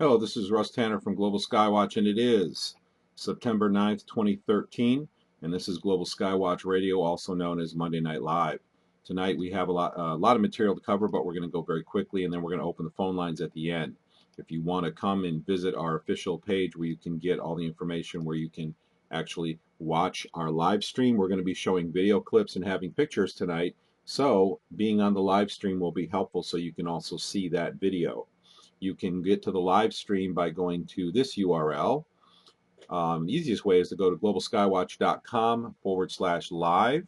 Hello, this is Russ Tanner from Global Skywatch, and it is September 9th, 2013, and this is Global Skywatch Radio, also known as Monday Night Live. Tonight we have a lot of material to cover, but we're going to go very quickly, and then we're going to open the phone lines at the end. If you want to come and visit our official page where you can get all the information, where you can actually watch our live stream, we're going to be showing video clips and having pictures tonight, so being on the live stream will be helpful so you can also see that video. You can get to the live stream by going to this URL. The easiest way is to go to globalskywatch.com/live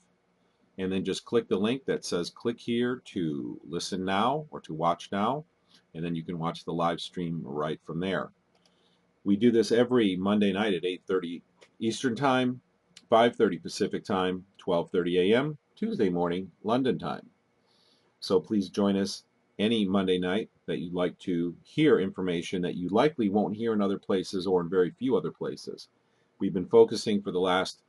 and then just click the link that says click here to listen now or to watch now, and then you can watch the live stream right from there. We do this every Monday night at 8:30 Eastern Time, 5:30 Pacific Time, 12:30 a.m., Tuesday morning, London time. So please join us any Monday night that you'd like to hear information that you likely won't hear in other places or in very few other places. We've been focusing for the last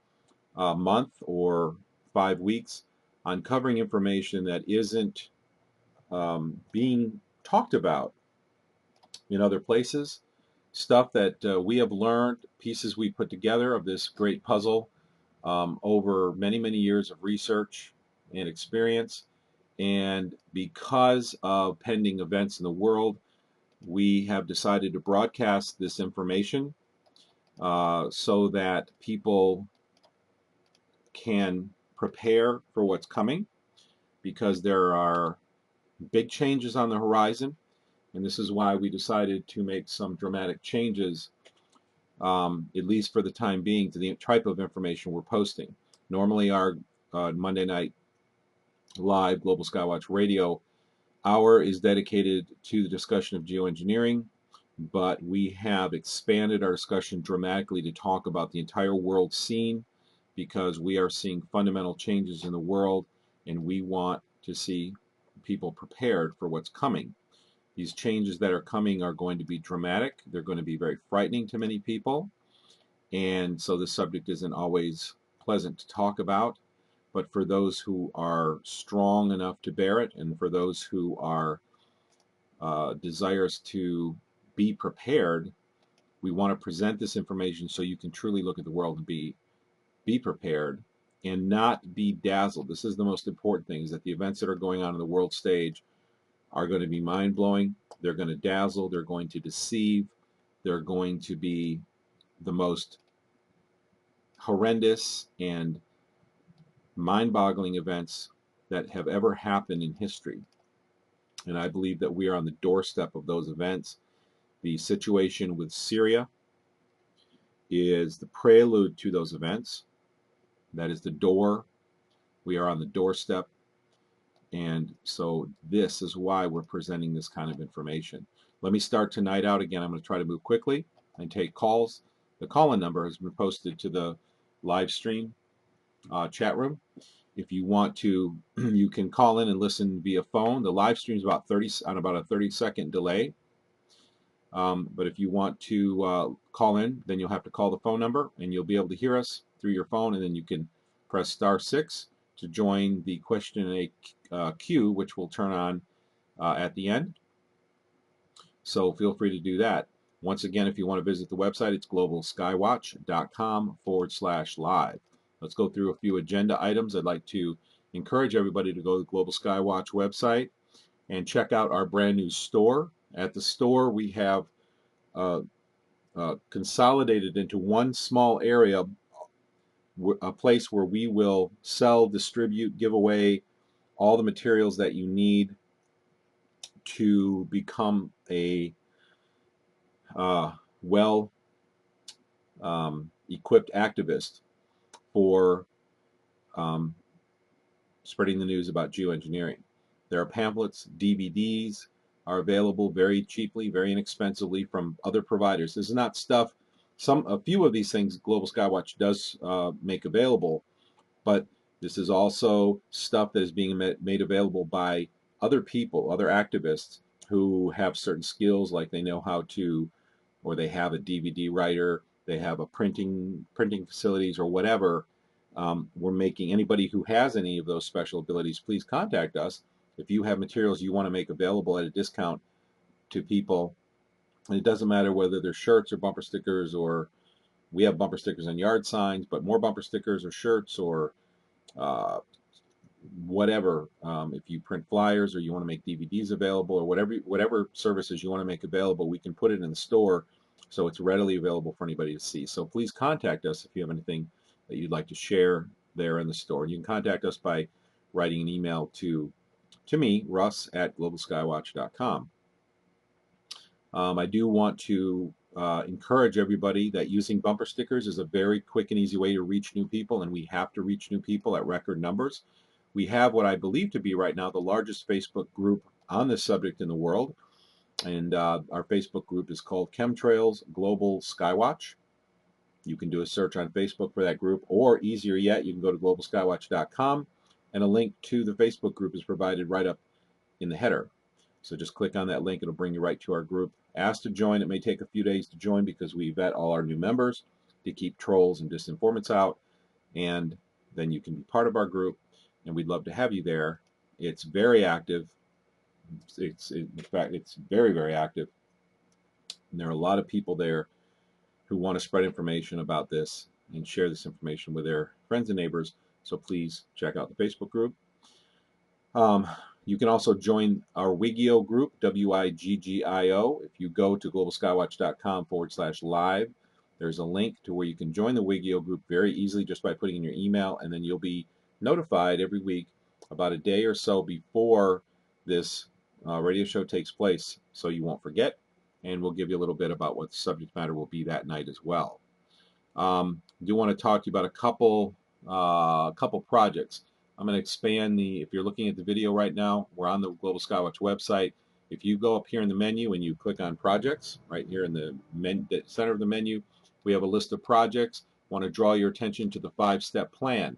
month or 5 weeks on covering information that isn't being talked about in other places, stuff that we have learned, pieces we put together of this great puzzle over many, many years of research and experience. And because of pending events in the world, we have decided to broadcast this information so that people can prepare for what's coming, because there are big changes on the horizon, and this is why we decided to make some dramatic changes, at least for the time being, to the type of information we're posting. Normally our Monday night live Global Skywatch Radio hour is dedicated to the discussion of geoengineering, but we have expanded our discussion dramatically to talk about the entire world scene, because we are seeing fundamental changes in the world and we want to see people prepared for what's coming. These changes that are coming are going to be dramatic. They're going to be very frightening to many people, and so this subject isn't always pleasant to talk about. But for those who are strong enough to bear it, and for those who are desirous to be prepared, we want to present this information so you can truly look at the world and be prepared and not be dazzled. This is the most important thing, is that the events that are going on in the world stage are going to be mind-blowing. They're going to dazzle. They're going to deceive. They're going to be the most horrendous and mind-boggling events that have ever happened in history. And I believe that we are on the doorstep of those events. The situation with Syria is the prelude to those events. That is the door. We are on the doorstep. And so this is why we're presenting this kind of information. Let me start tonight out again. I'm going to try to move quickly and take calls. The call-in number has been posted to the live stream chat room. If you want to, you can call in and listen via phone. The live stream is about a 30-second delay. But if you want to call in, then you'll have to call the phone number, and you'll be able to hear us through your phone, and then you can press *6 to join the question and a queue, which will turn on at the end. So feel free to do that. Once again, if you want to visit the website, it's globalskywatch.com/live. Let's go through a few agenda items. I'd like to encourage everybody to go to the Global Skywatch website and check out our brand new store. At the store, we have consolidated into one small area, a place where we will sell, distribute, give away all the materials that you need to become a well-equipped activist for spreading the news about geoengineering. There are pamphlets, DVDs are available very cheaply, very inexpensively from other providers. This is not stuff, a few of these things Global Skywatch does make available, but this is also stuff that is being made available by other people, other activists who have certain skills, like they know how to, or they have a DVD writer, they have a printing facilities or whatever. We're making, anybody who has any of those special abilities, please contact us. If you have materials you want to make available at a discount to people And it doesn't matter whether they're shirts or bumper stickers, or we have bumper stickers and yard signs, but more bumper stickers or shirts or uh, whatever. If you print flyers or you want to make DVDs available, or whatever services you want to make available, we can put it in the store so it's readily available for anybody to see. So please contact us if you have anything that you'd like to share there in the store. You can contact us by writing an email to me, Russ, at globalskywatch.com. I do want to encourage everybody that using bumper stickers is a very quick and easy way to reach new people, and we have to reach new people at record numbers. We have what I believe to be right now the largest Facebook group on this subject in the world, and our Facebook group is called Chemtrails Global Skywatch. You can do a search on Facebook for that group, or easier yet, you can go to globalskywatch.com, and a link to the Facebook group is provided right up in the header. So just click on that link, it'll bring you right to our group. Ask to join. It may take a few days to join because we vet all our new members to keep trolls and disinformants out, and then you can be part of our group, and we'd love to have you there. It's very active. In fact, it's very, very active, and there are a lot of people there who want to spread information about this and share this information with their friends and neighbors. So please check out the Facebook group. You can also join our Wigio group, W-I-G-G-I-O. If you go to globalskywatch.com/live, there's a link to where you can join the Wigio group very easily just by putting in your email, and then you'll be notified every week about a day or so before this radio show takes place, so you won't forget, and we'll give you a little bit about what the subject matter will be that night as well. I do want to talk to you about a couple projects. I'm going to expand if you're looking at the video right now, we're on the Global Skywatch website. If you go up here in the menu and you click on projects, right here in the center of the menu, we have a list of projects. I want to draw your attention to the 5-step plan.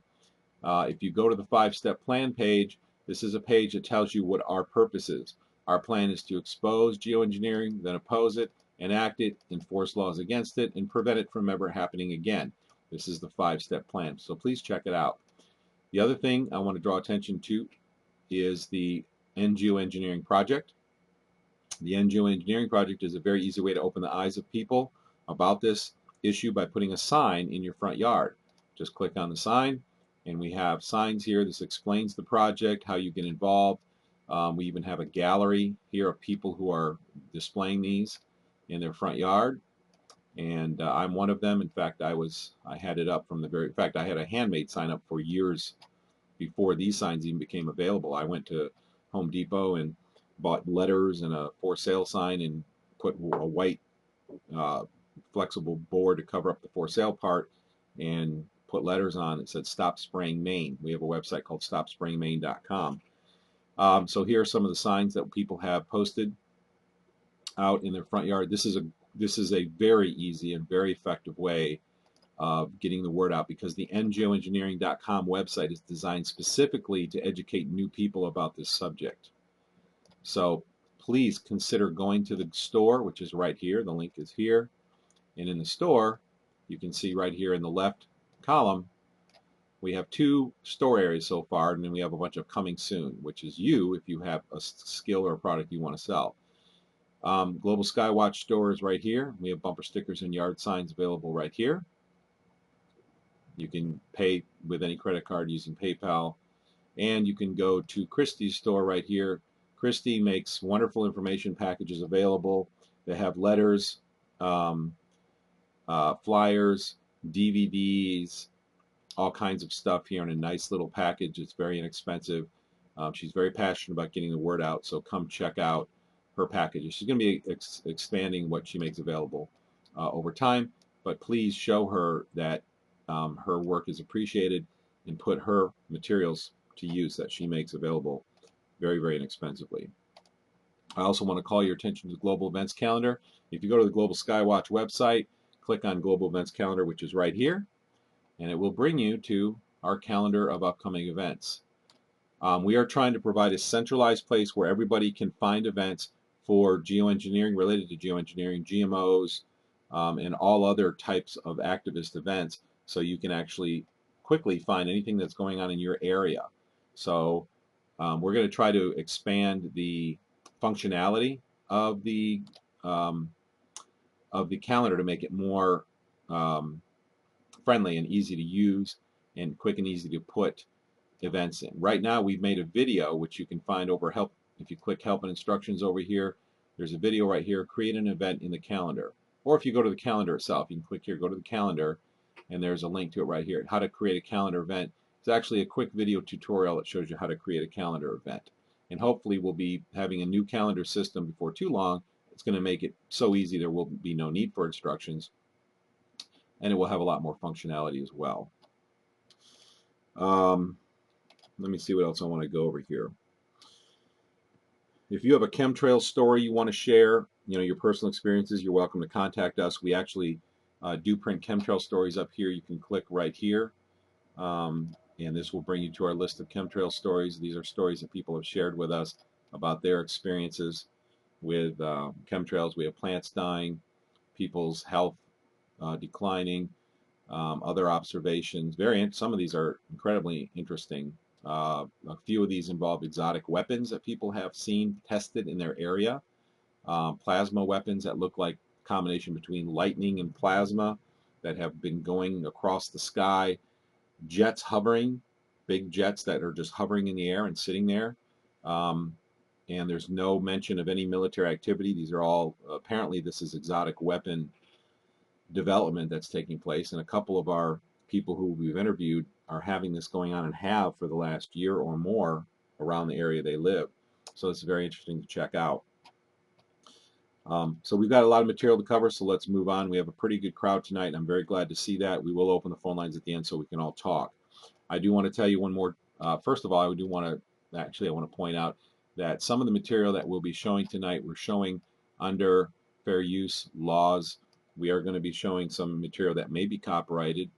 If you go to the 5-step plan page, this is a page that tells you what our purpose is. Our plan is to expose geoengineering, then oppose it, enact it, enforce laws against it, and prevent it from ever happening again. This is the 5-step plan, so please check it out. The other thing I want to draw attention to is the geoengineering project. The geoengineering project is a very easy way to open the eyes of people about this issue by putting a sign in your front yard. Just click on the sign, and we have signs here. This explains the project, how you get involved. We even have a gallery here of people who are displaying these in their front yard, and I'm one of them. In fact, I had it up from the very. In fact, I had a handmade sign up for years before these signs even became available. I went to Home Depot and bought letters and a for sale sign and put a white flexible board to cover up the for sale part and put letters on that said "Stop Spraying Maine." We have a website called StopSprayingMaine.com. So here are some of the signs that people have posted out in their front yard. This is a very easy and very effective way of getting the word out, because the geoengineering.com website is designed specifically to educate new people about this subject. So please consider going to the store, which is right here. The link is here. And in the store, you can see right here in the left column, we have 2 store areas so far, and then we have a bunch of coming soon, which is you if you have a skill or a product you want to sell. Global Skywatch store is right here. We have bumper stickers and yard signs available right here. You can pay with any credit card using PayPal, and you can go to Christie's store right here. Christie makes wonderful information packages available. They have letters, flyers, DVDs, all kinds of stuff here in a nice little package. It's very inexpensive. She's very passionate about getting the word out, so come check out her packages. She's going to be expanding what she makes available over time, but please show her that her work is appreciated and put her materials to use that she makes available very, very inexpensively. I also want to call your attention to the Global Events Calendar. If you go to the Global Skywatch website, click on Global Events Calendar, which is right here, and it will bring you to our calendar of upcoming events. We are trying to provide a centralized place where everybody can find events for geoengineering, related to geoengineering, GMOs, and all other types of activist events, so you can actually quickly find anything that's going on in your area. So we're going to try to expand the functionality of the of the calendar to make it more friendly and easy to use and quick and easy to put events in. Right now we've made a video which you can find over help. If you click help and instructions over here, there's a video right here, create an event in the calendar. Or if you go to the calendar itself, you can click here, go to the calendar, and there's a link to it right here, how to create a calendar event. It's actually a quick video tutorial that shows you how to create a calendar event. And hopefully we'll be having a new calendar system before too long. It's going to make it so easy there will be no need for instructions, and it will have a lot more functionality as well. Let me see what else I want to go over here. If you have a chemtrail story you want to share, your personal experiences, you're welcome to contact us. We actually do print chemtrail stories up here. You can click right here, and this will bring you to our list of chemtrail stories. These are stories that people have shared with us about their experiences with chemtrails. We have plants dying, people's health declining, other observations. Some of these are incredibly interesting. A few of these involve exotic weapons that people have seen tested in their area. Plasma weapons that look like a combination between lightning and plasma that have been going across the sky. Jets hovering, big jets that are just hovering in the air and sitting there. And there's no mention of any military activity. These are all, apparently this is exotic weapon development that's taking place, and a couple of our people who we've interviewed are having this going on and have for the last year or more around the area they live. So it's very interesting to check out. So we've got a lot of material to cover, so let's move on. We have a pretty good crowd tonight, and I'm very glad to see that. We will open the phone lines at the end so we can all talk. I do want to tell you one more. First of all, I want to point out that some of the material that we'll be showing tonight, we're showing under fair use laws. We are going to be showing some material that may be copyrighted,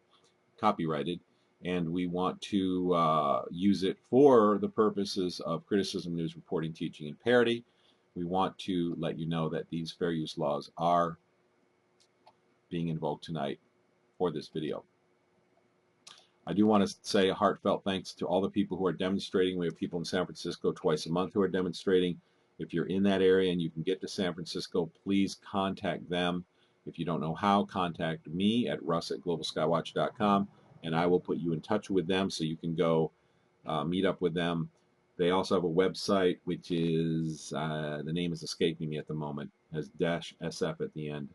and we want to use it for the purposes of criticism, news reporting, teaching, and parody. We want to let you know that these fair use laws are being invoked tonight for this video. I do want to say a heartfelt thanks to all the people who are demonstrating. We have people in San Francisco twice a month who are demonstrating. If you're in that area and you can get to San Francisco, please contact them. If you don't know how, contact me at russ@globalskywatch.com, and I will put you in touch with them so you can go meet up with them. They also have a website, which is, the name is escaping me at the moment, has -SF at the end.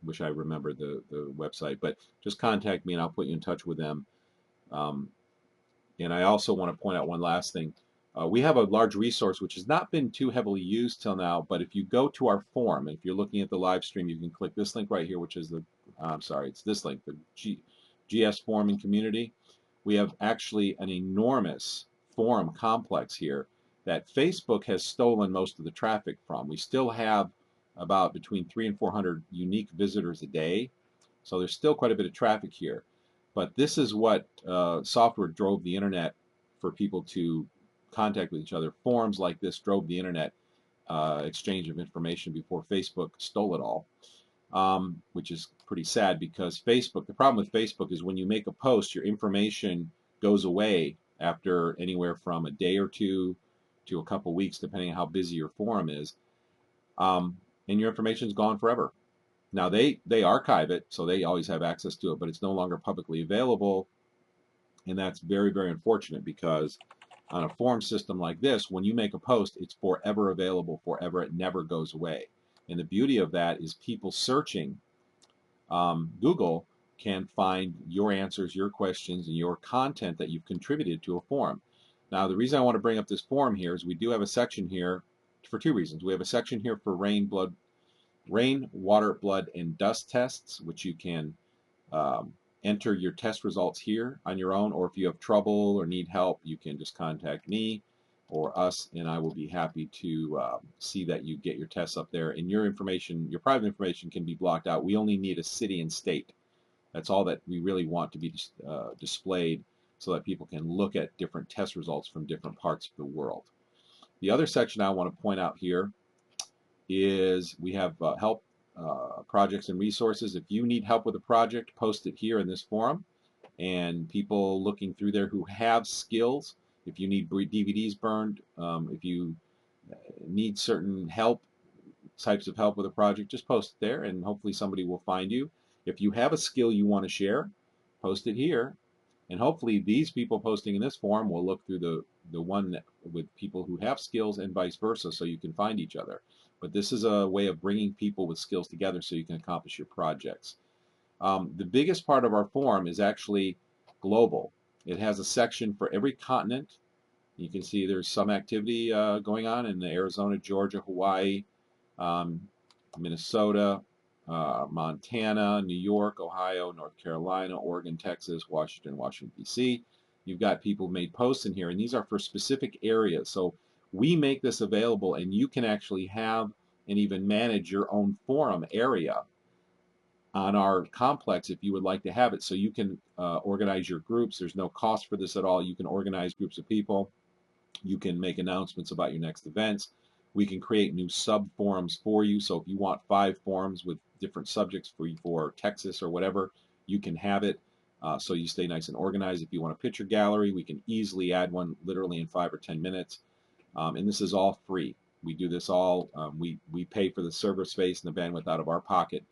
Wish I remembered the website, but just contact me and I'll put you in touch with them. And I also want to point out one last thing. We have a large resource which has not been too heavily used till now, but if you go to our forum, and if you're looking at the live stream, you can click this link right here, which is it's this link, the GS Forum and Community. We have actually an enormous forum complex here that Facebook has stolen most of the traffic from. We still have about between 300 and 400 unique visitors a day, so there's still quite a bit of traffic here. But this is what software drove the internet for people to contact with each other. Forums like this drove the internet exchange of information before Facebook stole it all, which is pretty sad because Facebook, the problem with Facebook is when you make a post, your information goes away after anywhere from a day or two to a couple weeks, depending on how busy your forum is, and your information is gone forever. Now they archive it, so they always have access to it, but it's no longer publicly available, and that's very, very unfortunate because on a forum system like this, when you make a post, it's forever available, forever. It never goes away. And the beauty of that is people searching Google can find your answers, your questions, and your content that you've contributed to a forum. Now, the reason I want to bring up this forum here is we do have a section here for two reasons. We have a section here for rain, water, blood, and dust tests, which you can enter your test results here on your own, or if you have trouble or need help, you can just contact me or us, and I will be happy to see that you get your tests up there. And your information, your private information, can be blocked out. We only need a city and state. That's all that we really want to be displayed so that people can look at different test results from different parts of the world. The other section I want to point out here is we have help projects and resources. If you need help with a project, post it here in this forum, and people looking through there who have skills. If you need DVDs burned, if you need certain help types of help with a project, just post it there and hopefully somebody will find you. If you have a skill you want to share, post it here. And hopefully these people posting in this forum will look through the one with people who have skills and vice versa, so you can find each other. But this is a way of bringing people with skills together so you can accomplish your projects. The biggest part of our forum is actually global. It has a section for every continent. You can see there's some activity going on in Arizona, Georgia, Hawaii, Minnesota, Montana, New York, Ohio, North Carolina, Oregon, Texas, Washington, D.C. You've got people who made posts in here, and these are for specific areas. So we make this available, and you can actually have and even manage your own forum area on our complex if you would like to have it. So you can organize your groups. There's no cost for this at all. You can organize groups of people. You can make announcements about your next events. We can create new sub-forums for you. So if you want 5 forums with different subjects for Texas or whatever, you can have it. So you stay nice and organized. If you want a picture gallery, we can easily add one literally in 5 or 10 minutes. And this is all free. We do this all. We pay for the server space and the bandwidth out of our pocket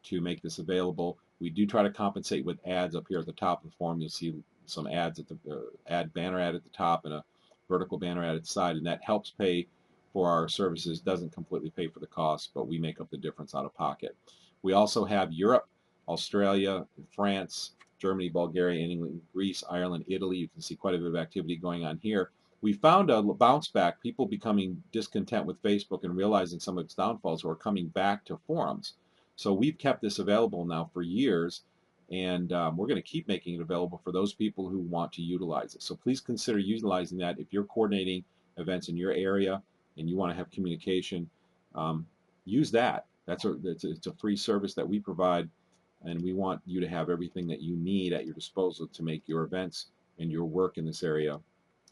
to make this available. We do try to compensate with ads up here at the top of the forum. You'll see some ads at the banner ad at the top and a vertical banner at its side, and that helps pay for our services. Doesn't completely pay for the cost, but we make up the difference out of pocket. We also have Europe, Australia, France, Germany, Bulgaria, England, Greece, Ireland, Italy. You can see quite a bit of activity going on here. We found a bounce back, people becoming discontent with Facebook and realizing some of its downfalls who are coming back to forums. So we've kept this available now for years, and we're going to keep making it available for those people who want to utilize it. So please consider utilizing that if you're coordinating events in your area and you want to have communication. Use that. It's a free service that we provide, and we want you to have everything that you need at your disposal to make your events and your work in this area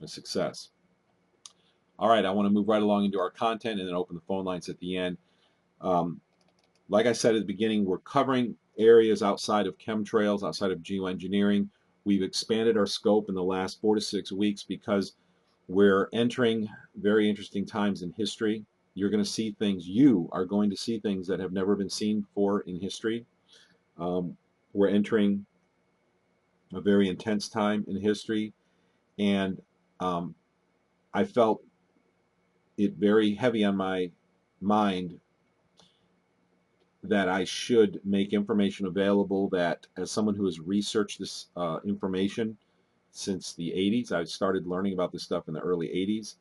a success. All right, I want to move right along into our content and then open the phone lines at the end. Like I said at the beginning, we're covering areas outside of chemtrails, outside of geoengineering. We've expanded our scope in the last 4 to 6 weeks because we're entering very interesting times in history. You're going to see things, you are going to see things that have never been seen before in history. We're entering a very intense time in history, and I felt it very heavy on my mind that I should make information available that, as someone who has researched this information since the 80s, I started learning about this stuff in the early 80s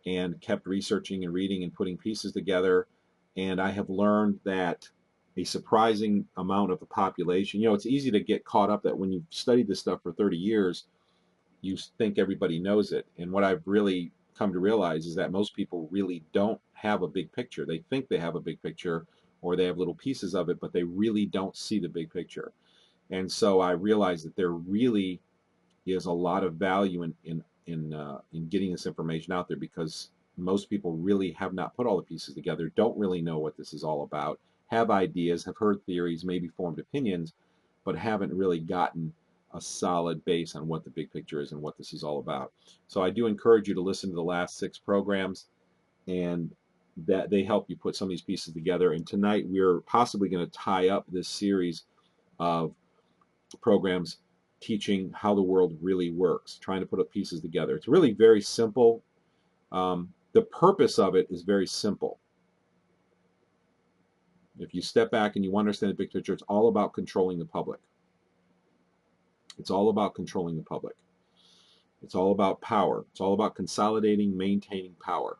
and kept researching and reading and putting pieces together, and I have learned that a surprising amount of the population, it's easy to get caught up that when you've studied this stuff for 30 years, you think everybody knows it, and what I've really come to realize is that most people really don't have a big picture. They think they have a big picture, or they have little pieces of it, but they really don't see the big picture. And so I realized that there really is a lot of value in getting this information out there, because most people really have not put all the pieces together, don't really know what this is all about, have ideas, have heard theories, maybe formed opinions, but haven't really gotten a solid base on what the big picture is and what this is all about. So I do encourage you to listen to the last 6 programs, and that they help you put some of these pieces together. And tonight we're possibly going to tie up this series of programs teaching how the world really works, trying to put up pieces together. It's really very simple. The purpose of it is very simple. If you step back and you understand the big picture, it's all about controlling the public. It's all about controlling the public. It's all about power. It's all about consolidating, maintaining power.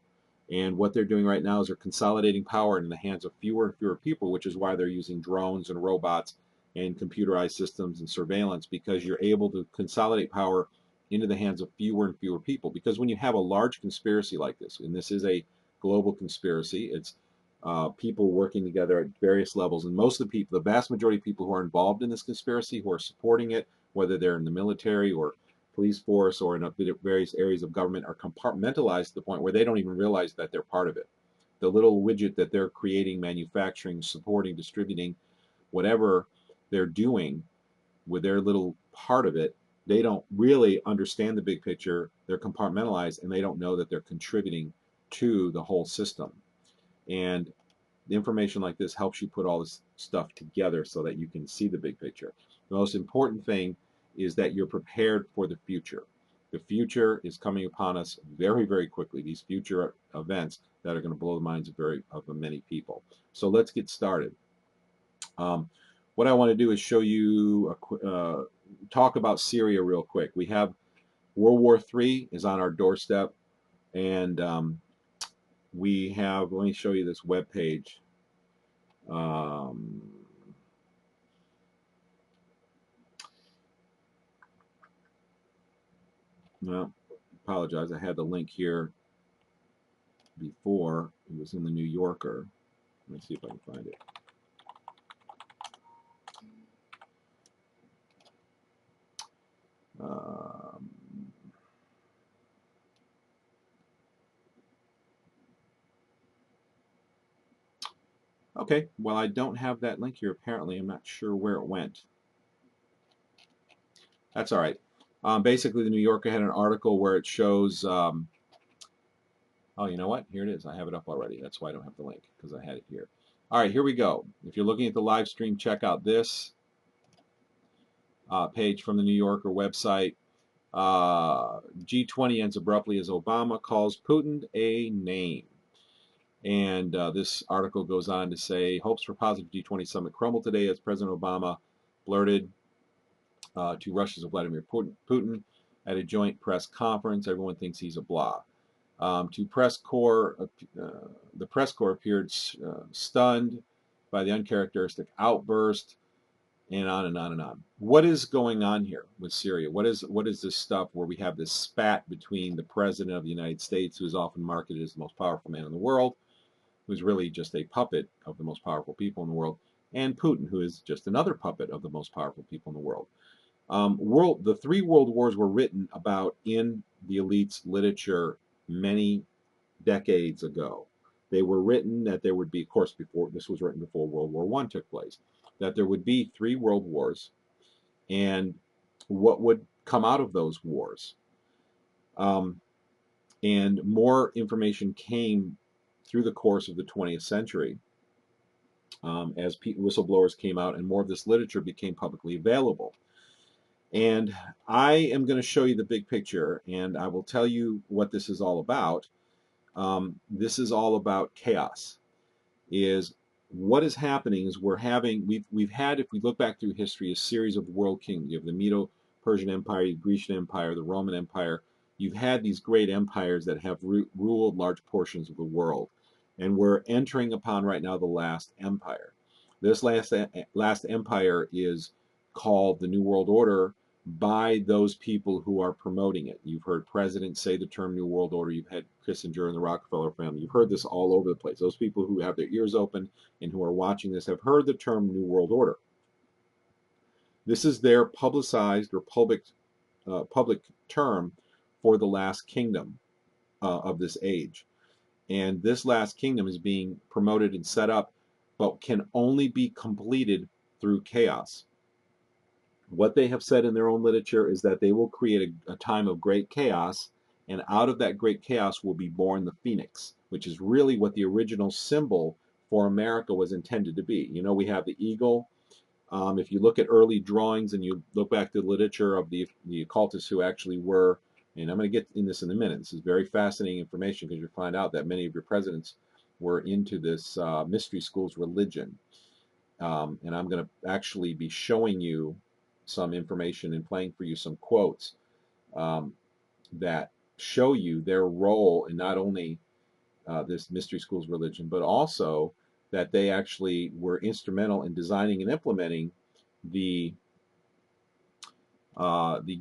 And what they're doing right now is they're consolidating power in the hands of fewer and fewer people, which is why they're using drones and robots and computerized systems and surveillance, because you're able to consolidate power into the hands of fewer and fewer people. Because when you have a large conspiracy like this, and this is a global conspiracy, it's people working together at various levels, and most of the people, the vast majority of people who are involved in this conspiracy, who are supporting it, whether they're in the military or police force or in various areas of government, are compartmentalized to the point where they don't even realize that they're part of it. The little widget that they're creating, manufacturing, supporting, distributing, whatever they're doing with their little part of it, they don't really understand the big picture. They're compartmentalized, and they don't know that they're contributing to the whole system. And information like this helps you put all this stuff together so that you can see the big picture. The most important thing is that you're prepared for the future. The future is coming upon us very, very quickly. These future events that are going to blow the minds of many people. So let's get started. What I want to do is show you, talk about Syria real quick. We have World War III is on our doorstep, and we have, let me show you this web page. Well, apologize, I had the link here before. It was in the New Yorker. Let me see if I can find it. Okay, well, I don't have that link here apparently. I'm not sure where it went. That's all right. Basically, the New Yorker had an article where it shows, oh, you know what? Here it is. I have it up already. That's why I don't have the link, because I had it here. All right, here we go. If you're looking at the live stream, check out this page from the New Yorker website. G20 ends abruptly as Obama calls Putin a name. And this article goes on to say, hopes for positive G20 summit crumble today as President Obama blurted to Russia's Vladimir Putin at a joint press conference. Everyone thinks he's a blah. The press corps appeared stunned by the uncharacteristic outburst, and on and on and on. What is going on here with Syria? What is this stuff where we have this spat between the President of the United States, who is often marketed as the most powerful man in the world, who's really just a puppet of the most powerful people in the world, and Putin, who is just another puppet of the most powerful people in the world. The 3 world wars were written about in the elite's literature many decades ago. They were written that there would be, of course, this was written before World War I took place, that there would be 3 world wars, and what would come out of those wars. And more information came through the course of the 20th century as whistleblowers came out and more of this literature became publicly available. And I am going to show you the big picture, and I will tell you what this is all about. This is all about chaos. Is what is happening is we've had, if we look back through history, a series of world kingdoms. You have the Medo-Persian Empire, the Grecian Empire, the Roman Empire. You've had these great empires that have ruled large portions of the world, and we're entering upon right now the last empire. This last empire is called the New World Order by those people who are promoting it. You've heard presidents say the term New World Order. You've had Kissinger and the Rockefeller family. You've heard this all over the place. Those people who have their ears open and who are watching this have heard the term New World Order. This is their publicized or public term for the last kingdom of this age. And this last kingdom is being promoted and set up, but can only be completed through chaos. What they have said in their own literature is that they will create a time of great chaos, and out of that great chaos will be born the phoenix, which is really what the original symbol for America was intended to be. You know, we have the eagle. If you look at early drawings and you look back to the literature of the occultists who actually were, and I'm going to get in this in a minute. This is very fascinating information because you'll find out that many of your presidents were into this mystery schools religion. And I'm going to actually be showing you some information and playing for you some quotes that show you their role in not only this mystery schools religion, but also that they actually were instrumental in designing and implementing the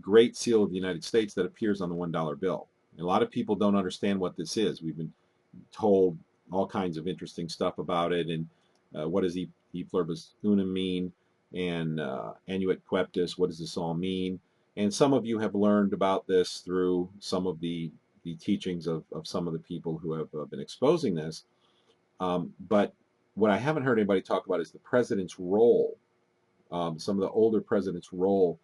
Great Seal of the United States that appears on the $1 bill. A lot of people don't understand what this is. We've been told all kinds of interesting stuff about it, and what does e pluribus unum mean, and annuit coeptis, what does this all mean? And some of you have learned about this through some of the teachings of some of the people who have been exposing this. But what I haven't heard anybody talk about is the president's role, some of the older president's role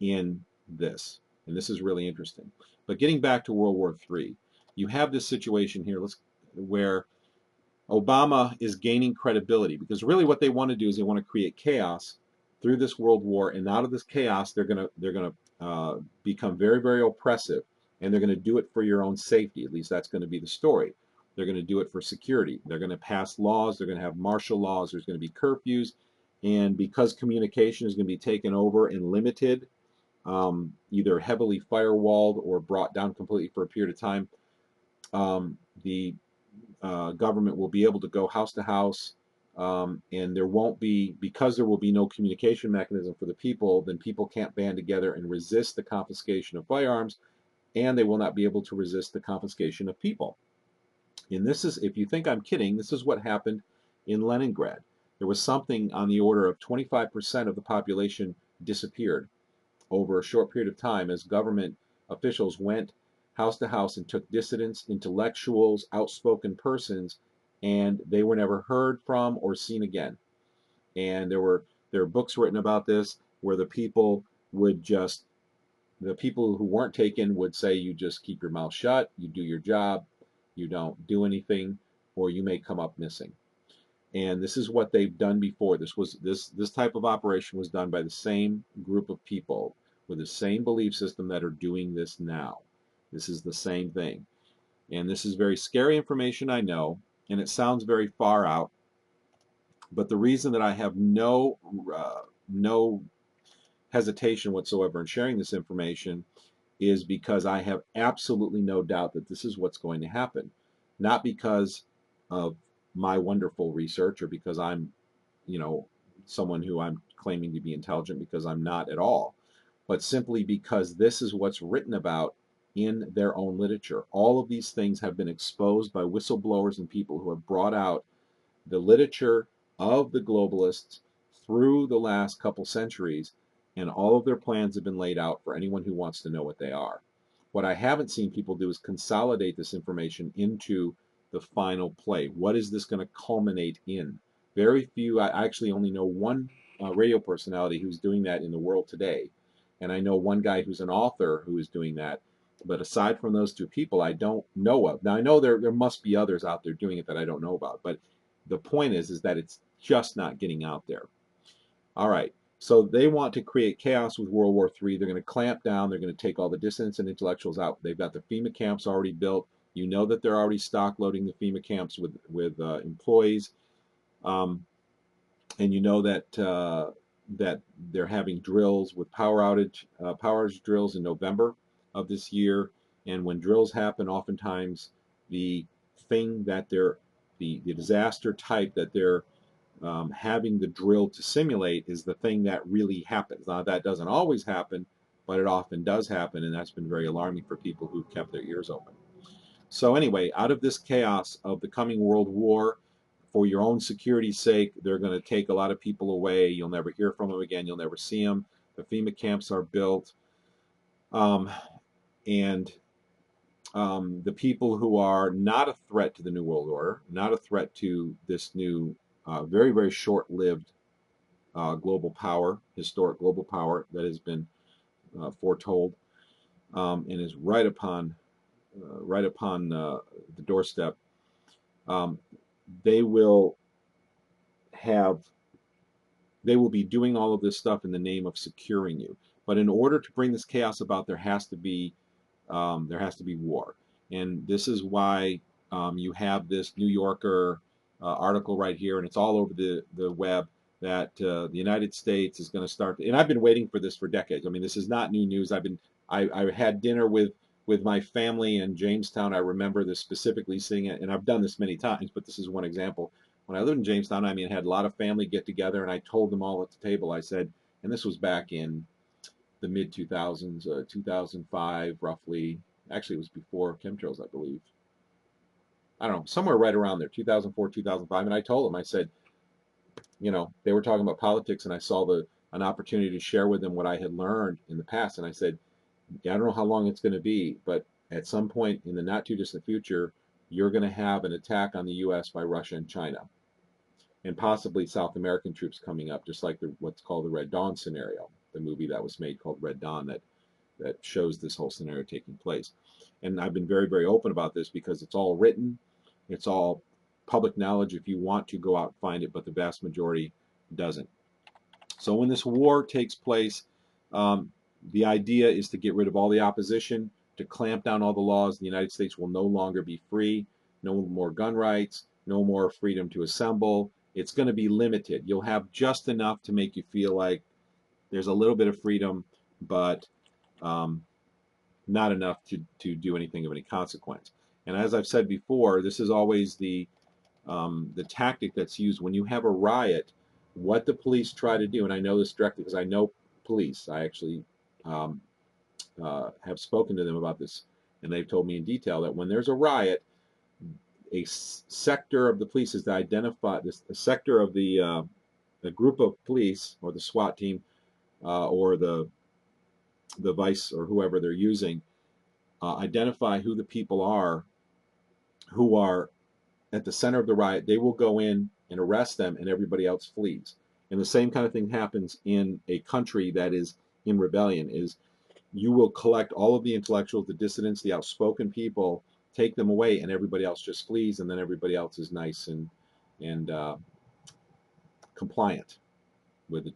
in this. And this is really interesting. But getting back to World War III, you have this situation here where Obama is gaining credibility because really what they want to do is they want to create chaos through this world war, and out of this chaos they're gonna become very, very oppressive, and they're going to do it for your own safety. At least that's going to be the story. They're going to do it for security. They're going to pass laws. They're going to have martial laws. There's going to be curfews, and because communication is going to be taken over and limited, either heavily firewalled or brought down completely for a period of time, the government will be able to go house to house, and there won't be, because there will be no communication mechanism for the people, then people can't band together and resist the confiscation of firearms, and they will not be able to resist the confiscation of people. And this is, if you think I'm kidding, this is what happened in Leningrad. There was something on the order of 25% of the population disappeared over a short period of time as government officials went house to house and took dissidents, intellectuals, outspoken persons, and they were never heard from or seen again. And there were books written about this where the people who weren't taken would say, you just keep your mouth shut, you do your job, you don't do anything, or you may come up missing. And this is what they've done before. This type of operation was done by the same group of people with the same belief system that are doing this now. This is the same thing. And this is very scary information, I know, and it sounds very far out. But the reason that I have no hesitation whatsoever in sharing this information is because I have absolutely no doubt that this is what's going to happen. Not because of my wonderful research or because I'm, someone who I'm claiming to be intelligent, because I'm not at all, but simply because this is what's written about in their own literature. All of these things have been exposed by whistleblowers and people who have brought out the literature of the globalists through the last couple centuries, and all of their plans have been laid out for anyone who wants to know what they are. What I haven't seen people do is consolidate this information into the final play. What is this going to culminate in? Very few, I actually only know one radio personality who's doing that in the world today. And I know one guy who's an author who is doing that. But aside from those two people, I don't know of. Now, I know there must be others out there doing it that I don't know about. But the point is that it's just not getting out there. All right. So they want to create chaos with World War III. They're going to clamp down. They're going to take all the dissidents and intellectuals out. They've got the FEMA camps already built. You know that they're already stock loading the FEMA camps with employees, and you know that that they're having drills with power outage drills in November of this year. And when drills happen, oftentimes the thing that the disaster type that they're having the drill to simulate is the thing that really happens. Now, that doesn't always happen, but it often does happen, and that's been very alarming for people who've kept their ears open. So anyway, out of this chaos of the coming world war, for your own security's sake, they're going to take a lot of people away. You'll never hear from them again. You'll never see them. The FEMA camps are built. And the people who are not a threat to the New World Order, not a threat to this new, very, very short-lived global power, historic global power that has been foretold and is right upon the doorstep. They will be doing all of this stuff in the name of securing you. But in order to bring this chaos about, there has to be war, and this is why you have this New Yorker article right here, and it's all over the web, that the United States is going to start. And I've been waiting for this for decades. I mean, this is not new news. I had dinner with my family in Jamestown. I remember this specifically, seeing it, and I've done this many times, but this is one example. When I lived in Jamestown, I mean, I had a lot of family get together, and I told them all at the table, I said, and this was back in the mid 2000s, 2005 roughly. Actually, it was before chemtrails, I believe. I don't know, somewhere right around there, 2004, 2005. And I told them, I said, they were talking about politics, and I saw an opportunity to share with them what I had learned in the past. And I said, I don't know how long it's going to be, but at some point in the not too distant future, you're going to have an attack on the U.S. by Russia and China, and possibly South American troops coming up, just like what's called the Red Dawn scenario, the movie that was made called Red Dawn that shows this whole scenario taking place. And I've been very, very open about this because it's all written, it's all public knowledge if you want to go out and find it, but the vast majority doesn't. So when this war takes place, the idea is to get rid of all the opposition, to clamp down all the laws. The United States will no longer be free, no more gun rights, no more freedom to assemble. It's going to be limited. You'll have just enough to make you feel like there's a little bit of freedom, but not enough to do anything of any consequence. And as I've said before, this is always the tactic that's used when you have a riot. What the police try to do, and I know this directly because I know police. I actually have spoken to them about this, and they've told me in detail that when there's a riot, a sector of the police is to identify this. A sector of the group of police or the SWAT team or the vice or whoever they're using, identify who the people are who are at the center of the riot. They will go in and arrest them, and everybody else flees. And the same kind of thing happens in a country that is in rebellion. Is you will collect all of the intellectuals, the dissidents, the outspoken people, take them away, and everybody else just flees, and then everybody else is nice and compliant with the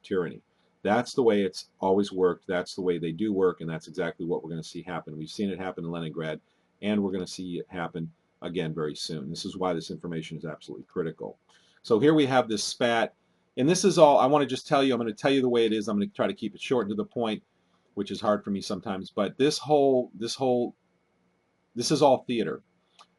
tyranny. That's the way it's always worked. That's the way they do work, and that's exactly what we're going to see happen. We've seen it happen in Leningrad, and we're going to see it happen again very soon. This is why this information is absolutely critical. So here we have this spat, and this is all I want to just tell you. I'm going to tell you the way it is. I'm going to try to keep it short and to the point, which is hard for me sometimes. But this is all theater.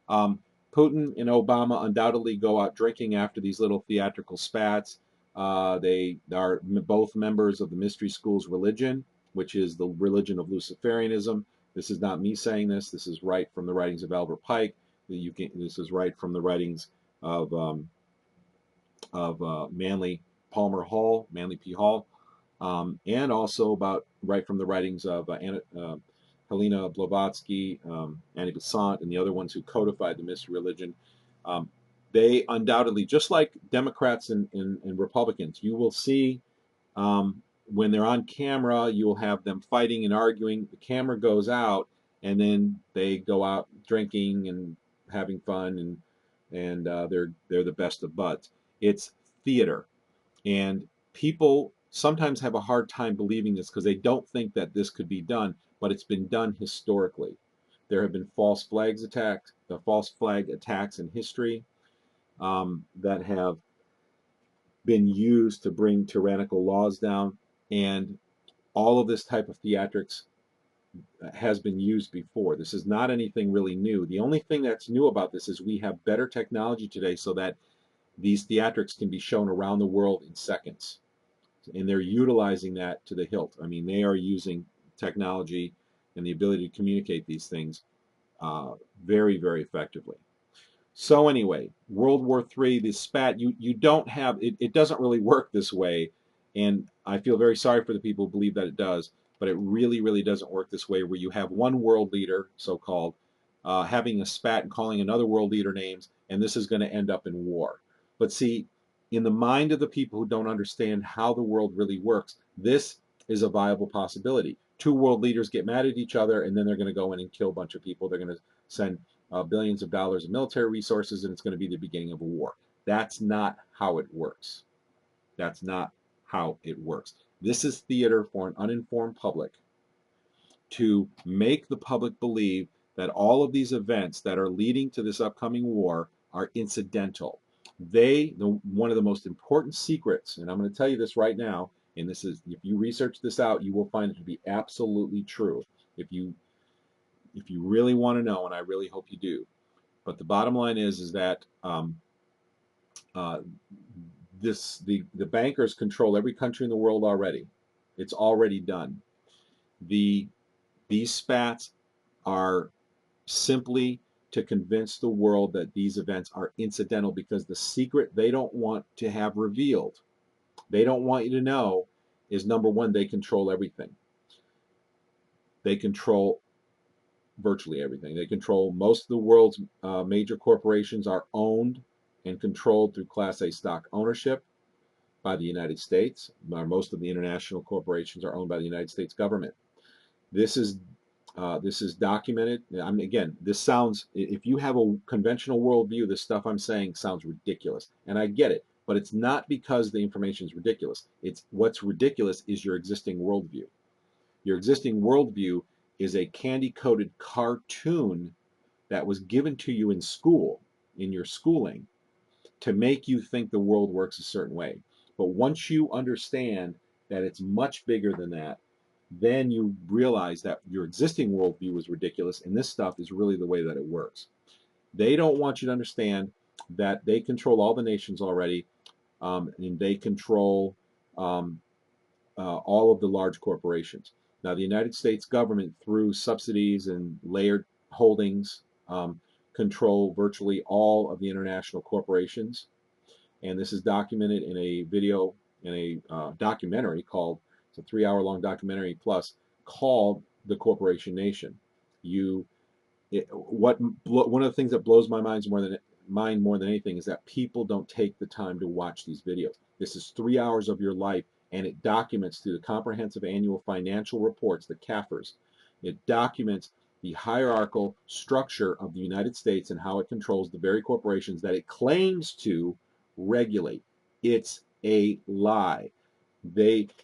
Putin and Obama undoubtedly go out drinking after these little theatrical spats. They are both members of the mystery school's religion, which is the religion of Luciferianism. This is not me saying this. This is right from the writings of Albert Pike. This is right from the writings of Manly P. Hall, and also right from the writings of Helena Blavatsky, Annie Besant, and the other ones who codified the mystery religion. They undoubtedly, just like Democrats and Republicans, you will see when they're on camera, you will have them fighting and arguing. The camera goes out, and then they go out drinking and having fun, and they're the best of buds. It's theater, and people sometimes have a hard time believing this because they don't think that this could be done, but it's been done historically. There have been false flag attacks in history that have been used to bring tyrannical laws down, and all of this type of theatrics has been used before. This is not anything really new. The only thing that's new about this is we have better technology today so that these theatrics can be shown around the world in seconds. And they're utilizing that to the hilt. I mean, they are using technology and the ability to communicate these things very, very effectively. So anyway, World War III, this spat, you don't have, it doesn't really work this way. And I feel very sorry for the people who believe that it does, but it really, really doesn't work this way where you have one world leader, so-called, having a spat and calling another world leader names, and this is going to end up in war. But see, in the mind of the people who don't understand how the world really works, this is a viable possibility. Two world leaders get mad at each other, and then they're going to go in and kill a bunch of people. They're going to send billions of dollars of military resources, and it's going to be the beginning of a war. That's not how it works. That's not how it works. This is theater for an uninformed public to make the public believe that all of these events that are leading to this upcoming war are incidental. One of the most important secrets, and I'm going to tell you this right now, and this is, if you research this out, you will find it to be absolutely true. If you really want to know, and I really hope you do. But the bottom line is that the bankers control every country in the world already. It's already done. These spats are simply to convince the world that these events are incidental, because the secret they don't want to have revealed, they don't want you to know, is number one, they control everything. They control virtually everything. They control most of the world's major corporations are owned and controlled through Class A stock ownership by the United States. Most of the international corporations are owned by the United States government. This is This is documented. I mean, again, this sounds, if you have a conventional worldview, this stuff I'm saying sounds ridiculous. And I get it, but it's not because the information is ridiculous. It's what's ridiculous is your existing worldview. Your existing worldview is a candy-coated cartoon that was given to you in school, in your schooling, to make you think the world works a certain way. But once you understand that it's much bigger than that, then you realize that your existing worldview is ridiculous, and this stuff is really the way that it works. They don't want you to understand that they control all the nations already, and they control um, all of the large corporations. Now, the United States government, through subsidies and layered holdings, control virtually all of the international corporations. And this is documented in a video, in a documentary called, it's a 3 hour long documentary plus, called The Corporation Nation. You, one of the things that blows my mind more than anything is that people don't take the time to watch these videos. This is 3 hours of your life, and it documents through the comprehensive annual financial reports, the CAFRs. It documents the hierarchical structure of the United States and how it controls the very corporations that it claims to regulate. It's a lie.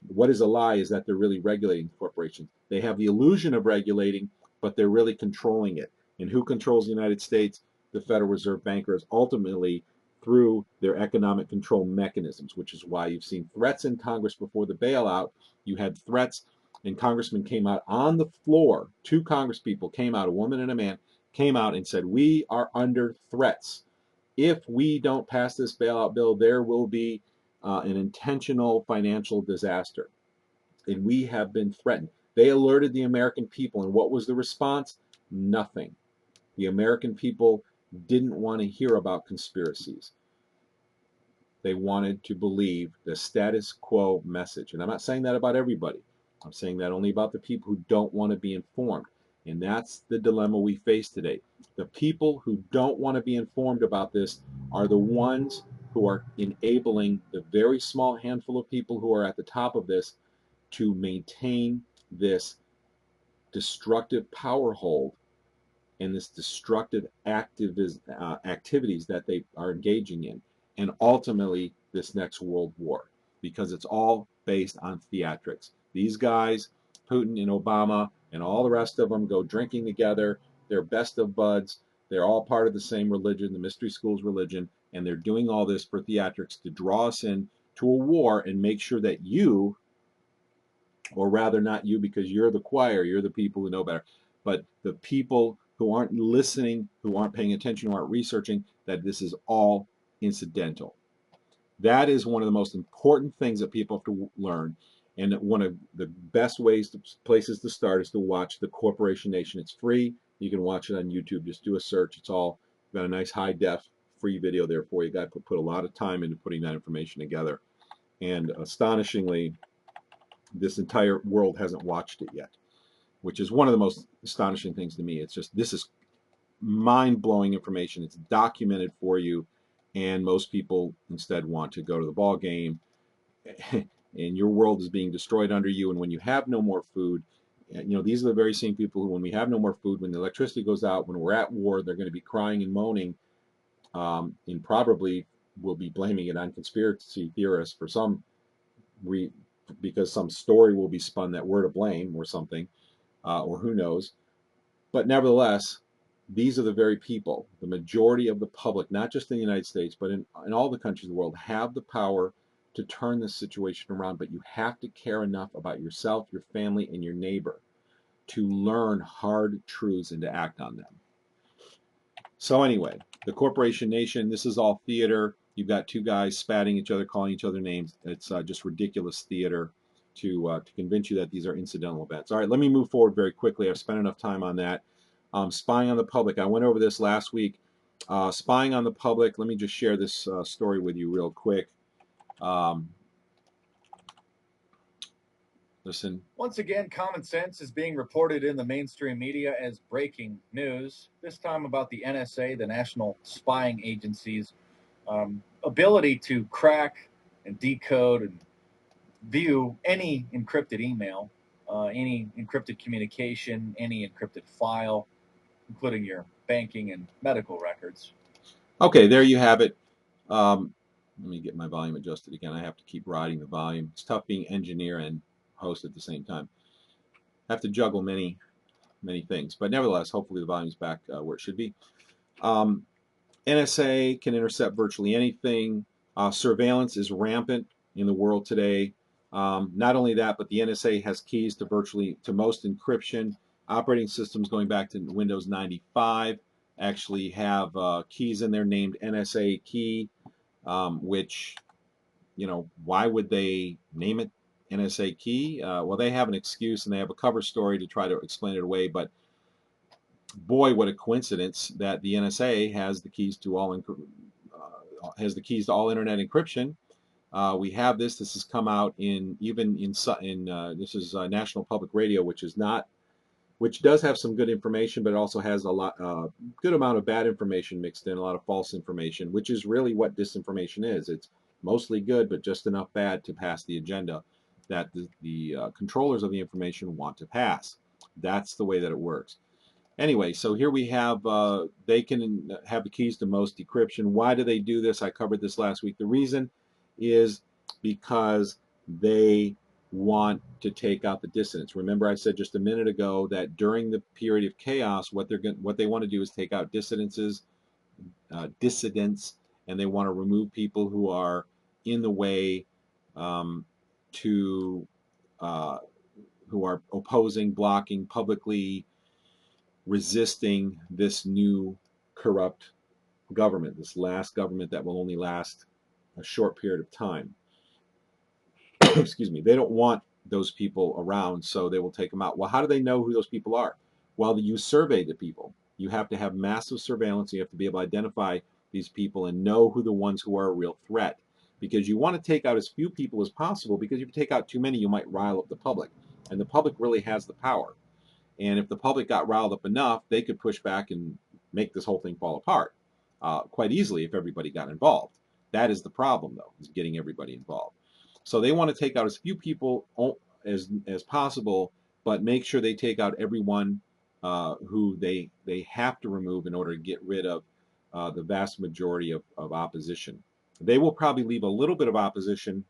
What is a lie is that they're really regulating corporations. They have the illusion of regulating, but they're really controlling it. And who controls the United States? The Federal Reserve bankers, ultimately through their economic control mechanisms, which is why you've seen threats in Congress before the bailout. You had threats, and congressmen came out on the floor. Two congresspeople came out, a woman and a man, came out and said, we are under threats. If we don't pass this bailout bill, there will be an intentional financial disaster. And we have been threatened. They alerted the American people, and what was the response? Nothing. The American people didn't want to hear about conspiracies. They wanted to believe the status quo message. And I'm not saying that about everybody. I'm saying that only about the people who don't want to be informed. And that's the dilemma we face today. The people who don't want to be informed about this are the ones who are enabling the very small handful of people who are at the top of this to maintain this destructive power hold and this destructive activities that they are engaging in, and ultimately this next world war, because it's all based on theatrics. These guys, Putin and Obama and all the rest of them, go drinking together. They're best of buds. They're all part of the same religion, the mystery schools religion, and they're doing all this for theatrics to draw us in to a war and make sure that you, or rather not you because you're the choir, you're the people who know better, but the people who aren't listening, who aren't paying attention, who aren't researching, that this is all incidental. That is one of the most important things that people have to learn. And one of the best places to start is to watch The Corporation Nation. It's free. You can watch it on YouTube. Just do a search. It's all got a nice high def free video there for you. Guy put a lot of time into putting that information together. And astonishingly, this entire world hasn't watched it yet, which is one of the most astonishing things to me. It's just, this is mind-blowing information. It's documented for you, and most people instead want to go to the ball game, and your world is being destroyed under you. And when you have no more food, these are the very same people who, when we have no more food, when the electricity goes out, when we're at war, they're going to be crying and moaning, and probably will be blaming it on conspiracy theorists for some because some story will be spun that we're to blame or something, or who knows. But nevertheless, these are the very people, the majority of the public, not just in the United States, but in all the countries of the world, have the power to turn this situation around. But you have to care enough about yourself, your family, and your neighbor to learn hard truths and to act on them. So anyway, the Corporation Nation, this is all theater. You've got two guys spatting each other, calling each other names. It's just ridiculous theater to convince you that these are incidental events. All right, let me move forward very quickly. I've spent enough time on that. Spying on the public. I went over this last week. Spying on the public. Let me just share this story with you real quick. Listen. Once again, common sense is being reported in the mainstream media as breaking news, this time about the NSA, the National Spying Agency's ability to crack and decode and view any encrypted email. any encrypted communication, any encrypted file, including your banking and medical records. Okay, there you have it. Let me get my volume adjusted again. I have to keep riding the volume. It's tough being engineer and host at the same time. I have to juggle many things, but nevertheless, hopefully the volume's back where it should be. NSA can intercept virtually anything. Surveillance is rampant in the world today. Not only that, but the NSA has keys to most encryption. Operating systems going back to Windows 95 actually have keys in there named NSA key, which, why would they name it NSA key? Well, they have an excuse and they have a cover story to try to explain it away, but boy, what a coincidence that the NSA has the keys to all internet encryption. We have this. This has come out this is National Public Radio, which does have some good information, but it also has a good amount of bad information mixed in, a lot of false information, which is really what disinformation is. It's mostly good, but just enough bad to pass the agenda that the controllers of the information want to pass. That's the way that it works. Anyway, so here we have, they can have the keys to most decryption. Why do they do this? I covered this last week. The reason is because they want to take out the dissidents. Remember I said just a minute ago that during the period of chaos, what they want to do is take out dissidents, and they want to remove people who are in the way, to who are opposing, blocking, publicly resisting this new corrupt government, this last government that will only last a short period of time. Excuse me. They don't want those people around, so they will take them out. Well, how do they know who those people are? Well, you survey the people. You have to have massive surveillance. You have to be able to identify these people and know who the ones who are a real threat, because you want to take out as few people as possible, because if you take out too many, you might rile up the public, and the public really has the power. And if the public got riled up enough, they could push back and make this whole thing fall apart quite easily if everybody got involved. That is the problem, though, is getting everybody involved. So they want to take out as few people as possible, but make sure they take out everyone who they have to remove in order to get rid of the vast majority of opposition. They will probably leave a little bit of opposition,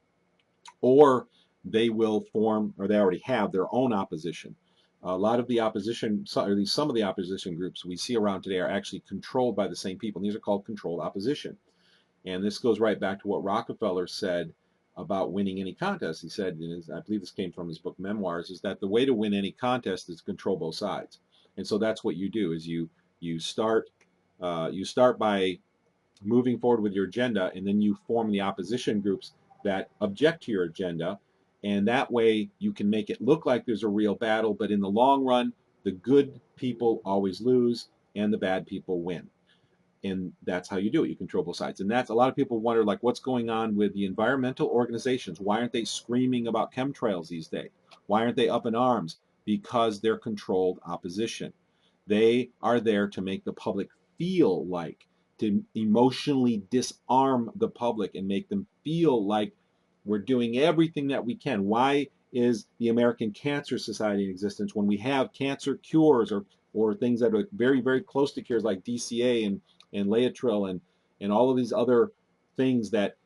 or they will form, or they already have, their own opposition. A lot of the opposition, or at least some of the opposition groups we see around today, are actually controlled by the same people. And these are called controlled opposition. And this goes right back to what Rockefeller said about winning any contest. He said, I believe this came from his book Memoirs, is that the way to win any contest is to control both sides. And so that's what you do, is you start by moving forward with your agenda, and then you form the opposition groups that object to your agenda, and that way you can make it look like there's a real battle, but in the long run, the good people always lose and the bad people win. And that's how you do it. You control both sides. And that's, a lot of people wonder, like, what's going on with the environmental organizations? Why aren't they screaming about chemtrails these days? Why aren't they up in arms? Because they're controlled opposition. They are there to make the public feel like, to emotionally disarm the public and make them feel like we're doing everything that we can. Why is the American Cancer Society in existence when we have cancer cures, or things that are very, very close to cures, like DCA and Laetrile and all of these other things that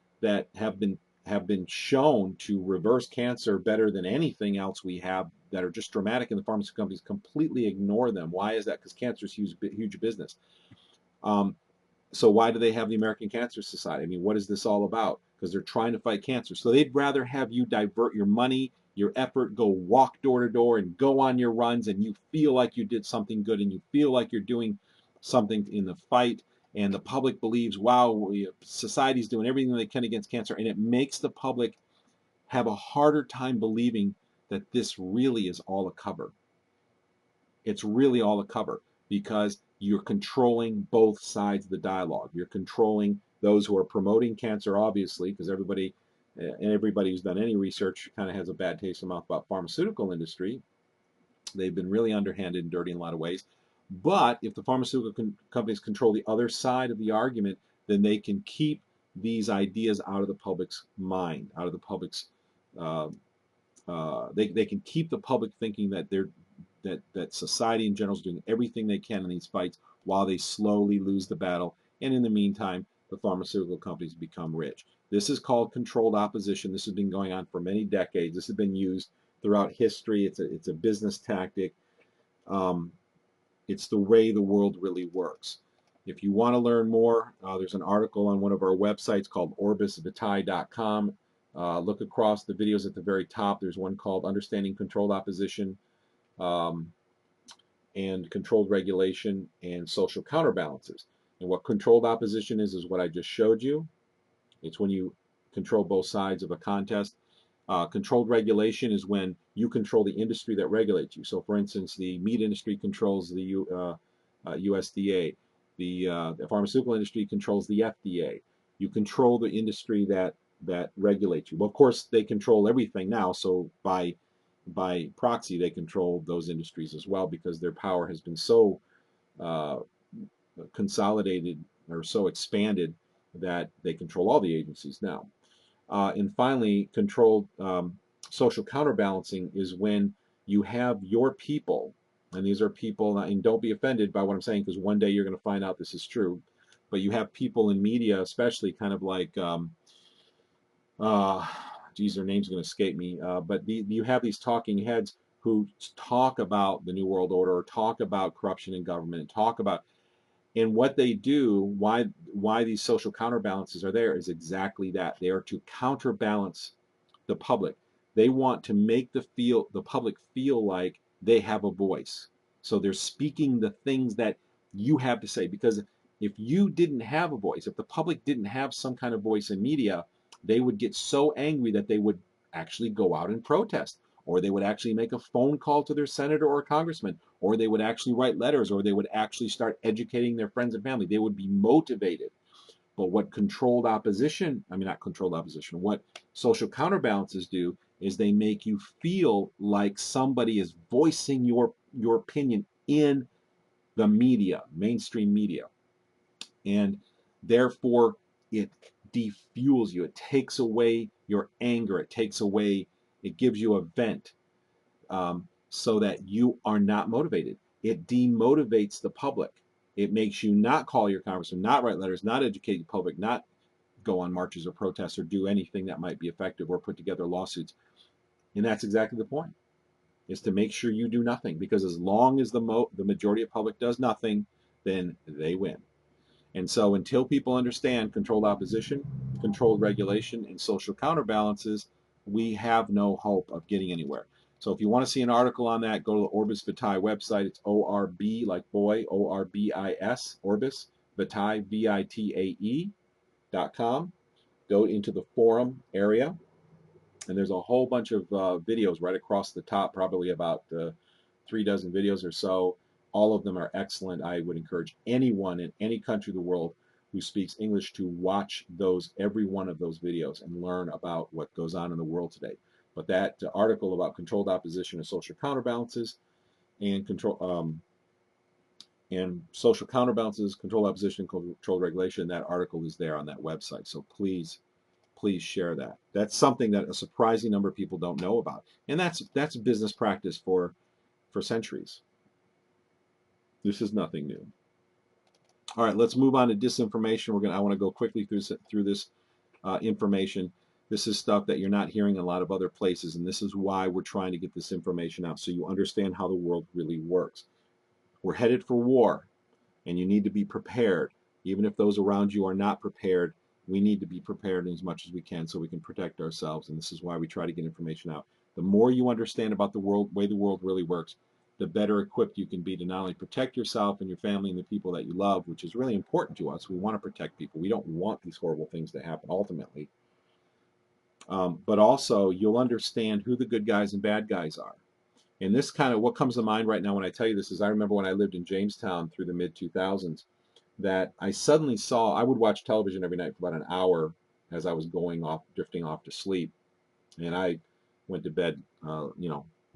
have been shown to reverse cancer better than anything else we have, that are just dramatic, and the pharmaceutical companies completely ignore them? Why is that? Because cancer is huge business. So why do they have the American Cancer Society? I mean, what is this all about? Because they're trying to fight cancer. So they'd rather have you divert your money, your effort, go walk door to door and go on your runs, and you feel like you did something good, and you feel like you're doing something in the fight, and the public believes, wow, society's doing everything they can against cancer, and it makes the public have a harder time believing that this really is all a cover. It's really all a cover, because you're controlling both sides of the dialogue. You're controlling those who are promoting cancer, obviously, because everybody who's done any research kind of has a bad taste in the mouth about pharmaceutical industry. They've been really underhanded and dirty in a lot of ways. But if the pharmaceutical companies control the other side of the argument, then they can keep these ideas out of the public's mind, out of the public's they can keep the public thinking that that society in general is doing everything they can in these fights while they slowly lose the battle. And in the meantime, the pharmaceutical companies become rich. This is called controlled opposition. This has been going on for many decades. This has been used throughout history. It's a business tactic. Um, it's the way the world really works. If you want to learn more, there's an article on one of our websites called orbisvitae.com. Look across the videos at the very top. There's one called Understanding Controlled Opposition um, and Controlled Regulation and Social Counterbalances. And what controlled opposition is what I just showed you. It's when you control both sides of a contest. Controlled regulation is when you control the industry that regulates you. So, for instance, the meat industry controls the USDA. The pharmaceutical industry controls the FDA. You control the industry that regulates you. Well, of course, they control everything now. So by proxy, they control those industries as well because their power has been so uh, consolidated or so expanded that they control all the agencies now. And finally, controlled social counterbalancing is when you have your people, and these are people, and don't be offended by what I'm saying because one day you're going to find out this is true, but you have people in media, especially kind of like, geez, their name's going to escape me, but you have these talking heads who talk about the New World Order or talk about corruption in government, talk about and what they do, why these social counterbalances are there is exactly that. They are to counterbalance the public. They want to make the public feel like they have a voice. So they're speaking the things that you have to say. Because if you didn't have a voice, if the public didn't have some kind of voice in media, they would get so angry that they would actually go out and protest, or they would actually make a phone call to their senator or congressman, or they would actually write letters, or they would actually start educating their friends and family. They would be motivated. But what controlled opposition, I mean, not controlled opposition, what social counterbalances do is they make you feel like somebody is voicing your opinion in the media, mainstream media. And therefore, it defuels you. It takes away your anger. It gives you a vent so that you are not motivated. It demotivates the public. It makes you not call your congressman, not write letters, not educate the public, not go on marches or protests or do anything that might be effective or put together lawsuits. And that's exactly the point, is to make sure you do nothing. Because as long as the majority of public does nothing, then they win. And so until people understand controlled opposition, controlled regulation, and social counterbalances, we have no hope of getting anywhere. So if you want to see an article on that, go to the Orbis Vitae website. It's ORB, like boy, ORBIS, Orbis Vitae, VITAE.com. Go into the forum area, and there's a whole bunch of videos right across the top, probably about 3 dozen videos or so. All of them are excellent. I would encourage anyone in any country of the world who speaks English to watch every one of those videos and learn about what goes on in the world today. But that article about controlled opposition and social counterbalances and social counterbalances, controlled opposition, controlled regulation, that article is there on that website. So please share that. That's something that a surprising number of people don't know about, and that's business practice for centuries. This is nothing new. All right, let's move on to disinformation. I want to go quickly through this information. This is stuff that you're not hearing in a lot of other places, and this is why we're trying to get this information out so you understand how the world really works. We're headed for war, and you need to be prepared. Even if those around you are not prepared, we need to be prepared as much as we can so we can protect ourselves, and this is why we try to get information out. The more you understand about the way the world really works, the better equipped you can be to not only protect yourself and your family and the people that you love, which is really important to us. We want to protect people. We don't want these horrible things to happen ultimately. But also, you'll understand who the good guys and bad guys are. And this kind of what comes to mind right now when I tell you this is I remember when I lived in Jamestown through the mid 2000s that I suddenly saw, I would watch television every night for about an hour as I was drifting off to sleep. And I went to bed,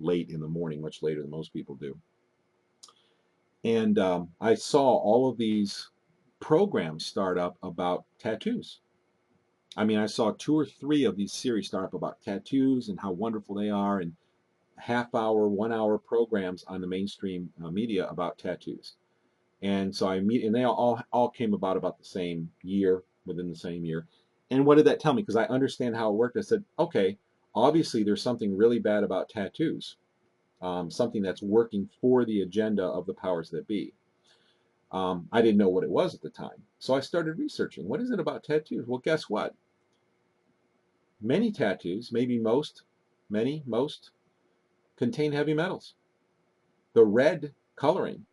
late in the morning, much later than most people do. And I saw all of these programs start up about tattoos. I mean, I saw 2 or 3 of these series start up about tattoos and how wonderful they are, and half-hour, 1-hour programs on the mainstream media about tattoos. And so and they all came about the same year, within the same year. And what did that tell me? Because I understand how it worked. I said, okay, obviously there's something really bad about tattoos, something that's working for the agenda of the powers that be. I didn't know what it was at the time. So I started researching. What is it about tattoos? Well, guess what? Many tattoos, maybe most, contain heavy metals. The red coloring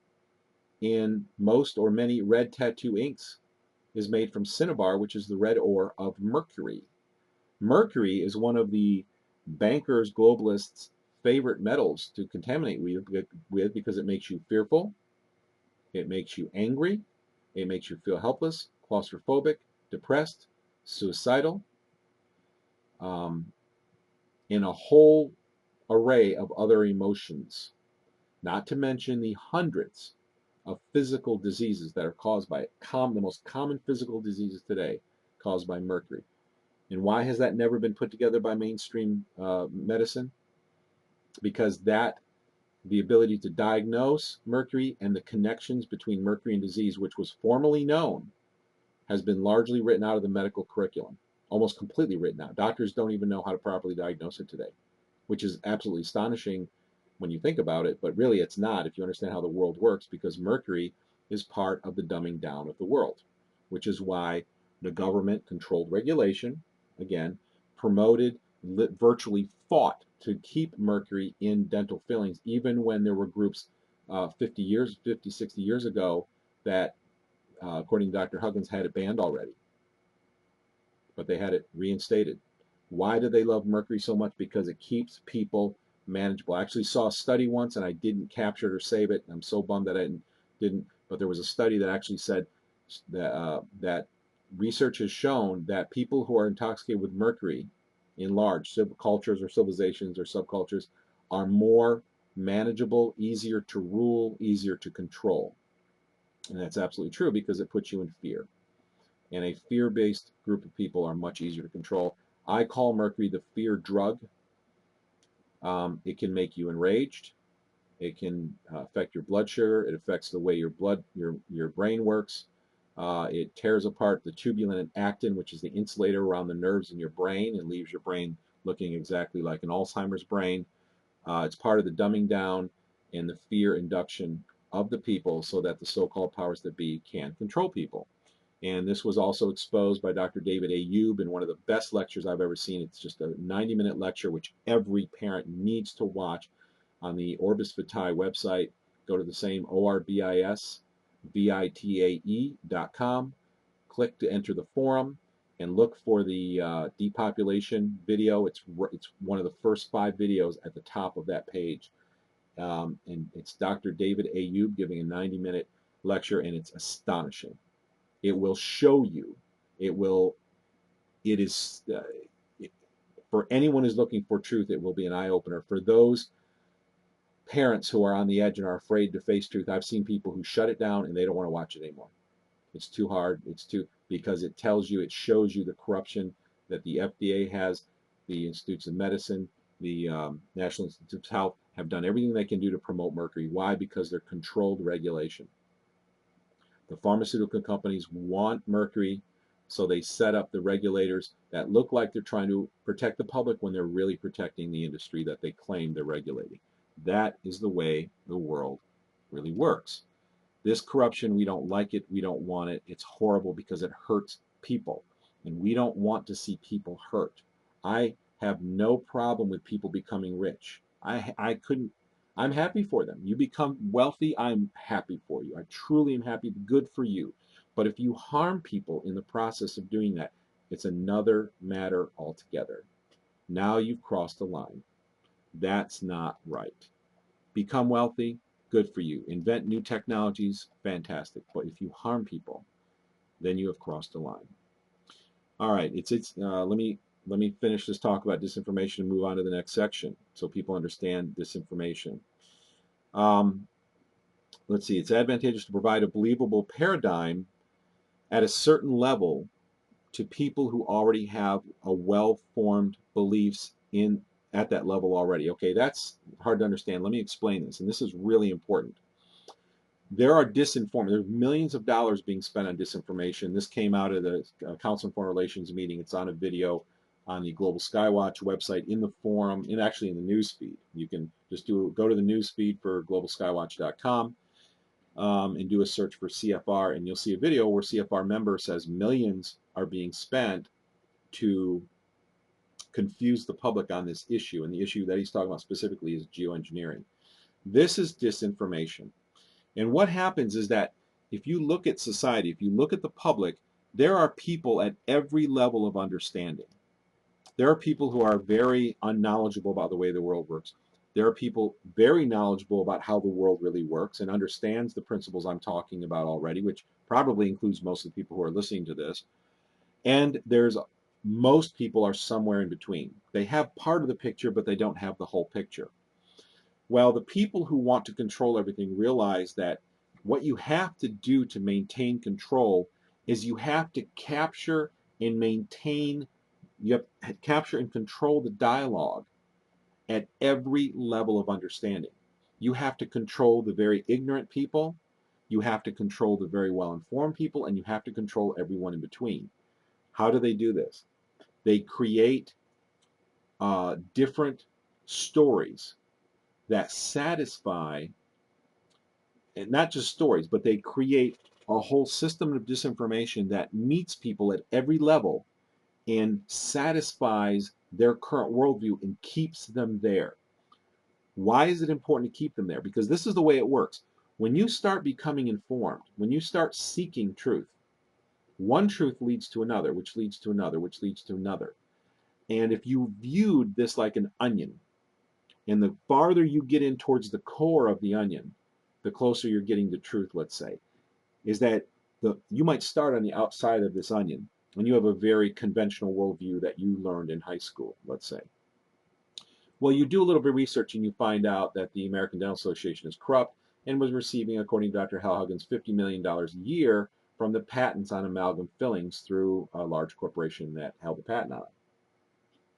in most or many red tattoo inks is made from cinnabar, which is the red ore of mercury. Mercury is one of the bankers, globalists' favorite metals to contaminate with because it makes you fearful, it makes you angry, it makes you feel helpless, claustrophobic, depressed, suicidal, um, in a whole array of other emotions, not to mention the hundreds of physical diseases that are caused by it. The most common physical diseases today caused by mercury. And why has that never been put together by mainstream medicine? Because the ability to diagnose mercury and the connections between mercury and disease, which was formerly known, has been largely written out of the medical curriculum, almost completely written out. Doctors don't even know how to properly diagnose it today, which is absolutely astonishing when you think about it, but really it's not if you understand how the world works, because mercury is part of the dumbing down of the world, which is why the government controlled regulation, again, promoted, virtually fought to keep mercury in dental fillings, even when there were groups 60 years ago that, according to Dr. Huggins, had it banned already, but they had it reinstated. Why do they love mercury so much? Because it keeps people manageable. I actually saw a study once and I didn't capture it or save it. I'm so bummed that I didn't. But there was a study that actually said that research has shown that people who are intoxicated with mercury in large cultures or civilizations or subcultures are more manageable, easier to rule, easier to control. And that's absolutely true because it puts you in fear. And a fear-based group of people are much easier to control. I call mercury the fear drug. It can make you enraged. It can affect your blood sugar. It affects the way your brain works. It tears apart the tubulin and actin, which is the insulator around the nerves in your brain, and leaves your brain looking exactly like an Alzheimer's brain. It's part of the dumbing down and the fear induction of the people so that the so-called powers that be can control people. And this was also exposed by Dr. David Ayub in one of the best lectures I've ever seen. It's just a 90-minute lecture, which every parent needs to watch on the Orbis Vitae website. Go to the same ORBISVITAE.com, click to enter the forum, and look for the depopulation video. It's one of the first 5 videos at the top of that page. And it's Dr. David Ayub giving a 90-minute lecture, and it's astonishing. It will show you. It is, for anyone who's looking for truth, it will be an eye-opener. For those parents who are on the edge and are afraid to face truth, I've seen people who shut it down and they don't want to watch it anymore. It's too hard. Because it shows you the corruption that the FDA has, the Institutes of Medicine, the National Institutes of Health have done everything they can do to promote mercury. Why? Because they're controlled regulation. The pharmaceutical companies want mercury, so they set up the regulators that look like they're trying to protect the public when they're really protecting the industry that they claim they're regulating. That is the way the world really works. This corruption, we don't like it, we don't want it, it's horrible because it hurts people, and we don't want to see people hurt. I have no problem with people becoming rich. I'm happy for them. You become wealthy, I'm happy for you. I truly am happy, good for you. But if you harm people in the process of doing that, it's another matter altogether. Now you've crossed the line. That's not right. Become wealthy, good for you. Invent new technologies, fantastic. But if you harm people, then you have crossed the line. All right, let me finish this talk about disinformation and move on to the next section so people understand disinformation. Let's see, it's advantageous to provide a believable paradigm at a certain level to people who already have a well-formed beliefs in at that level already. Okay, that's hard to understand. Let me explain this, and this is really important. There are there's millions of dollars being spent on disinformation. This came out of the Council on Foreign Relations meeting. It's on a video on the Global Skywatch website, in the forum, and actually in the news feed. You can just go to the news feed for globalskywatch.com and do a search for CFR, and you'll see a video where CFR member says millions are being spent to confuse the public on this issue, and the issue that he's talking about specifically is geoengineering. This is disinformation. And what happens is that if you look at society, if you look at the public, there are people at every level of understanding. There are people who are very unknowledgeable about the way the world works. There are people very knowledgeable about how the world really works and understands the principles I'm talking about already, which probably includes most of the people who are listening to this. And most people are somewhere in between. They have part of the picture, but they don't have the whole picture. Well, the people who want to control everything realize that what you have to do to maintain control is you have to capture and maintain, you have to capture and control the dialogue at every level of understanding. You have to control the very ignorant people, you have to control the very well-informed people, and you have to control everyone in between. How do they do this? They create different stories that satisfy, and not just stories, but they create a whole system of disinformation that meets people at every level and satisfies their current worldview and keeps them there. Why is it important to keep them there? Because this is the way it works. When you start becoming informed, when you start seeking truth, one truth leads to another, which leads to another, which leads to another. And if you viewed this like an onion, and the farther you get in towards the core of the onion, the closer you're getting to truth, let's say, is that you might start on the outside of this onion, and you have a very conventional worldview that you learned in high school, let's say. Well, you do a little bit of research and you find out that the American Dental Association is corrupt and was receiving, according to Dr. Hal Huggins, $50 million a year from the patents on amalgam fillings through a large corporation that held the patent on it.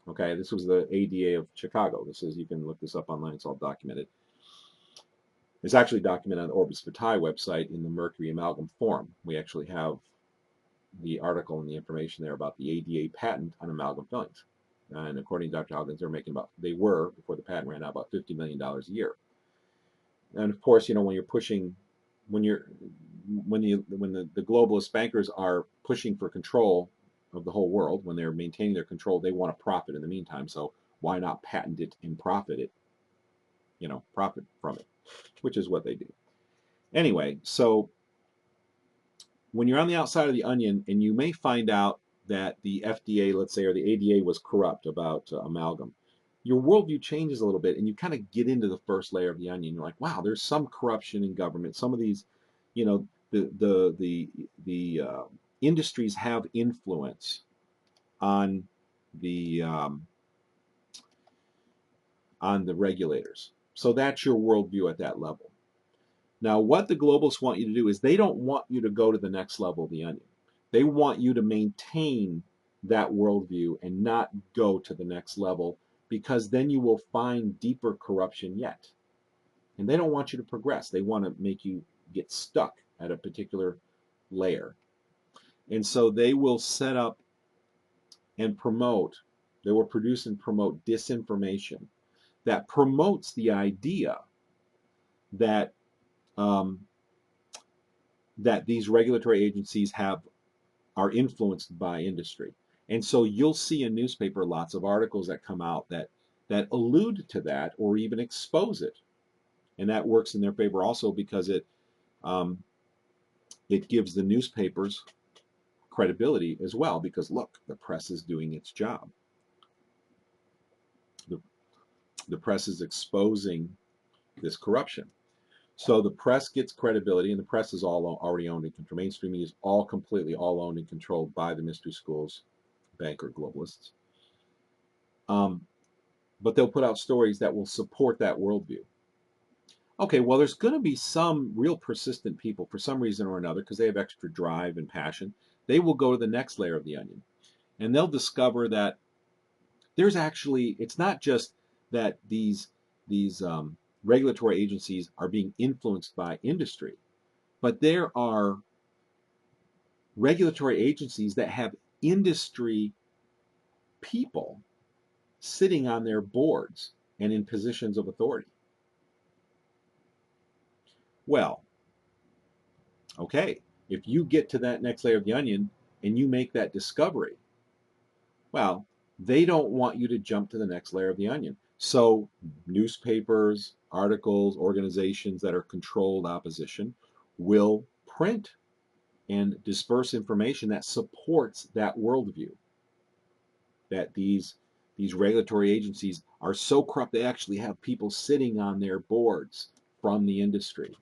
Okay, this was the ADA of Chicago. This is, you can look this up online, it's all documented. It's actually documented on the Orbis Vitae website in the Mercury Amalgam Forum. We actually have the article and the information there about the ADA patent on amalgam fillings. And according to Dr. Huggins, they were, before the patent ran out, about $50 million a year. And of course, you know, when the globalist bankers are pushing for control of the whole world, when they're maintaining their control, they want to profit in the meantime. So why not patent it and profit from it, which is what they do. Anyway, so when you're on the outside of the onion and you may find out that the FDA, let's say, or the ADA was corrupt about amalgam, your worldview changes a little bit and you kind of get into the first layer of the onion. You're like, wow, there's some corruption in government. Some of these, you know, the industries have influence on the regulators. So that's your worldview at that level. Now, what the globalists want you to do is they don't want you to go to the next level of the onion. They want you to maintain that worldview and not go to the next level, because then you will find deeper corruption yet. And they don't want you to progress. They want to make you get stuck at a particular layer. And so they will set up and promote, they will produce and promote disinformation that promotes the idea that that these regulatory agencies are influenced by industry. And so you'll see in newspaper lots of articles that come out that allude to that or even expose it. And that works in their favor also, because it gives the newspapers credibility as well, because look, the press is doing its job. The press is exposing this corruption. So the press gets credibility, and the press is all already owned and controlled. Mainstream media is all completely all owned and controlled by the mystery schools, banker globalists. But they'll put out stories that will support that worldview. Okay, well, there's going to be some real persistent people for some reason or another, because they have extra drive and passion. they will go to the next layer of the onion, and they'll discover that there's actually, it's not just that these regulatory agencies are being influenced by industry, but there are regulatory agencies that have industry people sitting on their boards and in positions of authority. Well, okay, if you get to that next layer of the onion and you make that discovery, well, they don't want you to jump to the next layer of the onion. So newspapers, articles, organizations that are controlled opposition will print and disperse information that supports that worldview, that these regulatory agencies are so corrupt they actually have people sitting on their boards from the industry.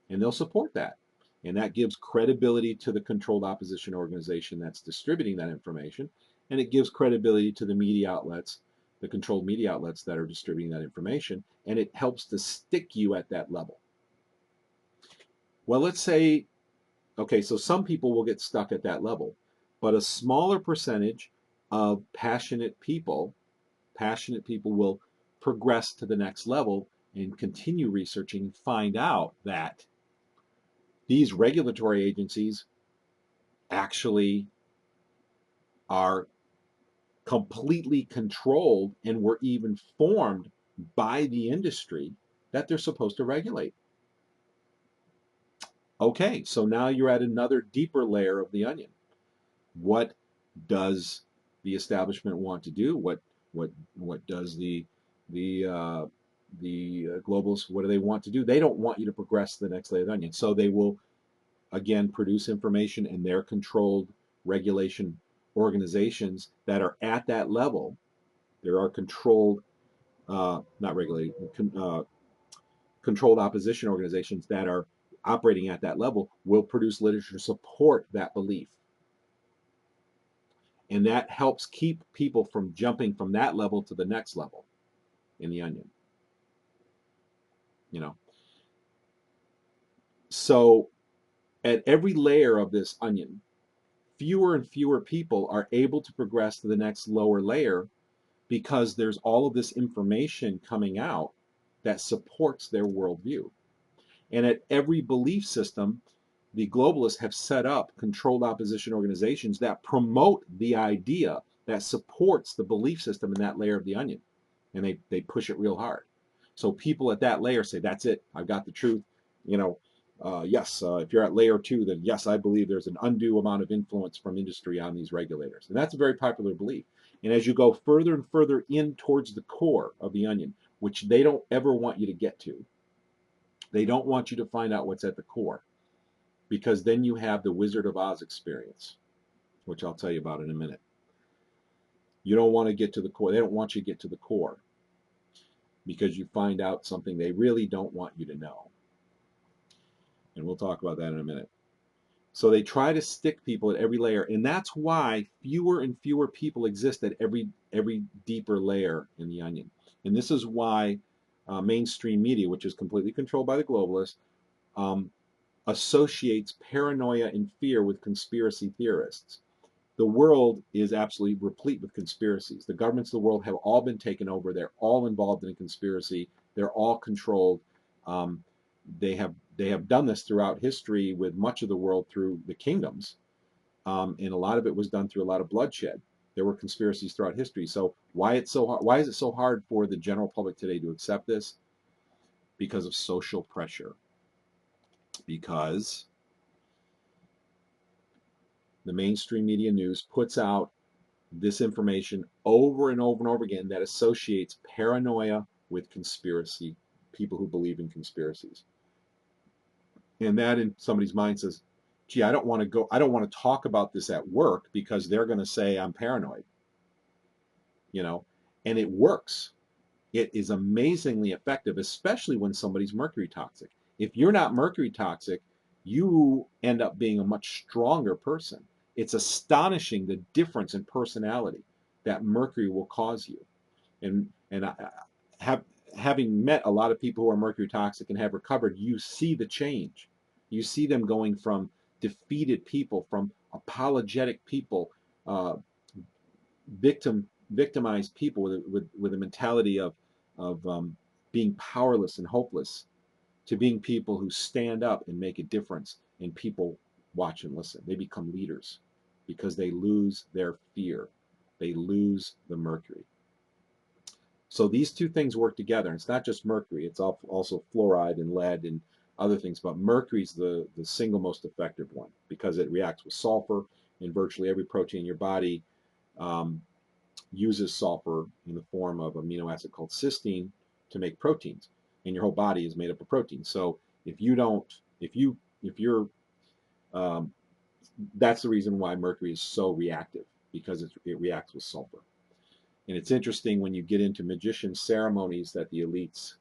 And they'll support that. And that gives credibility to the controlled opposition organization that's distributing that information. And it gives credibility to the media outlets, the controlled media outlets that are distributing that information. And it helps to stick you at that level. Well, let's say, okay, so some people will get stuck at that level, but a smaller percentage of passionate people will progress to the next level and continue researching and find out that these regulatory agencies actually are completely controlled and were even formed by the industry that they're supposed to regulate. Okay, so now you're at another deeper layer of the onion. What does the establishment want to do? What does the globalists, what do they want to do? They don't want you to progress to the next layer of the onion. So they will again produce information, and their controlled regulation organizations that are at that level. There are controlled, not regulated, controlled opposition organizations that are operating at that level will produce literature to support that belief. And that helps keep people from jumping from that level to the next level in the onion. You know, so at every layer of this onion, fewer and fewer people are able to progress to the next lower layer because there's all of this information coming out that supports their worldview. And at every belief system, the globalists have set up controlled opposition organizations that promote the idea that supports the belief system in that layer of the onion. And they push it real hard. So people at that layer say, that's it, I've got the truth. You know, yes, if you're at layer 2, then yes, I believe there's an undue amount of influence from industry on these regulators. And that's a very popular belief. And as you go further and further in towards the core of the onion, which they don't ever want you to get to, they don't want you to find out what's at the core, because then you have the Wizard of Oz experience, which I'll tell you about in a minute. You don't want to get to the core. They don't want you to get to the core because you find out something they really don't want you to know. And we'll talk about that in a minute. So they try to stick people at every layer, and that's why fewer and fewer people exist at every deeper layer in the onion. And this is why mainstream media, which is completely controlled by the globalists, associates paranoia and fear with conspiracy theorists. The world is absolutely replete with conspiracies. The governments of the world have all been taken over. They're all involved in a conspiracy. They're all controlled. They have done this throughout history with much of the world through the kingdoms, and a lot of it was done through a lot of bloodshed. There were conspiracies throughout history. So why is it so hard for the general public today to accept this? Because of social pressure. Because the mainstream media news puts out this information over and over and over again that associates paranoia with conspiracy, people who believe in conspiracies. And that in somebody's mind says, gee, I don't want to talk about this at work because they're going to say I'm paranoid. You know, and it works. It is amazingly effective, especially when somebody's mercury toxic. If you're not mercury toxic, you end up being a much stronger person. It's astonishing the difference in personality that mercury will cause you. And having met a lot of people who are mercury toxic and have recovered, you see the change. You see them going from defeated people, from apologetic people, uh, victimized people with a mentality of being powerless and hopeless, to being people who stand up and make a difference, and people watch and listen. They become leaders because they lose their fear. They lose the mercury. So these two things work together. And it's not just mercury, it's also fluoride and lead and other things, but mercury's the single most effective one because it reacts with sulfur, and virtually every protein in your body um, uses sulfur in the form of amino acid called cysteine to make proteins, and your whole body is made up of proteins. So if you don't, if you're, um, that's the reason why mercury is so reactive, because it reacts with sulfur. And it's interesting when you get into magician ceremonies that the elites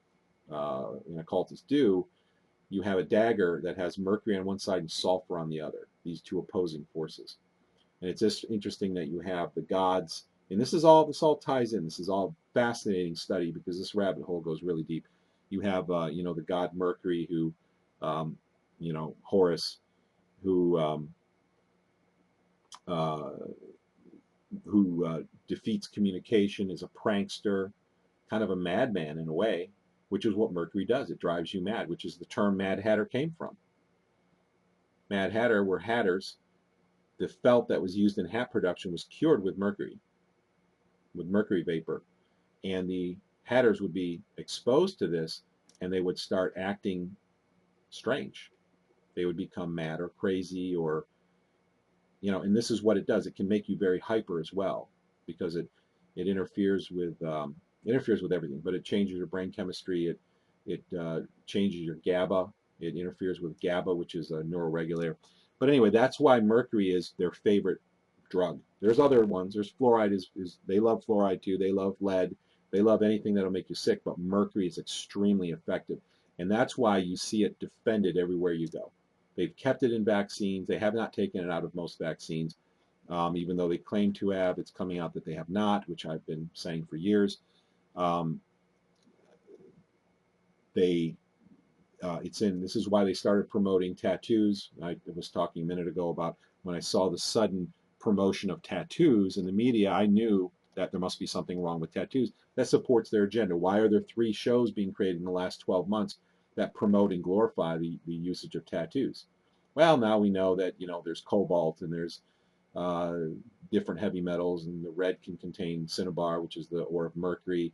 and occultists do, you have a dagger that has mercury on one side and sulfur on the other, these two opposing forces. And it's just interesting that you have the gods, and this all ties in. This is all fascinating study because this rabbit hole goes really deep. You have, the god Mercury, who, Horus, who uh, defeats communication, is a prankster, kind of a madman in a way, which is what Mercury does. It drives you mad, which is the term Mad Hatter came from. Mad Hatter were hatters. The felt that was used in hat production was cured with mercury vapor. And the hatters would be exposed to this, and they would start acting strange. They would become mad or crazy, or and this is what it does. It can make you very hyper as well, because it interferes with everything. But it changes your brain chemistry. It changes your GABA. It interferes with GABA, which is a neuroregulator. But anyway, that's why mercury is their favorite drug. There's other ones. There's fluoride. Is they love fluoride too. They love lead. They love anything that'll make you sick. But mercury is extremely effective, and that's why you see it defended everywhere you go. They've kept it in vaccines. They have not taken it out of most vaccines, even though they claim to have. It's coming out that they have not, which I've been saying for years. Um, this is why they started promoting tattoos. I was talking a minute ago about when I saw the sudden promotion of tattoos in the media, I knew that there must be something wrong with tattoos. That supports their agenda. Why are there 3 shows being created in the last 12 months that promote and glorify the usage of tattoos? Well, now we know that there's cobalt, and there's uh, different heavy metals, and the red can contain cinnabar, which is the ore of mercury,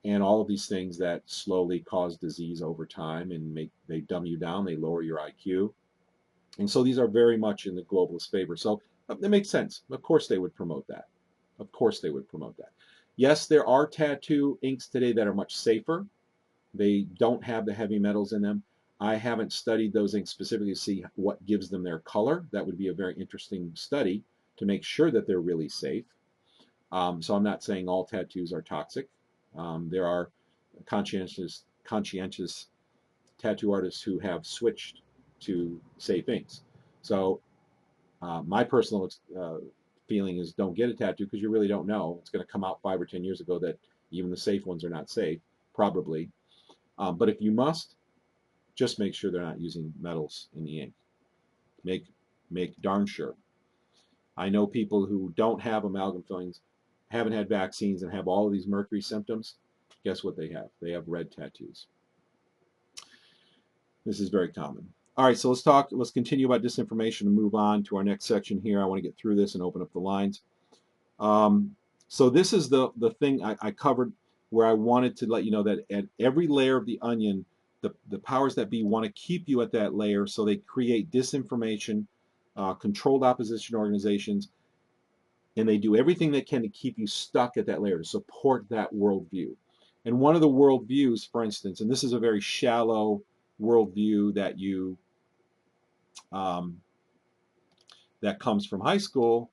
and all of these things that slowly cause disease over time, and they dumb you down, they lower your IQ. And so these are very much in the globalist favor. So it makes sense. Of course they would promote that. Of course they would promote that. Yes, there are tattoo inks today that are much safer. They don't have the heavy metals in them. I haven't studied those inks specifically to see what gives them their color. That would be a very interesting study to make sure that they're really safe. So I'm not saying all tattoos are toxic. There are conscientious tattoo artists who have switched to safe inks. So my personal feeling is, don't get a tattoo, because you really don't know. It's going to come out 5 or 10 years ago that even the safe ones are not safe, probably. But if you must, just make sure they're not using metals in the ink. Make darn sure. I know people who don't have amalgam fillings, haven't had vaccines, and have all of these mercury symptoms. Guess what they have? They have red tattoos. This is very common. All right, so let's continue about disinformation and move on to our next section here. I want to get through this and open up the lines. So this is the thing I covered, where I wanted to let you know that at every layer of the onion, the powers that be want to keep you at that layer, so they create disinformation, controlled opposition organizations, and they do everything they can to keep you stuck at that layer, to support that worldview. And one of the worldviews, for instance, and this is a very shallow worldview that comes from high school,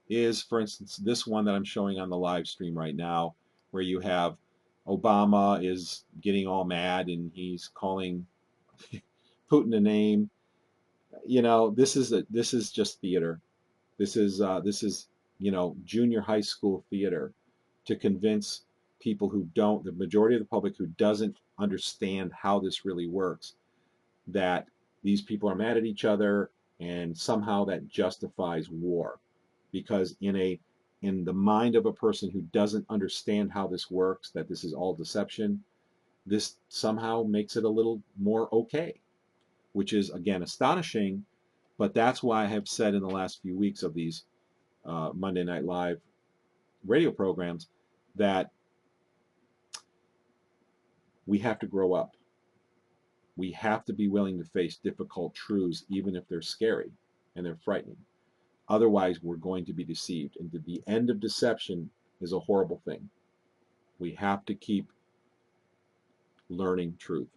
is, for instance, this one that I'm showing on the live stream right now, where you have Obama is getting all mad and he's calling Putin a name. This is just theater. This is junior high school theater, to convince people who don't, the majority of the public who doesn't understand how this really works, that these people are mad at each other, and somehow that justifies war, because in the mind of a person who doesn't understand how this works, that this is all deception, this somehow makes it a little more okay, which is again astonishing. But that's why I have said in the last few weeks of these Monday Night Live radio programs that we have to grow up. We have to be willing to face difficult truths, even if they're scary and they're frightening. Otherwise, we're going to be deceived. And the end of deception is a horrible thing. We have to keep learning truth.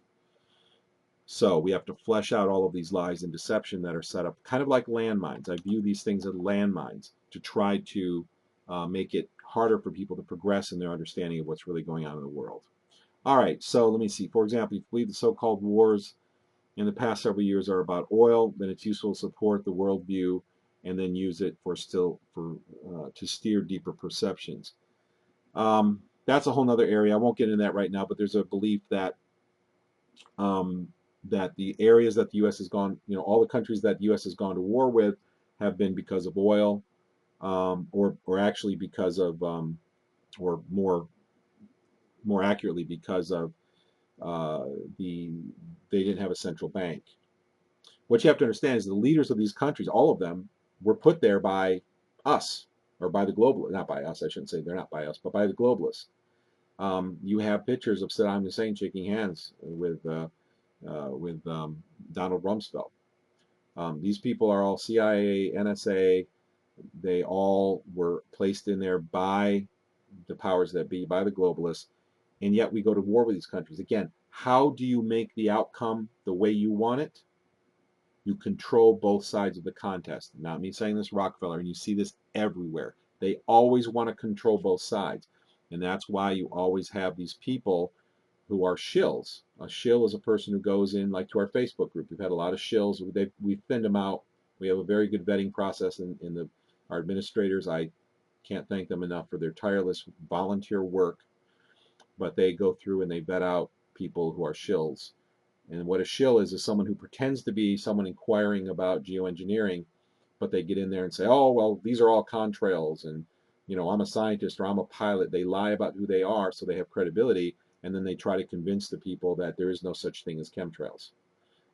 So we have to flesh out all of these lies and deception that are set up kind of like landmines. I view these things as landmines to try to make it harder for people to progress in their understanding of what's really going on in the world. All right, so let me see. For example, if you believe the so-called wars in the past several years are about oil, then it's useful to support the worldview and then use it to steer deeper perceptions. That's a whole other area. I won't get into that right now, but there's a belief that that the areas that the U.S. has gone, all the countries that the U.S. has gone to war with have been because of oil, or actually because of, or more accurately, because of they didn't have a central bank. What you have to understand is the leaders of these countries, all of them, were put there by us, or by the globalists. Not by us, I shouldn't say they're not by us, but by the globalists. You have pictures of Saddam Hussein shaking hands with Donald Rumsfeld. These people are all CIA, NSA. They all were placed in there by the powers that be, by the globalists, and yet we go to war with these countries. Again, how do you make the outcome the way you want it? You control both sides of the contest. Not me saying this, Rockefeller, and you see this everywhere. They always want to control both sides. And that's why you always have these people who are shills. A shill is a person who goes in, like to our Facebook group. We've had a lot of shills. We've thinned them out. We have a very good vetting process in our administrators. I can't thank them enough for their tireless volunteer work, but they go through and they vet out people who are shills. And what a shill is someone who pretends to be someone inquiring about geoengineering, but they get in there and say, oh, well, these are all contrails, and I'm a scientist or I'm a pilot. They lie about who they are so they have credibility, and then they try to convince the people that there is no such thing as chemtrails.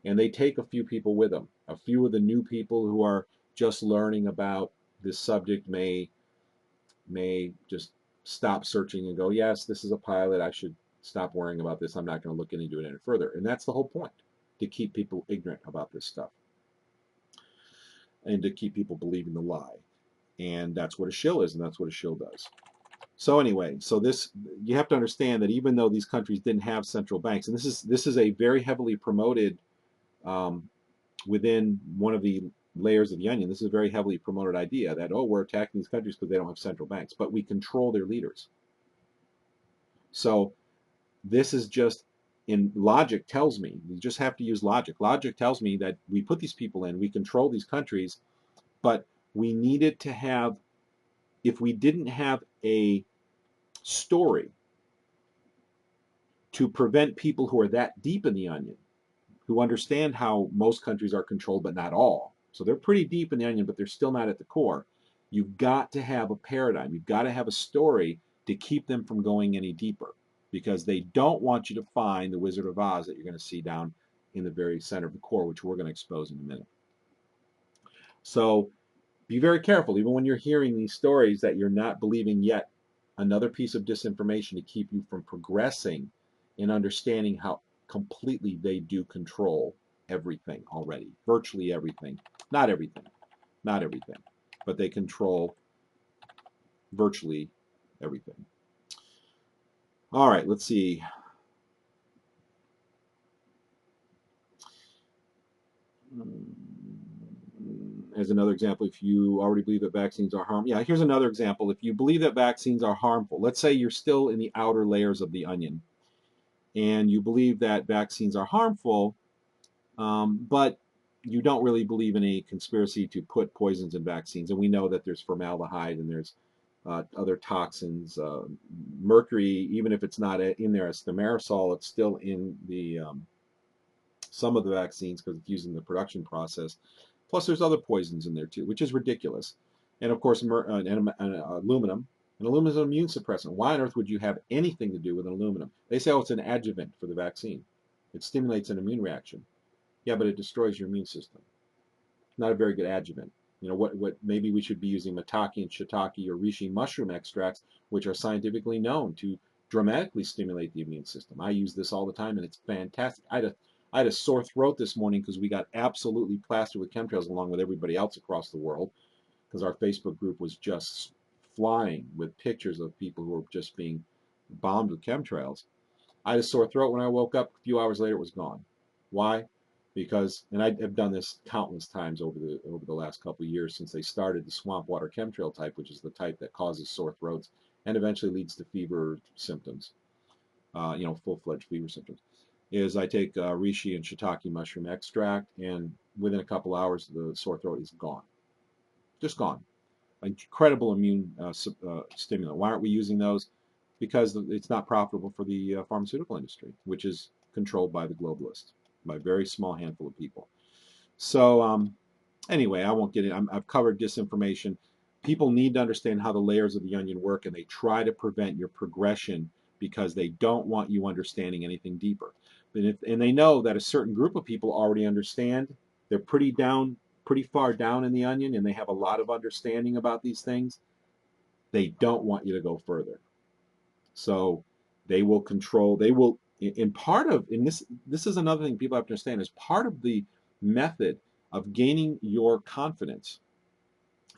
And they take a few people with them. A few of the new people who are just learning about this subject may just stop searching and go, yes, this is a pilot. I should stop worrying about this. I'm not going to look into it any further. And that's the whole point, to keep people ignorant about this stuff and to keep people believing the lie. And that's what a shill is, and that's what a shill does. So anyway, you have to understand that even though these countries didn't have central banks, and this is a very heavily promoted within one of the layers of the onion. This is a very heavily promoted idea that, oh, we're attacking these countries because they don't have central banks, but we control their leaders. So this is just, in logic tells me, you just have to use logic. Logic tells me that we put these people in, we control these countries, but we needed to have, if we didn't have a story to prevent people who are that deep in the onion, who understand how most countries are controlled, but not all. So they're pretty deep in the onion, but they're still not at the core. You've got to have a paradigm. You've got to have a story to keep them from going any deeper, because they don't want you to find the Wizard of Oz that you're going to see down in the very center of the core, which we're going to expose in a minute. So be very careful, even when you're hearing these stories, that you're not believing yet another piece of disinformation to keep you from progressing in understanding how completely they do control everything already. Virtually everything. Not everything. Not everything. But they control virtually everything. All right, let's see. As another example, if you already believe that vaccines are harmful. Yeah, here's another example. If you believe that vaccines are harmful, let's say you're still in the outer layers of the onion, and you believe that vaccines are harmful, but you don't really believe in a conspiracy to put poisons in vaccines. And we know that there's formaldehyde and there's other toxins. Mercury, even if it's not in there as thimerosal, it's still in the some of the vaccines because it's used in the production process. Plus, there's other poisons in there too, which is ridiculous. And of course, aluminum. An aluminum is an immune suppressant. Why on earth would you have anything to do with an aluminum? They say, oh, it's an adjuvant for the vaccine. It stimulates an immune reaction. Yeah, but it destroys your immune system. Not a very good adjuvant. You know, what maybe we should be using maitake and shiitake or reishi mushroom extracts, which are scientifically known to dramatically stimulate the immune system. I use this all the time, and it's fantastic. I had a sore throat this morning because we got absolutely plastered with chemtrails along with everybody else across the world, because our Facebook group was just flying with pictures of people who were just being bombed with chemtrails. I had a sore throat when I woke up. A few hours later, it was gone. Why? Because, and I have done this countless times over the last couple of years since they started the swamp water chemtrail type, which is the type that causes sore throats and eventually leads to fever symptoms, full-fledged fever symptoms, is I take reishi and shiitake mushroom extract, and within a couple hours, the sore throat is gone. Just gone. Incredible immune stimulant. Why aren't we using those? Because it's not profitable for the pharmaceutical industry, which is controlled by the globalists, by a very small handful of people. So anyway, I won't get in. I've covered disinformation. People need to understand how the layers of the onion work, and they try to prevent your progression because they don't want you understanding anything deeper. And they know that a certain group of people already understand. They're pretty far down in the onion, and they have a lot of understanding about these things. They don't want you to go further. So they will control, this is another thing people have to understand, is part of the method of gaining your confidence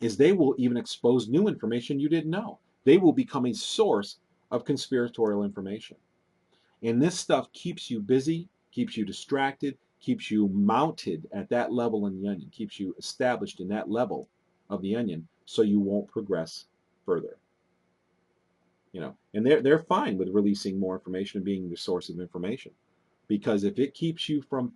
is they will even expose new information you didn't know. They will become a source of conspiratorial information. And this stuff keeps you busy, keeps you distracted, keeps you mounted at that level in the onion, keeps you established in that level of the onion, so you won't progress further. And they're fine with releasing more information and being the source of information, because if it keeps you from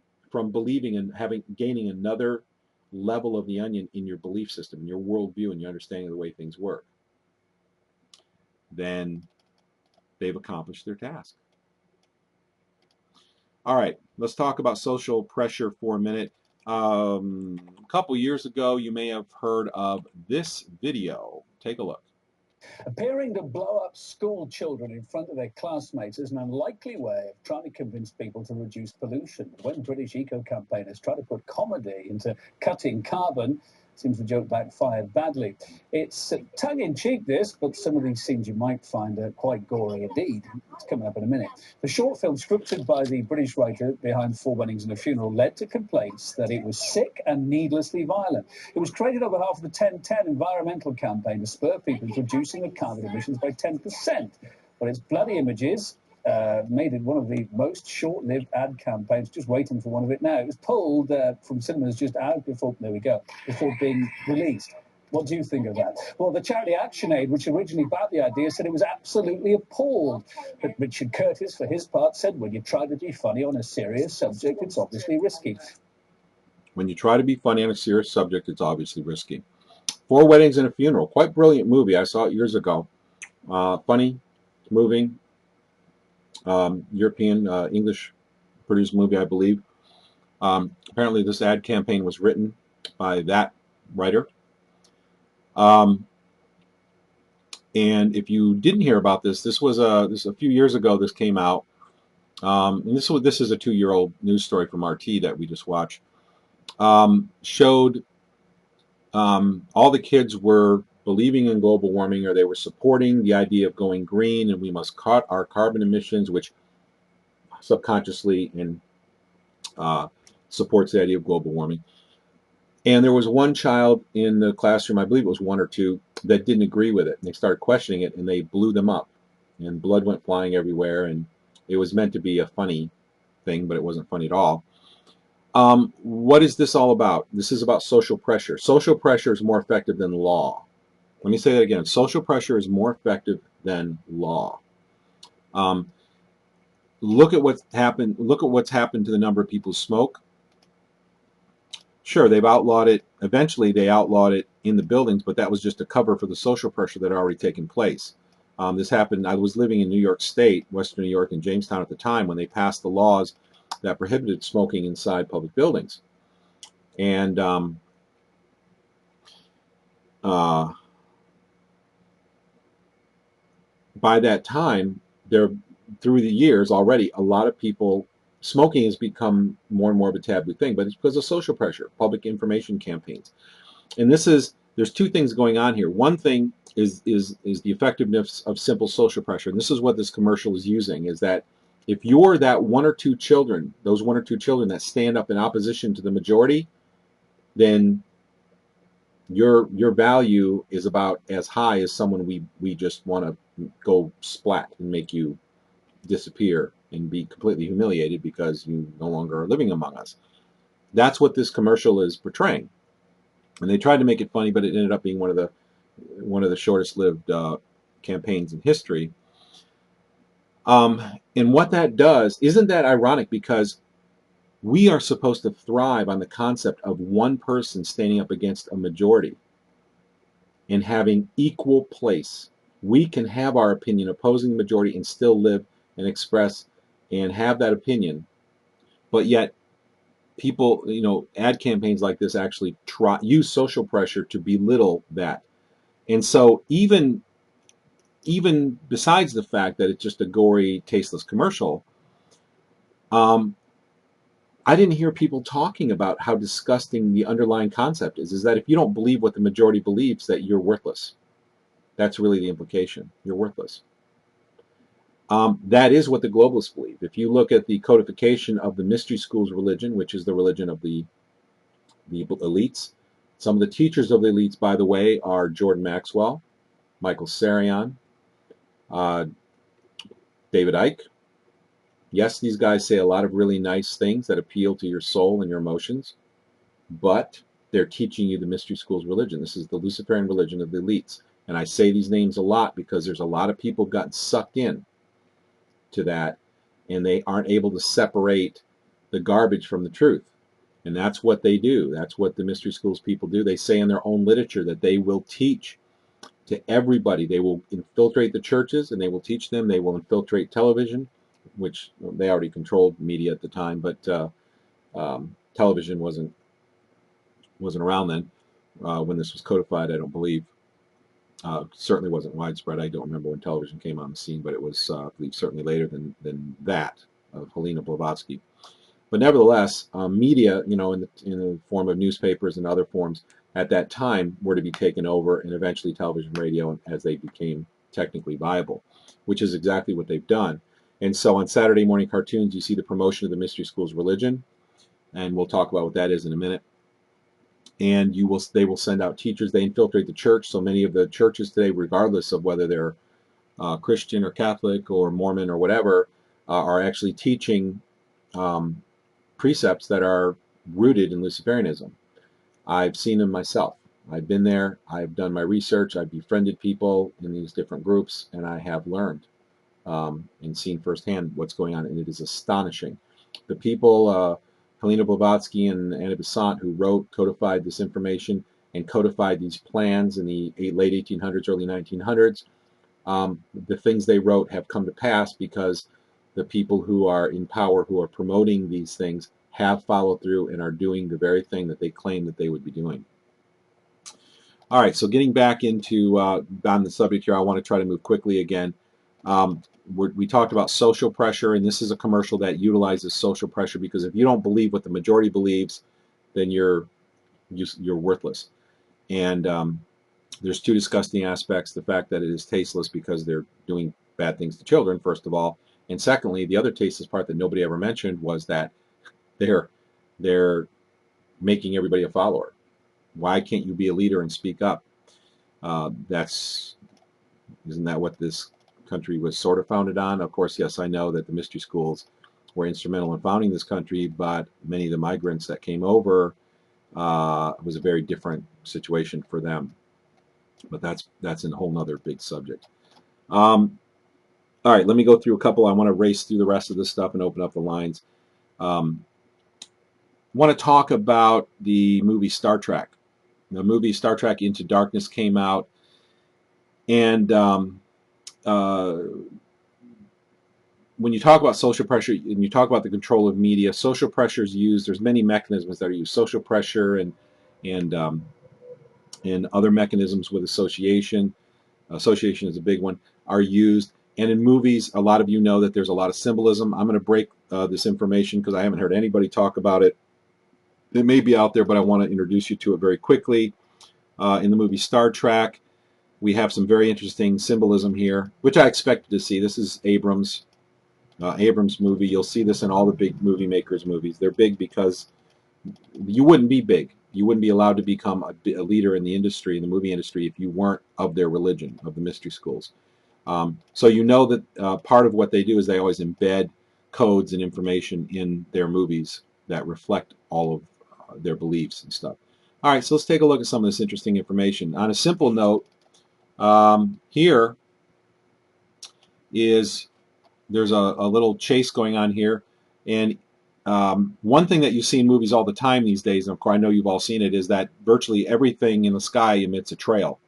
believing and gaining another level of the onion in your belief system, in your worldview, and your understanding of the way things work, then they've accomplished their task. All right, let's talk about social pressure for a minute. A couple years ago, you may have heard of this video. Take a look. Appearing to blow up school children in front of their classmates is an unlikely way of trying to convince people to reduce pollution. When British eco-campaigners try to put comedy into cutting carbon, seems the joke backfired badly. It's tongue-in-cheek, this, but some of these scenes you might find quite gory indeed. It's coming up in a minute. The short film, scripted by the British writer behind Four Weddings and a Funeral, led to complaints that it was sick and needlessly violent. It was created on behalf of the 1010 environmental campaign to spur people into reducing their carbon emissions by 10%. But its bloody images made it one of the most short-lived ad campaigns. Just waiting for one of it now. It was pulled from cinemas just out before, there we go, before being released. What do you think of that? Well, the charity Action Aid, which originally backed the idea, said it was absolutely appalled. But Richard Curtis, for his part, said, when you try to be funny on a serious subject, it's obviously risky. When you try to be funny on a serious subject, it's obviously risky. Four Weddings and a Funeral, quite brilliant movie. I saw it years ago. Funny, moving, European, English produced movie, I believe. Apparently this ad campaign was written by that writer. And if you didn't hear about this was a few years ago. This came out, and this is a 2-year-old news story from RT that we just watched. Showed all the kids were believing in global warming, or they were supporting the idea of going green, and we must cut our carbon emissions, which subconsciously and supports the idea of global warming. And there was one child in the classroom, I believe it was 1 or 2, that didn't agree with it. And they started questioning it, and they blew them up. And blood went flying everywhere, and it was meant to be a funny thing, but it wasn't funny at all. What is this all about? This is about social pressure. Social pressure is more effective than law. Let me say that again. Social pressure is more effective than law. Look at what's happened. Look at what's happened to the number of people who smoke. Sure, they've outlawed it. Eventually, they outlawed it in the buildings, but that was just a cover for the social pressure that had already taken place. This happened. I was living in New York State, Western New York, and Jamestown at the time when they passed the laws that prohibited smoking inside public buildings. And by that time, through the years already, a lot of people, smoking has become more and more of a taboo thing, but it's because of social pressure, public information campaigns. And there's two things going on here. One thing is the effectiveness of simple social pressure. And this is what this commercial is using, is that if you're that one or two children, those one or two children that stand up in opposition to the majority, then your value is about as high as someone we just want to go splat and make you disappear and be completely humiliated because you no longer are living among us. That's what this commercial is portraying. And they tried to make it funny, but it ended up being one of the shortest-lived campaigns in history. And what that does, isn't that ironic? Because we are supposed to thrive on the concept of one person standing up against a majority and having equal place. We can have our opinion opposing the majority and still live and express and have that opinion, but yet people, ad campaigns like this actually use social pressure to belittle that. And so even besides the fact that it's just a gory, tasteless commercial, I didn't hear people talking about how disgusting the underlying concept is that if you don't believe what the majority believes, that you're worthless. That's really the implication. You're worthless. That is what the globalists believe. If you look at the codification of the mystery schools religion, which is the religion of the elites, some of the teachers of the elites, by the way, are Jordan Maxwell, Michael Sarian, David Icke. Yes, these guys say a lot of really nice things that appeal to your soul and your emotions, but they're teaching you the mystery schools religion. This is the Luciferian religion of the elites. And I say these names a lot because there's a lot of people gotten sucked in to that, and they aren't able to separate the garbage from the truth. And that's what they do. That's what the mystery schools people do. They say in their own literature that they will teach to everybody. They will infiltrate the churches, and they will teach them. They will infiltrate television, which they already controlled media at the time, but television wasn't around then when this was codified, I don't believe. Certainly wasn't widespread. I don't remember when television came on the scene, but it was, I believe, certainly later than that of Helena Blavatsky. But nevertheless, media, in the form of newspapers and other forms at that time were to be taken over, and eventually television, radio, as they became technically viable, which is exactly what they've done. And so on Saturday morning cartoons, you see the promotion of the mystery schools religion, and we'll talk about what that is in a minute. And they will send out teachers. They infiltrate the church. So many of the churches today, regardless of whether they're Christian or Catholic or Mormon or whatever, are actually teaching precepts that are rooted in Luciferianism. I've seen them myself. I've been there. I've done my research. I've befriended people in these different groups, and I have learned and seen firsthand what's going on, and it is astonishing. The people, Helena Blavatsky and Anna Besant, who codified Disinformation and codified these plans in the late 1800s, early 1900s, the things they wrote have come to pass because the people who are in power, who are promoting these things, have followed through and are doing the very thing that they claim that they would be doing. All right, so getting back into on the subject here, I want to try to move quickly again. We talked about social pressure, and this is a commercial that utilizes social pressure because if you don't believe what the majority believes, then you're worthless. And there's two disgusting aspects: the fact that it is tasteless because they're doing bad things to children, first of all, and secondly, the other tasteless part that nobody ever mentioned was that they're making everybody a follower. Why can't you be a leader and speak up? Isn't that what this country was sort of founded on? Of course, yes, I know that the mystery schools were instrumental in founding this country, but many of the migrants that came over was a very different situation for them. But that's a whole nother big subject. All right, let me go through a couple. I want to race through the rest of this stuff and open up the lines. I want to talk about the movie Star Trek. The movie Star Trek Into Darkness came out, and when you talk about social pressure and you talk about the control of media, social pressure is used. There's many mechanisms that are used: social pressure and and other mechanisms with association. Association is a big one, are used. And in movies, a lot of you know that there's a lot of symbolism. I'm going to break this information because I haven't heard anybody talk about it. It may be out there, but I want to introduce you to it very quickly. In the movie Star Trek, we have some very interesting symbolism here, which I expected to see. This is Abrams' movie. You'll see this in all the big movie makers' movies. They're big because you wouldn't be big. You wouldn't be allowed to become a leader in the industry, in the movie industry, if you weren't of their religion, of the mystery schools. So you know that part of what they do is they always embed codes and information in their movies that reflect all of their beliefs and stuff. All right, so let's take a look at some of this interesting information. On a simple note, here is there's a little chase going on here, and one thing that you see in movies all the time these days, and of course I know you've all seen it, is that virtually everything in the sky emits a trail.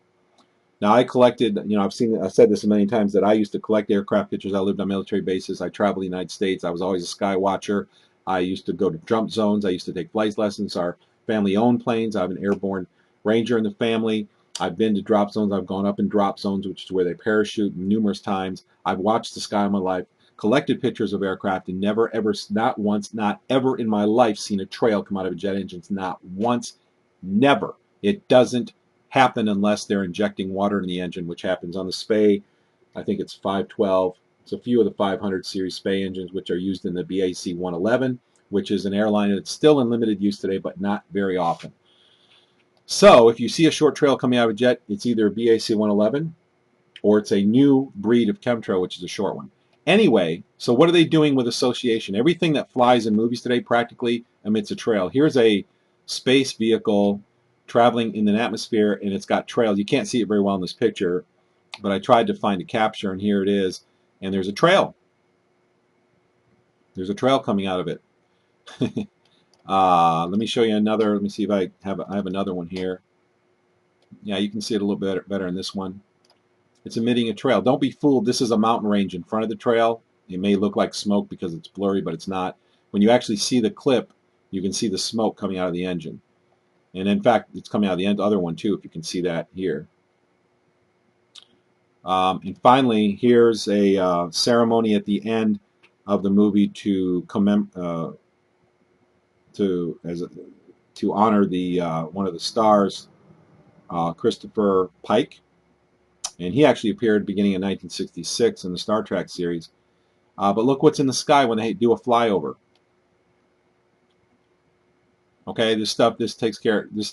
Now I collected, I've said this a million times, that I used to collect aircraft pictures. I lived on military bases. I traveled the United States. I was always a sky watcher. I used to go to jump zones. I used to take flight lessons. Our family owned planes. I have an airborne ranger in the family. I've been to drop zones. I've gone up in drop zones, which is where they parachute numerous times. I've watched the sky in my life, collected pictures of aircraft, and never, ever, not once, not ever in my life seen a trail come out of a jet engine. Not once, never. It doesn't happen unless they're injecting water in the engine, which happens on the SPAY. I think it's 512. It's a few of the 500 series SPAY engines, which are used in the BAC 111, which is an airline that's still in limited use today, but not very often. So if you see a short trail coming out of a jet, it's either a BAC 111 or it's a new breed of chemtrail, which is a short one. Anyway, so what are they doing with association? Everything that flies in movies today practically emits a trail. Here's a space vehicle traveling in an atmosphere, and it's got trails. You can't see it very well in this picture, but I tried to find a capture, and here it is. And there's a trail. There's a trail coming out of it. Let me show you another. Let me see if I have another one here. Yeah, you can see it a little better in this one. It's emitting a trail. Don't be fooled. This is a mountain range in front of the trail. It may look like smoke because it's blurry, but it's not. When you actually see the clip, you can see the smoke coming out of the engine. And in fact, it's coming out of the other one too, if you can see that here. And finally, here's a ceremony at the end of the movie to honor the one of the stars, Christopher Pike. And he actually appeared at the beginning of 1966 in the Star Trek series. But look what's in the sky when they do a flyover. Okay, this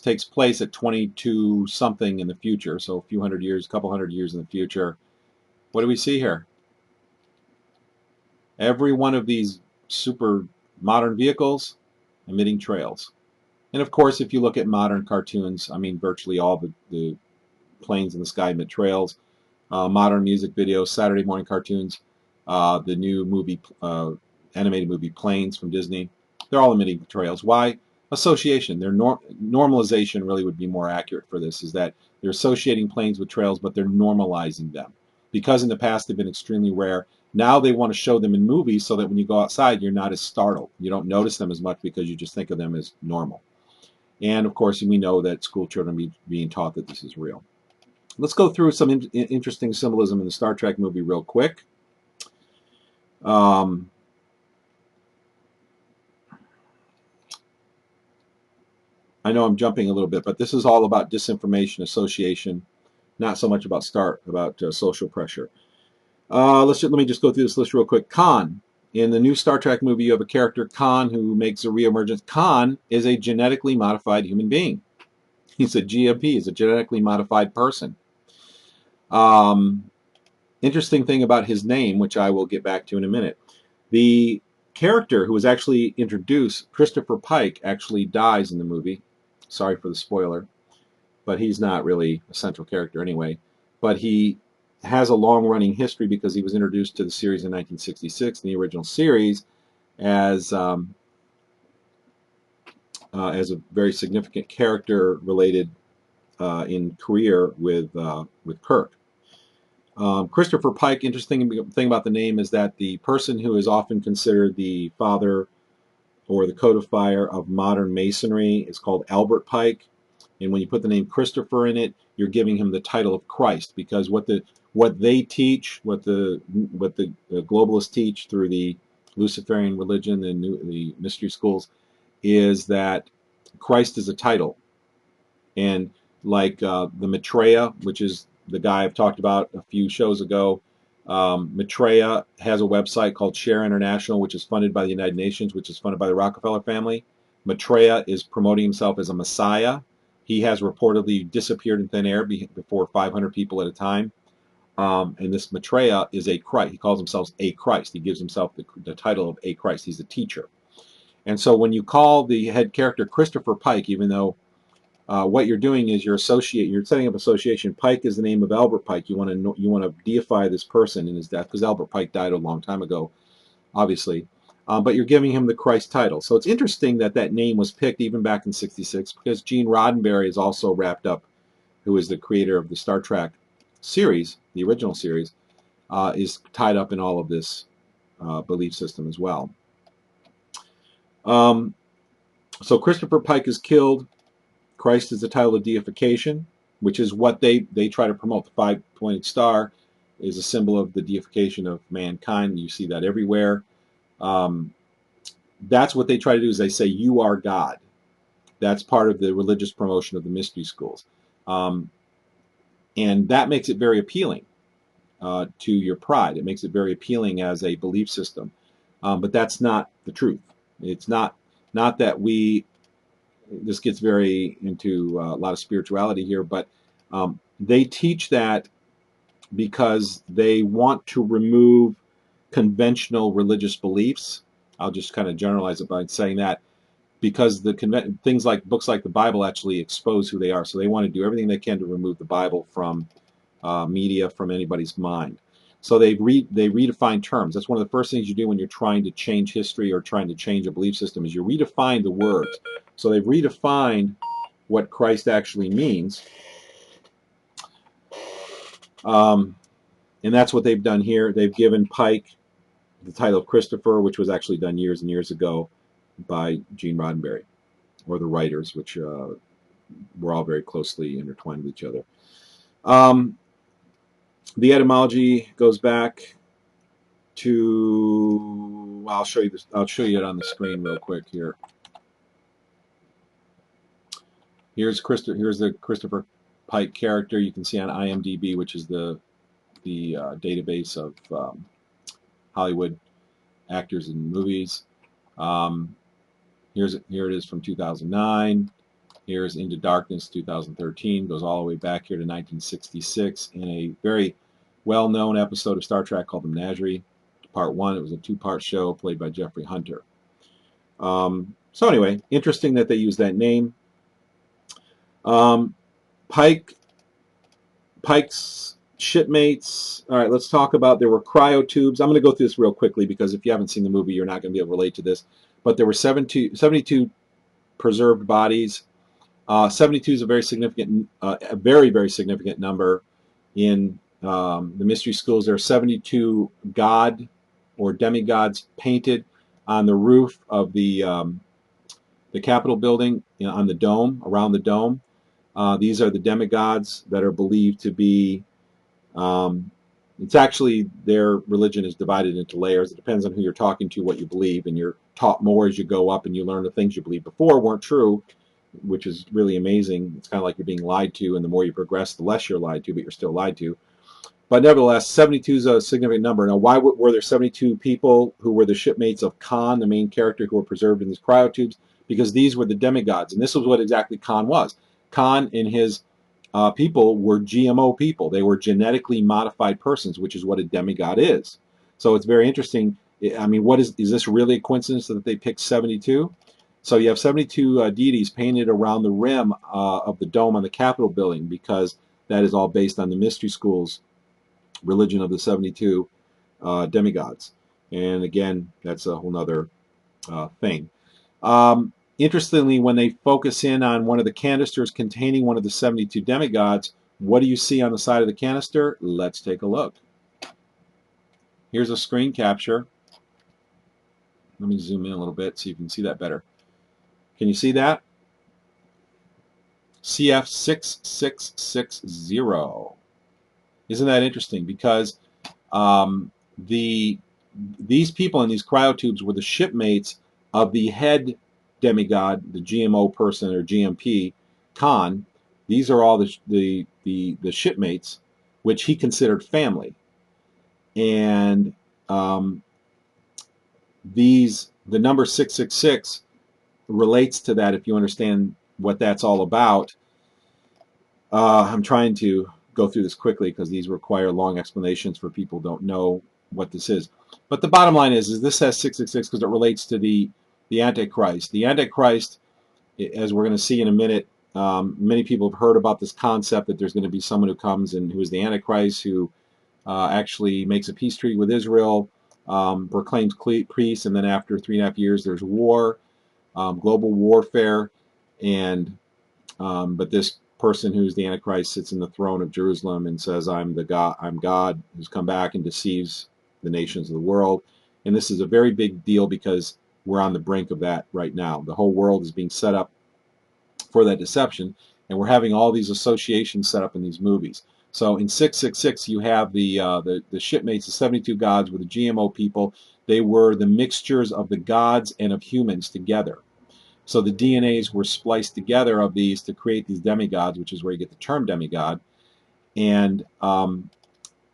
takes place at 22 something in the future, so a few hundred years, a couple hundred years in the future. What do we see here? Every one of these super modern vehicles emitting trails. And of course, if you look at modern cartoons, I mean, virtually all the planes in the sky emit trails. Modern music videos, Saturday morning cartoons, the new movie, animated movie Planes from Disney, they're all emitting trails. Why? Association. Their normalization really would be more accurate for this, is that they're associating planes with trails, but they're normalizing them. Because in the past they've been extremely rare, now they want to show them in movies so that when you go outside, you're not as startled. You don't notice them as much because you just think of them as normal. And of course, we know that school children are being taught that this is real. Let's go through some interesting symbolism in the Star Trek movie real quick. I know I'm jumping a little bit, but this is all about disinformation, association, not so much about social pressure. Let me just go through this list real quick. Khan. In the new Star Trek movie, you have a character, Khan, who makes a reemergence. Khan is a genetically modified human being. He's a GMP, he's a genetically modified person. Interesting thing about his name, which I will get back to in a minute. The character who was actually introduced, Christopher Pike, actually dies in the movie. Sorry for the spoiler, but he's not really a central character anyway. But he has a long-running history because he was introduced to the series in 1966 in the original series as a very significant character related in career with Kirk. Christopher Pike, interesting thing about the name is that the person who is often considered the father or the codifier of modern masonry is called Albert Pike. And when you put the name Christopher in it, you're giving him the title of Christ, because what they teach, what the globalists teach through the Luciferian religion and the mystery schools, is that Christ is a title. And like the Maitreya, which is the guy I've talked about a few shows ago, Maitreya has a website called Share International, which is funded by the United Nations, which is funded by the Rockefeller family. Maitreya is promoting himself as a messiah. He has reportedly disappeared in thin air before 500 people at a time. And this Maitreya is a Christ. He calls himself a Christ. He gives himself the title of a Christ. He's a teacher. And so when you call the head character Christopher Pike, even though what you're doing is you're setting up association. Pike is the name of Albert Pike. You want to deify this person in his death, because Albert Pike died a long time ago, obviously. But you're giving him the Christ title. So it's interesting that that name was picked even back in '66, because Gene Roddenberry is also wrapped up, who is the creator of the Star Trek series, the original series, is tied up in all of this belief system as well. So Christopher Pike is killed. Christ is the title of deification, which is what they try to promote. The five-pointed star is a symbol of the deification of mankind. You see that everywhere. That's what they try to do, is they say, you are God. That's part of the religious promotion of the mystery schools. And that makes it very appealing to your pride. It makes it very appealing as a belief system. But that's not the truth. It's not that this gets very into a lot of spirituality here, but they teach that because they want to remove conventional religious beliefs. I'll just kind of generalize it by saying that, because things like books like the Bible actually expose who they are. So they want to do everything they can to remove the Bible from media, from anybody's mind. So they redefine terms. That's one of the first things you do when you're trying to change history or trying to change a belief system, is you redefine the words. So they've redefined what Christ actually means. And that's what they've done here. They've given Pike the title of Christopher, which was actually done years and years ago by Gene Roddenberry, or the writers, which were all very closely intertwined with each other. The etymology goes back to, I'll show you this. I'll show you it on the screen real quick here. Here's the Christopher Pike character. You can see on IMDb, which is the database of Hollywood actors in movies. Here it is from 2009. Here's Into Darkness, 2013. Goes all the way back here to 1966 in a very well-known episode of Star Trek called The Menagerie, Part 1. It was a two-part show played by Jeffrey Hunter. So anyway, interesting that they use that name. Pike's shipmates. All right, let's talk about, there were cryotubes. I'm going to go through this real quickly, because if you haven't seen the movie, you're not going to be able to relate to this. But there were 72 preserved bodies. 72 is a very significant, very significant number in the mystery schools. There are 72 god or demigods painted on the roof of the Capitol building, on the dome, around the dome. These are the demigods that are believed to be, it's actually, their religion is divided into layers. It depends on who you're talking to, what you believe, and you're taught more as you go up, and you learn the things you believe before weren't true, which is really amazing. It's kind of like you're being lied to, and the more you progress, the less you're lied to, but you're still lied to. But nevertheless, 72 is a significant number. Now, why were there 72 people who were the shipmates of Khan, the main character, who were preserved in these cryotubes? Because these were the demigods, and this was what exactly Khan was. Khan and his people were GMO people. They were genetically modified persons, which is what a demigod is. So it's very interesting. I mean, is this really a coincidence that they picked 72? So you have 72 deities painted around the rim of the dome on the Capitol building, because that is all based on the mystery school's religion of the 72 demigods. And again, that's a whole nother thing. Interestingly, when they focus in on one of the canisters containing one of the 72 demigods, what do you see on the side of the canister? Let's take a look. Here's a screen capture. Let me zoom in a little bit so you can see that better. Can you see that? CF6660. Isn't that interesting? Because these people in these cryotubes were the shipmates of the head demigod, the GMO person or GMP, Khan. These are all the shipmates, which he considered family. And the number 666 relates to that if you understand what that's all about. I'm trying to go through this quickly because these require long explanations for people who don't know what this is. But the bottom line is this has 666 because it relates to the Antichrist. The Antichrist, as we're going to see in a minute, many people have heard about this concept that there's going to be someone who comes and who is the Antichrist, who actually makes a peace treaty with Israel, proclaims peace, and then after 3.5 years there's war, global warfare, and but this person who's the Antichrist sits in the throne of Jerusalem and says, I'm God who's come back and deceives the nations of the world. And this is a very big deal because we're on the brink of that right now. The whole world is being set up for that deception, and we're having all these associations set up in these movies. So in 666, you have the shipmates, the 72 gods, with the GMO people. They were the mixtures of the gods and of humans together. So the DNAs were spliced together of these to create these demigods, which is where you get the term demigod. And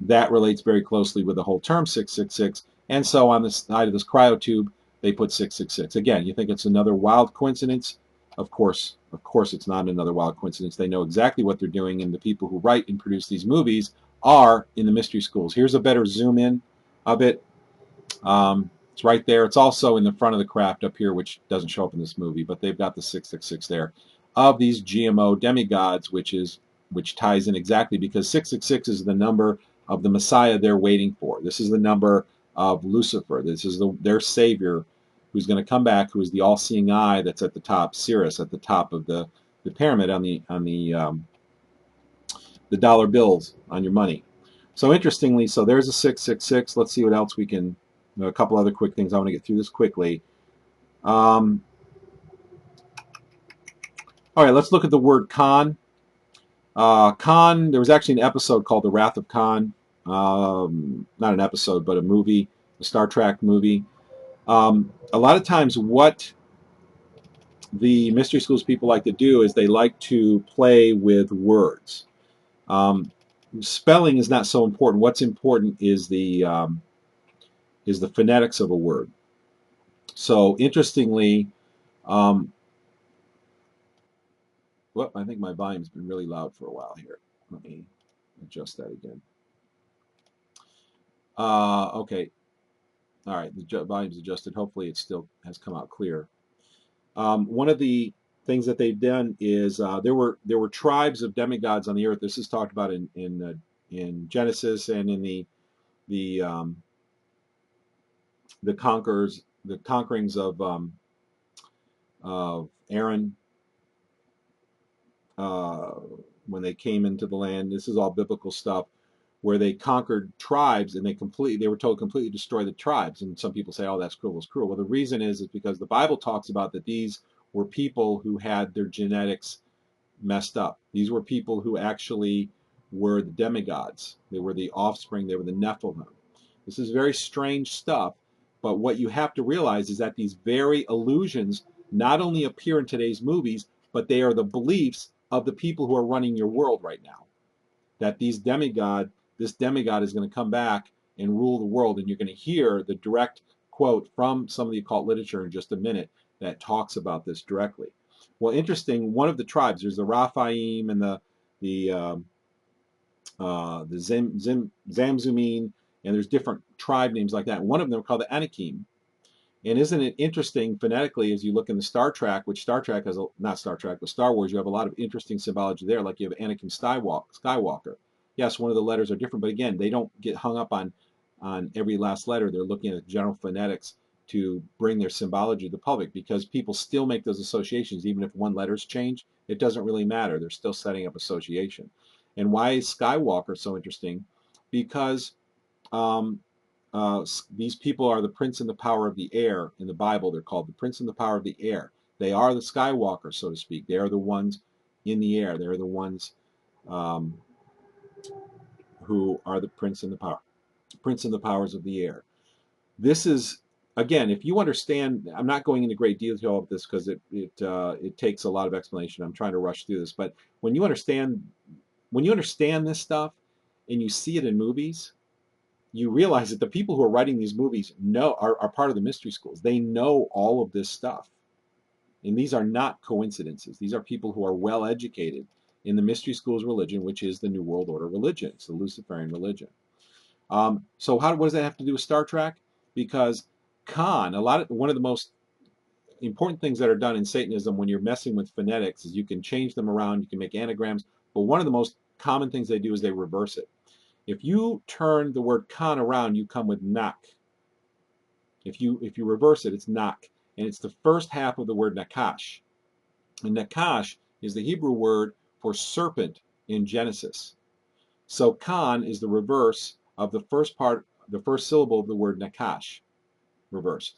that relates very closely with the whole term 666. And so on the side of this cryotube, they put 666. Again, you think it's another wild coincidence? Of course it's not another wild coincidence. They know exactly what they're doing, and the people who write and produce these movies are in the mystery schools. Here's a better zoom in of it. It's right there. It's also in the front of the craft up here, which doesn't show up in this movie, but they've got the 666 there of these GMO demigods, which ties in exactly because 666 is the number of the Messiah they're waiting for. This is the number of Lucifer. This is their savior who's going to come back, who is the all-seeing eye that's at the top, Sirius, at the top of the pyramid on the dollar bills on your money. So interestingly, so there's a 666. Let's see what else we can. A couple other quick things. I want to get through this quickly. All right, let's look at the word Khan. Khan, there was actually an episode called The Wrath of Khan. Not an episode, but a movie, a Star Trek movie. A lot of times what the mystery schools people like to do is they like to play with words. Spelling is not so important. What's important is the phonetics of a word. So interestingly, I think my volume's been really loud for a while here. Let me adjust that again. Okay. All right, the volume's adjusted. Hopefully it still has come out clear. One of the things that they've done is there were tribes of demigods on the earth. This is talked about in Genesis and in the conquerings of Aaron when they came into the land. This is all biblical stuff, where they conquered tribes and they were told completely destroy the tribes. And some people say, oh, that's cruel, it's cruel. Well, the reason is because the Bible talks about that these were people who had their genetics messed up. These were people who actually were the demigods. They were the offspring. They were the Nephilim. This is very strange stuff, but what you have to realize is that these very illusions not only appear in today's movies, but they are the beliefs of the people who are running your world right now. That this demigod is going to come back and rule the world, and you're going to hear the direct quote from some of the occult literature in just a minute that talks about this directly. Well, interesting. One of the tribes, there's the Raphaim and the Zamzummim, and there's different tribe names like that. One of them are called the Anakim. And isn't it interesting phonetically as you look in the Star Trek, which Star Trek has, not Star Trek, but Star Wars, you have a lot of interesting symbology there, like you have Anakin Skywalker. Yes, one of the letters are different, but again, they don't get hung up on every last letter. They're looking at general phonetics to bring their symbology to the public, because people still make those associations. Even if one letter's changed, it doesn't really matter. They're still setting up association. And why is Skywalker so interesting? Because these people are the prince and the power of the air. In the Bible, they're called the prince and the power of the air. They are the Skywalker, so to speak. They are the ones in the air. They're the ones who are the prince and the powers of the air. This is, again, if you understand, I'm not going into great detail of this because it takes a lot of explanation. I'm trying to rush through this, but when you understand this stuff and you see it in movies, you realize that the people who are writing these movies are part of the mystery schools. They know all of this stuff. And these are not coincidences. These are people who are well educated in the mystery schools religion, which is the New World Order religion. It's the Luciferian religion. So what does that have to do with Star Trek? Because one of the most important things that are done in Satanism when you're messing with phonetics is you can change them around, you can make anagrams, but one of the most common things they do is they reverse it. If you turn the word Khan around, you come with Nak. If you reverse it, it's Nak. And it's the first half of the word Nakash. And Nakash is the Hebrew word for serpent in Genesis. So Khan is the reverse of the first syllable of the word Nakash, reversed.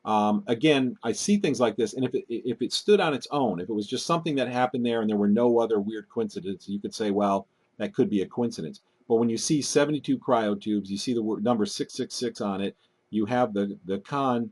Again, I see things like this, and if it stood on its own, if it was just something that happened there and there were no other weird coincidences, you could say, well, that could be a coincidence. But when you see 72 cryotubes, you see the word number 666 on it, you have the Khan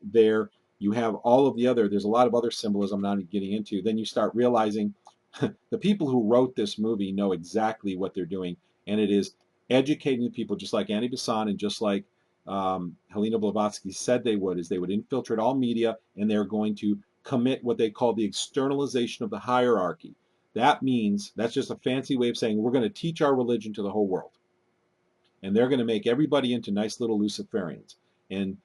there, you have all of the other, there's a lot of other symbolism I'm not getting into. Then you start realizing the people who wrote this movie know exactly what they're doing, and it is educating the people just like Annie Besant and just like Helena Blavatsky said they would, is they would infiltrate all media and they're going to commit what they call the externalization of the hierarchy. That means, that's just a fancy way of saying we're going to teach our religion to the whole world. And they're going to make everybody into nice little Luciferians. And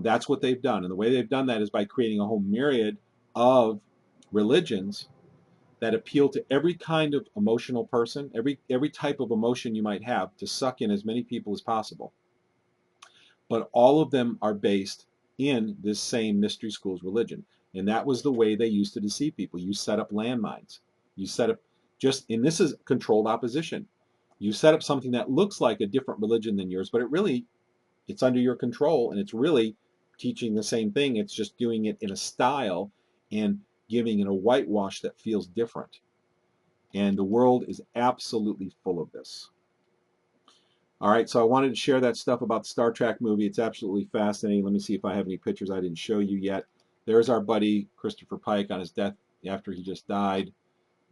that's what they've done. And the way they've done that is by creating a whole myriad of religions that appeal to every kind of emotional person, every type of emotion you might have, to suck in as many people as possible. But all of them are based in this same mystery schools religion. And that was the way they used to deceive people. You set up landmines. You set up and this is controlled opposition. You set up something that looks like a different religion than yours, but it's under your control, and it's really teaching the same thing. It's just doing it in a style and giving it a whitewash that feels different. And the world is absolutely full of this. All right, so I wanted to share that stuff about the Star Trek movie. It's absolutely fascinating. Let me see if I have any pictures I didn't show you yet. There's our buddy Christopher Pike on his death after he just died.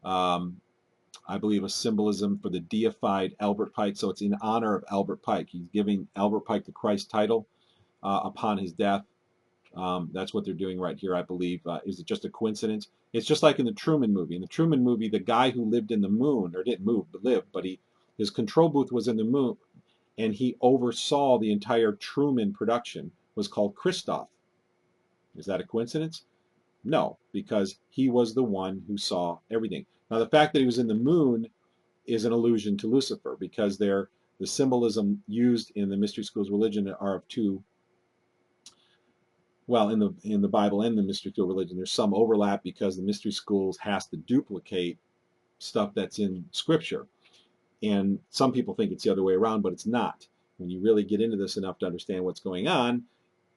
I believe a symbolism for the deified Albert Pike. So it's in honor of Albert Pike. He's giving Albert Pike the Christ title upon his death. That's what they're doing right here, I believe. Is it just a coincidence? It's just like in the Truman movie. In the Truman movie, the guy who lived in the moon, or didn't move, but lived, but his control booth was in the moon, and he oversaw the entire Truman production, was called Christoph. Is that a coincidence? No, because he was the one who saw everything. Now, the fact that he was in the moon is an allusion to Lucifer, because the symbolism used in the mystery schools religion are of two. Well, in the Bible and the mystery school religion, there's some overlap because the mystery schools has to duplicate stuff that's in Scripture, and some people think it's the other way around, but it's not. When you really get into this enough to understand what's going on,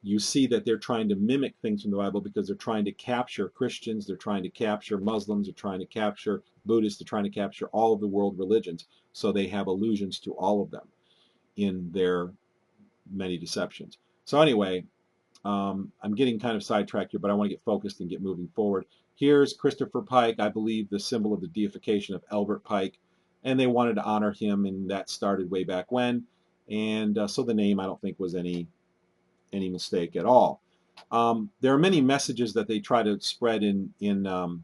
you see that they're trying to mimic things from the Bible because they're trying to capture Christians, they're trying to capture Muslims, they're trying to capture Buddhists, they're trying to capture all of the world religions, so they have allusions to all of them in their many deceptions. So anyway, I'm getting kind of sidetracked here, but I want to get focused and get moving forward. Here's Christopher Pike, I believe the symbol of the deification of Albert Pike, and they wanted to honor him, and that started way back when. And so the name, I don't think, was any mistake at all. There are many messages that they try to spread in the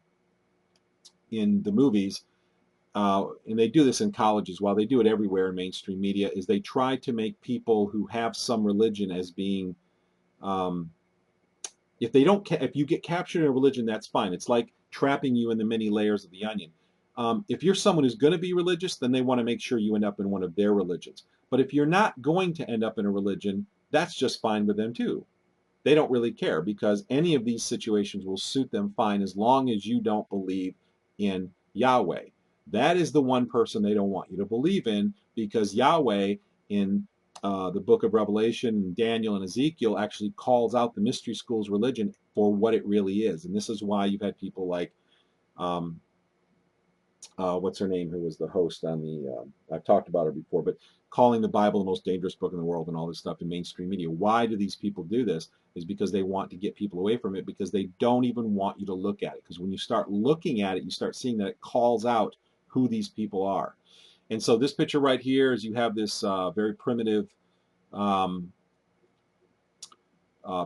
movies, and they do this in colleges. While they do it everywhere in mainstream media, is they try to make people who have some religion as being if you get captured in a religion, that's fine. It's like trapping you in the many layers of the onion. If you're someone who's going to be religious, then they want to make sure you end up in one of their religions. But if you're not going to end up in a religion, that's just fine with them too. They don't really care, because any of these situations will suit them fine as long as you don't believe in Yahweh. That is the one person they don't want you to believe in, because Yahweh in the book of Revelation, Daniel, and Ezekiel actually calls out the mystery schools religion for what it really is. And this is why you've had people like, what's her name, who was the host on the, I've talked about her before, but calling the Bible the most dangerous book in the world and all this stuff in mainstream media. Why do these people do this? Is because they want to get people away from it, because they don't even want you to look at it. Because when you start looking at it, you start seeing that it calls out who these people are. And so this picture right here is you have this very primitive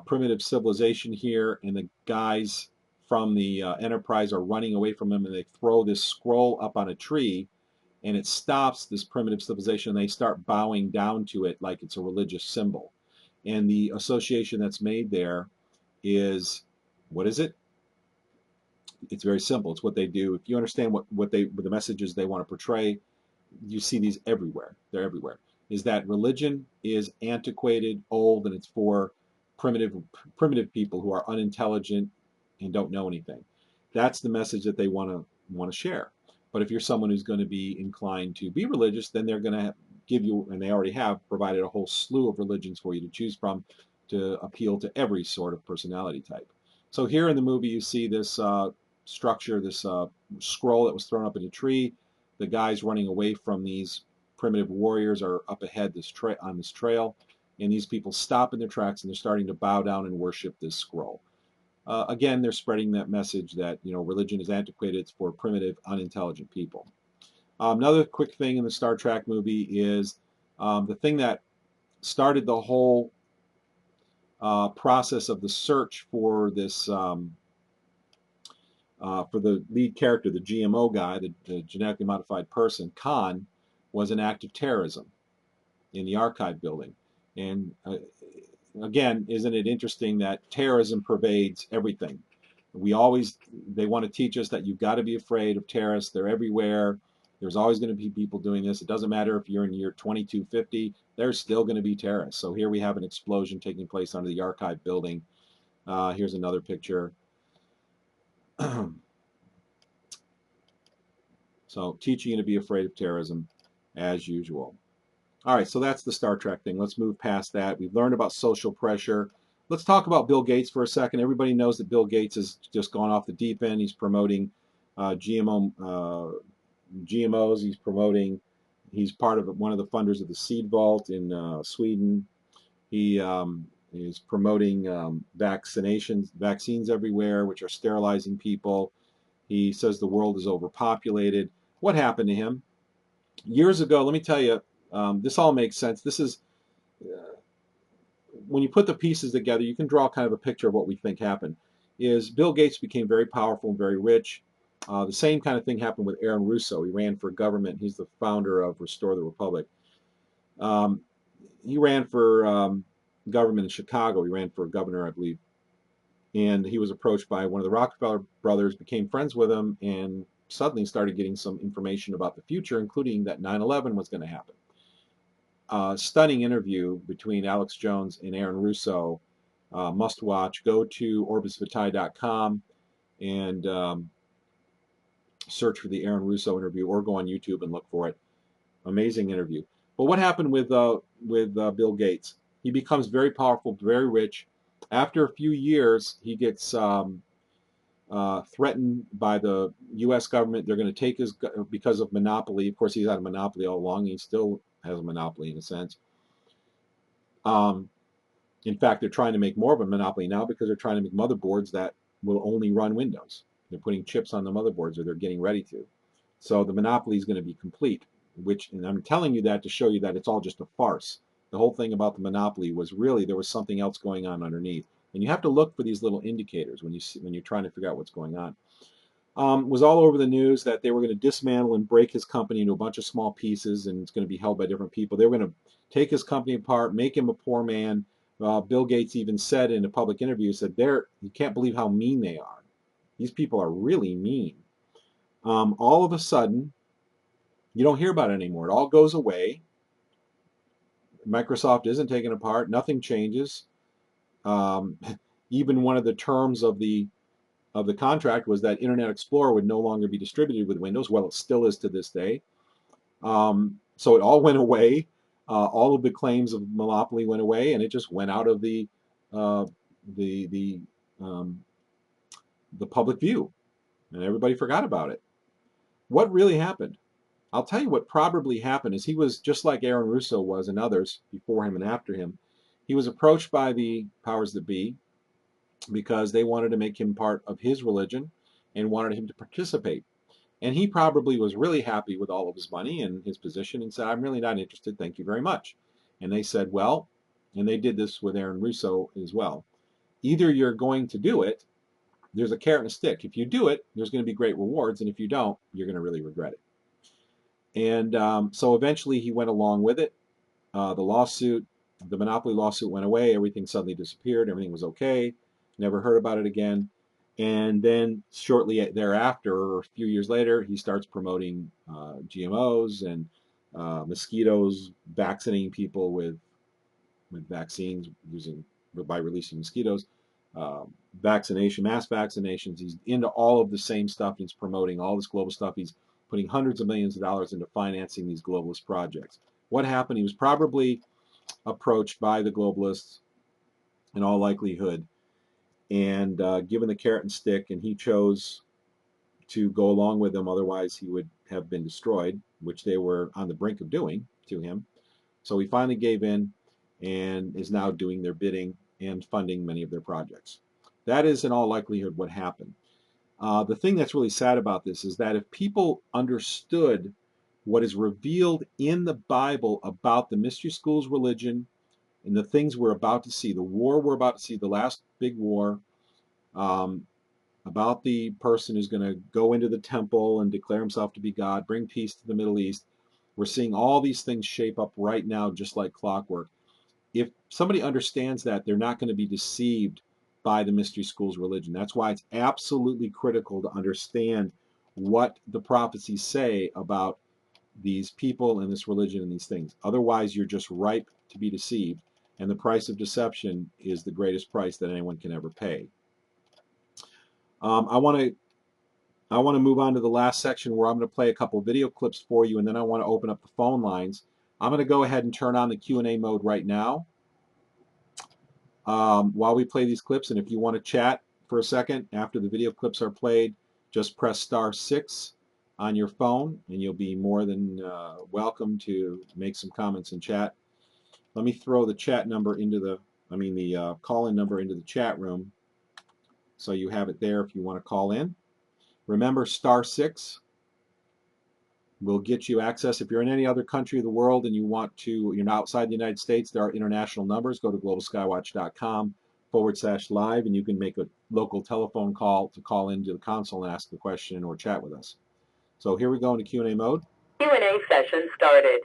primitive civilization here, and the guys from the Enterprise are running away from them, and they throw this scroll up on a tree, and it stops this primitive civilization, and they start bowing down to it like it's a religious symbol. And the association that's made there is, what is it? It's very simple. It's what they do. If you understand what the messages they want to portray, you see these everywhere. They're everywhere. Is that religion is antiquated, old, and it's for primitive people who are unintelligent and don't know anything. That's the message that they want to share. But if you're someone who's going to be inclined to be religious, then they're going to give you, and they already have provided, a whole slew of religions for you to choose from to appeal to every sort of personality type. So here in the movie, you see this structure, this scroll that was thrown up in a tree. The guys running away from these primitive warriors are up ahead on this trail, and these people stop in their tracks and they're starting to bow down and worship this scroll. Again, they're spreading that message that, you know, religion is antiquated, it's for primitive, unintelligent people. Another quick thing in the Star Trek movie is the thing that started the whole process of the search for this for the lead character, the GMO guy, the genetically modified person, Khan, was an act of terrorism in the archive building. And again, isn't it interesting that terrorism pervades everything? They want to teach us that you've got to be afraid of terrorists. They're everywhere. There's always going to be people doing this. It doesn't matter if you're in year 2250, there's still going to be terrorists. So here we have an explosion taking place under the archive building. Here's another picture. So teaching you to be afraid of terrorism as usual. All right, so that's the Star Trek thing. Let's move past that. We've learned about social pressure. Let's talk about Bill Gates for a second. Everybody knows that Bill Gates has just gone off the deep end. He's promoting GMOs. He's part of one of the funders of the Seed Vault in Sweden. He is promoting vaccines everywhere, which are sterilizing people. He says the world is overpopulated. What happened to him? Years ago, let me tell you, this all makes sense. This is, when you put the pieces together, you can draw kind of a picture of what we think happened. Is Bill Gates became very powerful and very rich. The same kind of thing happened with Aaron Russo. He ran for government. He's the founder of Restore the Republic. He ran for government in Chicago. He ran for governor, I believe. And he was approached by one of the Rockefeller brothers, became friends with him, and suddenly started getting some information about the future, including that 9/11 was going to happen. Stunning interview between Alex Jones and Aaron Russo. Must watch. Go to orbisvitae.com and search for the Aaron Russo interview, or go on YouTube and look for it. Amazing interview. But what happened with Bill Gates? He becomes very powerful, very rich. After a few years, he gets threatened by the U.S. government. They're going to take his, because of monopoly. Of course, he's had a monopoly all along. He still has a monopoly in a sense. In fact, they're trying to make more of a monopoly now because they're trying to make motherboards that will only run Windows. They're putting chips on the motherboards, or they're getting ready to. So the monopoly is going to be complete, and I'm telling you that to show you that it's all just a farce. The whole thing about the monopoly was really there was something else going on underneath. And you have to look for these little indicators when you're trying to figure out what's going on. It was all over the news that they were going to dismantle and break his company into a bunch of small pieces, and it's going to be held by different people. They were going to take his company apart, make him a poor man. Bill Gates even said in a public interview, said, you can't believe how mean they are. These people are really mean. All of a sudden, you don't hear about it anymore. It all goes away. Microsoft isn't taken apart. Nothing changes. Even one of the terms of the contract was that Internet Explorer would no longer be distributed with Windows. Well, it still is to this day. So it all went away. All of the claims of monopoly went away, and it just went out of the the public view, and everybody forgot about it. What really happened? I'll tell you what probably happened is he was just like Aaron Russo was and others before him and after him. He was approached by the powers that be because they wanted to make him part of his religion and wanted him to participate. And he probably was really happy with all of his money and his position and said, I'm really not interested, thank you very much. And they said, well, and they did this with Aaron Russo as well, either you're going to do it, there's a carrot and a stick. If you do it, there's going to be great rewards, and if you don't, you're going to really regret it. And so eventually he went along with it. The lawsuit, the monopoly lawsuit went away, everything suddenly disappeared, everything was okay, never heard about it again. And then shortly thereafter, or a few years later, he starts promoting GMOs and mosquitoes, vaccinating people with vaccines by releasing mosquitoes, vaccination, mass vaccinations. He's into all of the same stuff. He's promoting all this global stuff. He's putting hundreds of millions of dollars into financing these globalist projects. What happened? He was probably approached by the globalists in all likelihood and given the carrot and stick, and he chose to go along with them. Otherwise, he would have been destroyed, which they were on the brink of doing to him. So he finally gave in and is now doing their bidding and funding many of their projects. That is in all likelihood what happened. The thing that's really sad about this is that if people understood what is revealed in the Bible about the mystery schools religion and the things we're about to see, the war we're about to see, the last big war, about the person who's going to go into the temple and declare himself to be God, bring peace to the Middle East. We're seeing all these things shape up right now just like clockwork. If somebody understands that, they're not going to be deceived by the mystery schools religion. That's why it's absolutely critical to understand what the prophecies say about these people and this religion and these things. Otherwise, you're just ripe to be deceived, and the price of deception is the greatest price that anyone can ever pay. I want to move on to the last section where I'm going to play a couple video clips for you, and then I want to open up the phone lines. I'm going to go ahead and turn on the Q&A mode right now while we play these clips. And if you want to chat for a second after the video clips are played, just press *6 on your phone, and you'll be more than welcome to make some comments and chat. Let me throw the chat number into the call-in number into the chat room, so you have it there if you want to call in. Remember, *6 will get you access. If you're in any other country of the world and you're outside the United States, there are international numbers. Go to globalskywatch.com/live, and you can make a local telephone call to call into the console and ask the question or chat with us. So here we go into Q&A mode. Q&A session started.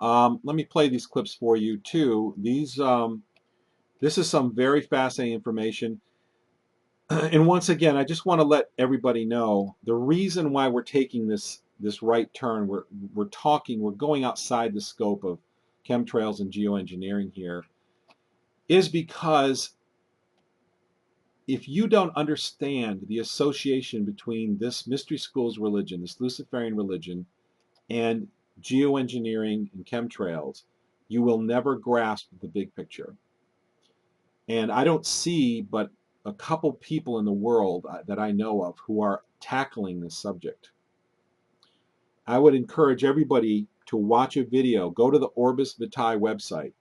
Let me play these clips for you too. This is some very fascinating information. And once again, I just want to let everybody know the reason why we're taking this right turn. We're going outside the scope of chemtrails and geoengineering here, is because if you don't understand the association between this mystery schools religion, this Luciferian religion, and geoengineering and chemtrails, you will never grasp the big picture. And I don't see but a couple people in the world that I know of who are tackling this subject. I would encourage everybody to watch a video. Go to the Orbis Vitae website,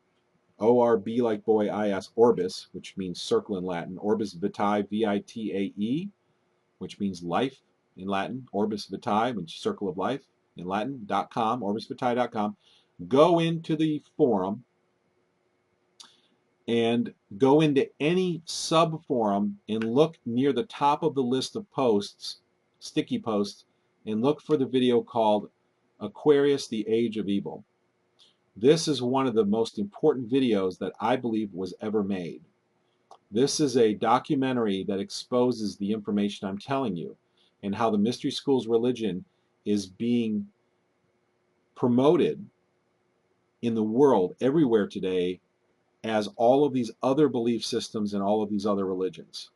O-R-B like boy, I-S, Orbis, which means circle in Latin, Orbis Vitae, V-I-T-A-E, which means life in Latin, Orbis Vitae, which is circle of life in Latin, .com, orbisvitae.com. Go into the forum and go into any sub-forum and look near the top of the list of posts, sticky posts, and look for the video called Aquarius, the Age of Evil. This is one of the most important videos that I believe was ever made. This is a documentary that exposes the information I'm telling you and how the mystery schools religion is being promoted in the world everywhere today as all of these other belief systems and all of these other religions.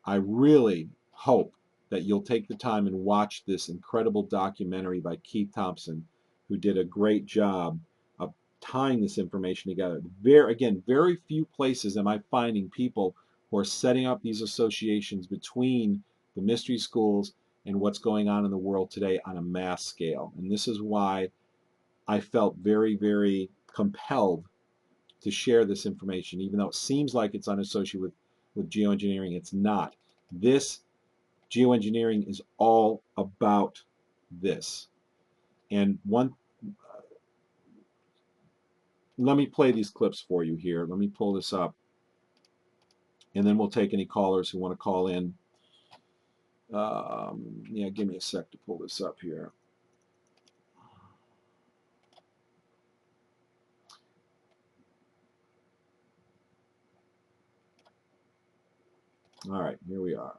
I really hope that you'll take the time and watch this incredible documentary by Keith Thompson, who did a great job of tying this information together. Very few places am I finding people who are setting up these associations between the mystery schools and what's going on in the world today on a mass scale. And this is why I felt very, very compelled to share this information, even though it seems like it's unassociated with geoengineering. It's not. This geoengineering is all about this. And let me play these clips for you here. Let me pull this up, and then we'll take any callers who want to call in. Yeah, give me a sec to pull this up here. All right, here we are.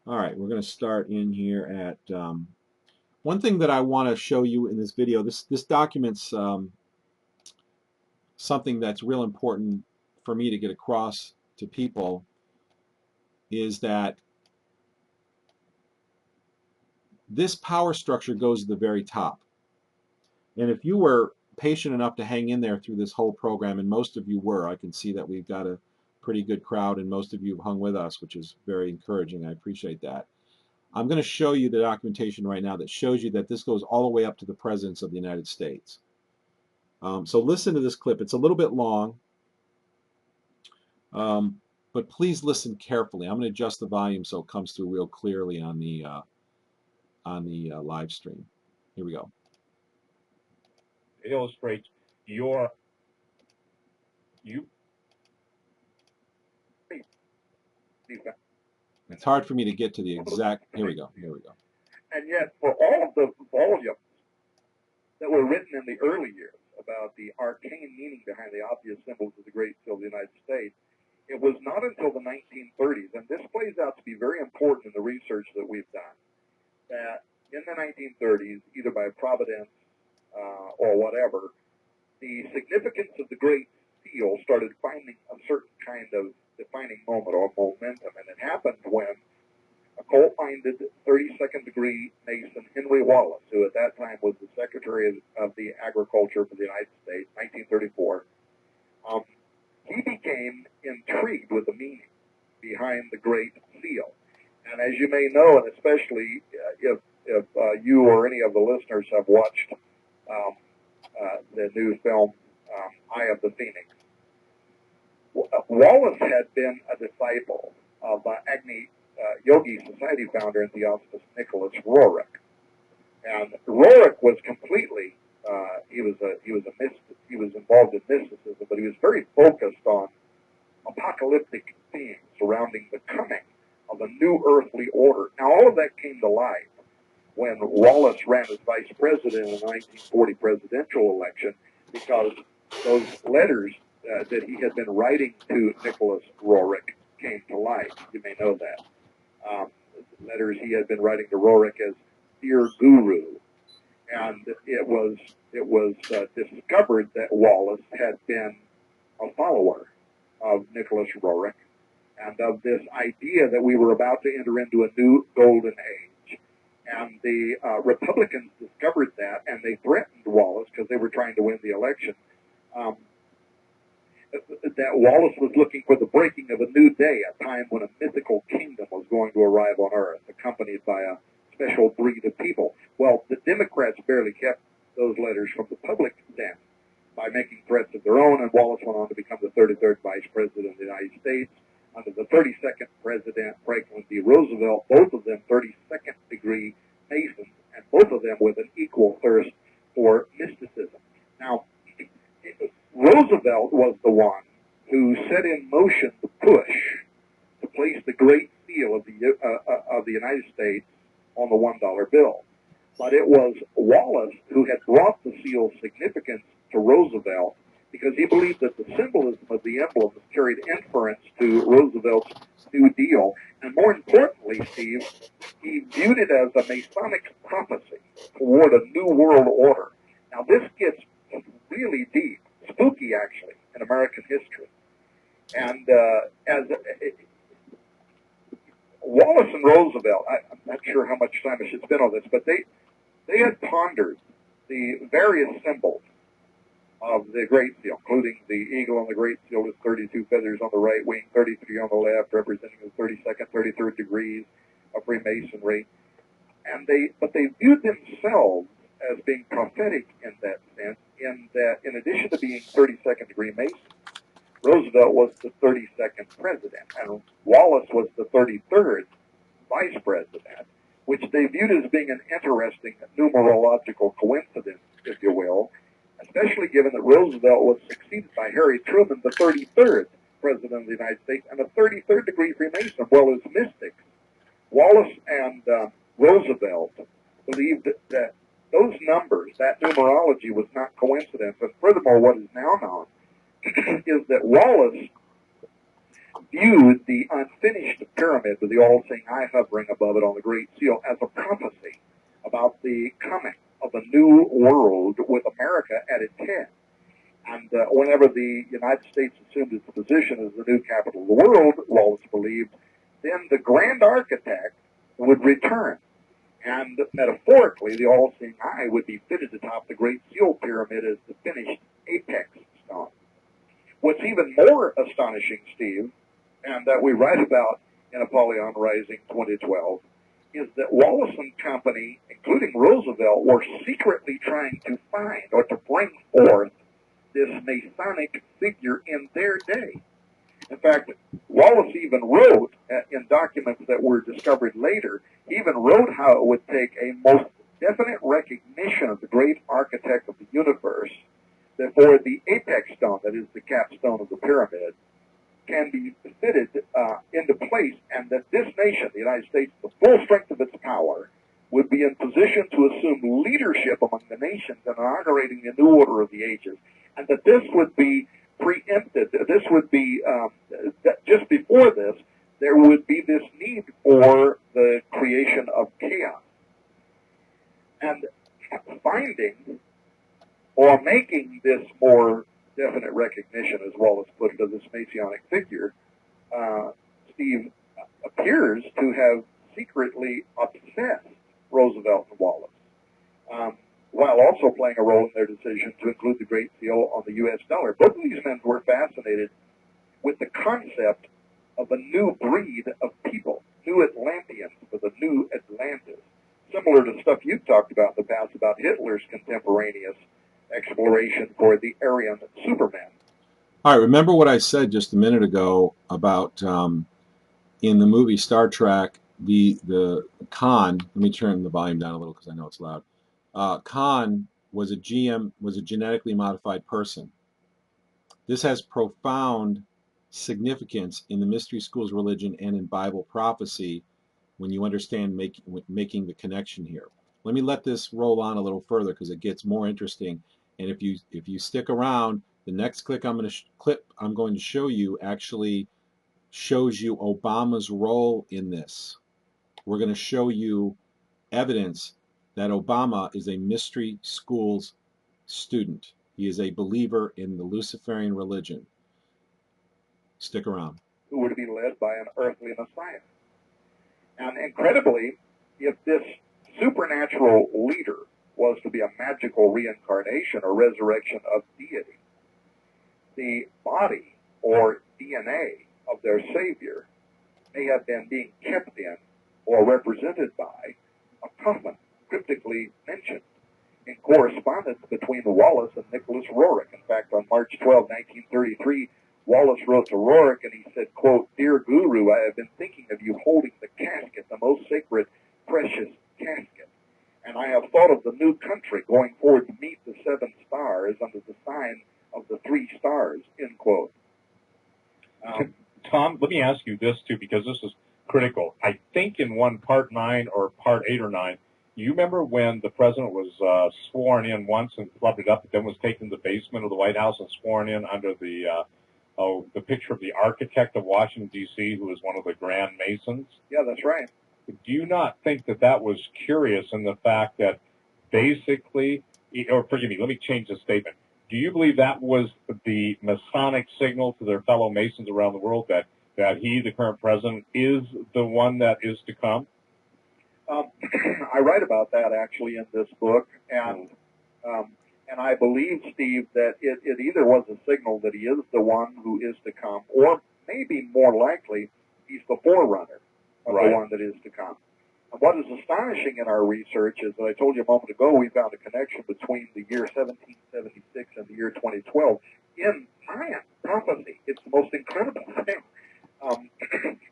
All right, we're going to start in here at one thing that I want to show you in this video. This documents something that's real important for me to get across to people, is that this power structure goes to the very top. And if you were patient enough to hang in there through this whole program, and most of you were, I can see that we've got a pretty good crowd, and most of you have hung with us, which is very encouraging. I appreciate that. I'm going to show you the documentation right now that shows you that this goes all the way up to the presidents of the United States. So listen to this clip. It's a little bit long, but please listen carefully. I'm going to adjust the volume so it comes through real clearly on the live stream. Here we go. It illustrates you. It's hard for me to get to the exact. Here we go. Here we go. And yet, for all of the volumes that were written in the early years about the arcane meaning behind the obvious symbols of the Great Seal of the United States, it was not until the 1930s, and this plays out to be very important in the research that we've done, that in the 1930s, either by providence or whatever, the significance of the Great Seal started finding a certain kind of defining moment or momentum, and it happened when occult-minded 32nd degree Mason Henry Wallace, who at that time was the Secretary of the Agriculture for the United States, 1934, he became intrigued with the meaning behind the Great Seal. And as you may know, and especially if you or any of the listeners have watched the new film Eye of the Phoenix, Wallace had been a disciple of Agni Yogi Society founder and theosophist Nicholas Roerich, and Roerich was completely he was involved in mysticism, but he was very focused on apocalyptic themes surrounding the coming of a new earthly order. Now, all of that came to light when Wallace ran as vice president in the 1940 presidential election, because those letters that he had been writing to Nicholas Roerich came to light. You may know that. Letters he had been writing to Roerich as Dear Guru. And it was discovered that Wallace had been a follower of Nicholas Roerich and of this idea that we were about to enter into a new golden age. And the Republicans discovered that, and they threatened Wallace, because they were trying to win the election, that Wallace was looking for the breaking of a new day, a time when a mythical kingdom was going to arrive on Earth, accompanied by a special breed of people. Well, the Democrats barely kept those letters from the public then by making threats of their own, and Wallace went on to become the 33rd Vice President of the United States under the 32nd President Franklin D. Roosevelt, both of them 32nd degree Masons, and both of them with an equal thirst for mysticism. Now, Roosevelt was the one who set in motion the push to place the Great Seal of the United States on the $1 bill. But it was Wallace who had brought the seal's significance to Roosevelt, because he believed that the symbolism of the emblems carried inference to Roosevelt's New Deal. And more importantly, Steve, he viewed it as a Masonic prophecy toward a new world order. Now, this gets really deep, spooky actually, in American history. And Wallace and Roosevelt, I'm not sure how much time I should spend on this, but they had pondered the various symbols of the Great Seal, including the eagle on the Great Seal with 32 feathers on the right wing, 33 on the left, representing the 32nd, 33rd degrees of Freemasonry. But they viewed themselves as being prophetic in that sense, in that in addition to being 32nd degree Mason, Roosevelt was the 32nd president, and Wallace was the 33rd vice president, which they viewed as being an interesting numerological coincidence, if you will, especially given that Roosevelt was succeeded by Harry Truman, the 33rd president of the United States, and a 33rd degree Freemason, well as mystics. Wallace and Roosevelt believed that those numbers, that numerology, was not coincidence. And furthermore, what is now known is that Wallace viewed the unfinished pyramid with the all-seeing eye hovering above it on the Great Seal as a prophecy about the coming of a new world with America at its head. And whenever the United States assumed its position as the new capital of the world, Wallace believed, then the grand architect would return. And metaphorically, the all-seeing eye would be fitted atop the Great Seal Pyramid as the finished apex stone. What's even more astonishing, Steve, and that we write about in Apollyon Rising 2012, is that Wallace and company, including Roosevelt, were secretly trying to find or to bring forth this Masonic figure in their day. In fact, Wallace even wrote, in documents that were discovered later, he even wrote how it would take a most definite recognition of the great architect of the universe, that for the apex stone, that is the capstone of the pyramid, can be fitted into place, and that this nation, the United States, the full strength of its power, would be in position to assume leadership among the nations in inaugurating the new order of the ages, and that this would be preempted. This would be, just before this, there would be this need for the creation of chaos. And finding or making this more definite recognition, as Wallace put it, of this Masonic figure, Steve appears to have secretly obsessed Roosevelt and Wallace, while also playing a role in their decision to include the Great Seal on the U.S. dollar. Both of these men were fascinated with the concept of a new breed of people, new Atlanteans with a new Atlantis, similar to stuff you've talked about in the past about Hitler's contemporaneous exploration for the Aryan Superman. All right, remember what I said just a minute ago about in the movie Star Trek, the Khan. Let me turn the volume down a little because I know it's loud. Khan was a genetically modified person. This has profound significance in the mystery schools religion and in Bible prophecy when you understand making the connection here. Let me let this roll on a little further because it gets more interesting. And if you stick around, the next clip I'm going to show you actually shows you Obama's role in this. We're going to show you evidence that Obama is a mystery schools student. He is a believer in the Luciferian religion. Stick around. Who were to be led by an earthly Messiah. And incredibly, if this supernatural leader was to be a magical reincarnation or resurrection of deity, the body or DNA of their Savior may have been being kept in or represented by a coffin cryptically mentioned in correspondence between Wallace and Nicholas Roerich. In fact, on March 12, 1933, Wallace wrote to Roerich and he said, quote, "Dear Guru, I have been thinking of you holding the casket, the most sacred, precious casket. And I have thought of the new country going forward to meet the 7 stars under the sign of the 3 stars," end quote. Tom, let me ask you this too, because this is critical. I think in part 9 or part 8 or 9, you remember when the president was sworn in once and flubbed it up, but then was taken to the basement of the White House and sworn in under the picture of the architect of Washington, D.C., who was one of the Grand Masons? Yeah, that's right. Do you not think that was curious in the fact that basically, or forgive me, let me change the statement. Do you believe that was the Masonic signal to their fellow Masons around the world that he, the current president, is the one that is to come? I write about that actually in this book, and I I believe, Steve, that it either was a signal that he is the one who is to come, or maybe more likely, he's the forerunner of the one that is to come. And what is astonishing in our research is that I told you a moment ago we found a connection between the year 1776 and the year 2012 in Mayan prophecy. It's the most incredible thing.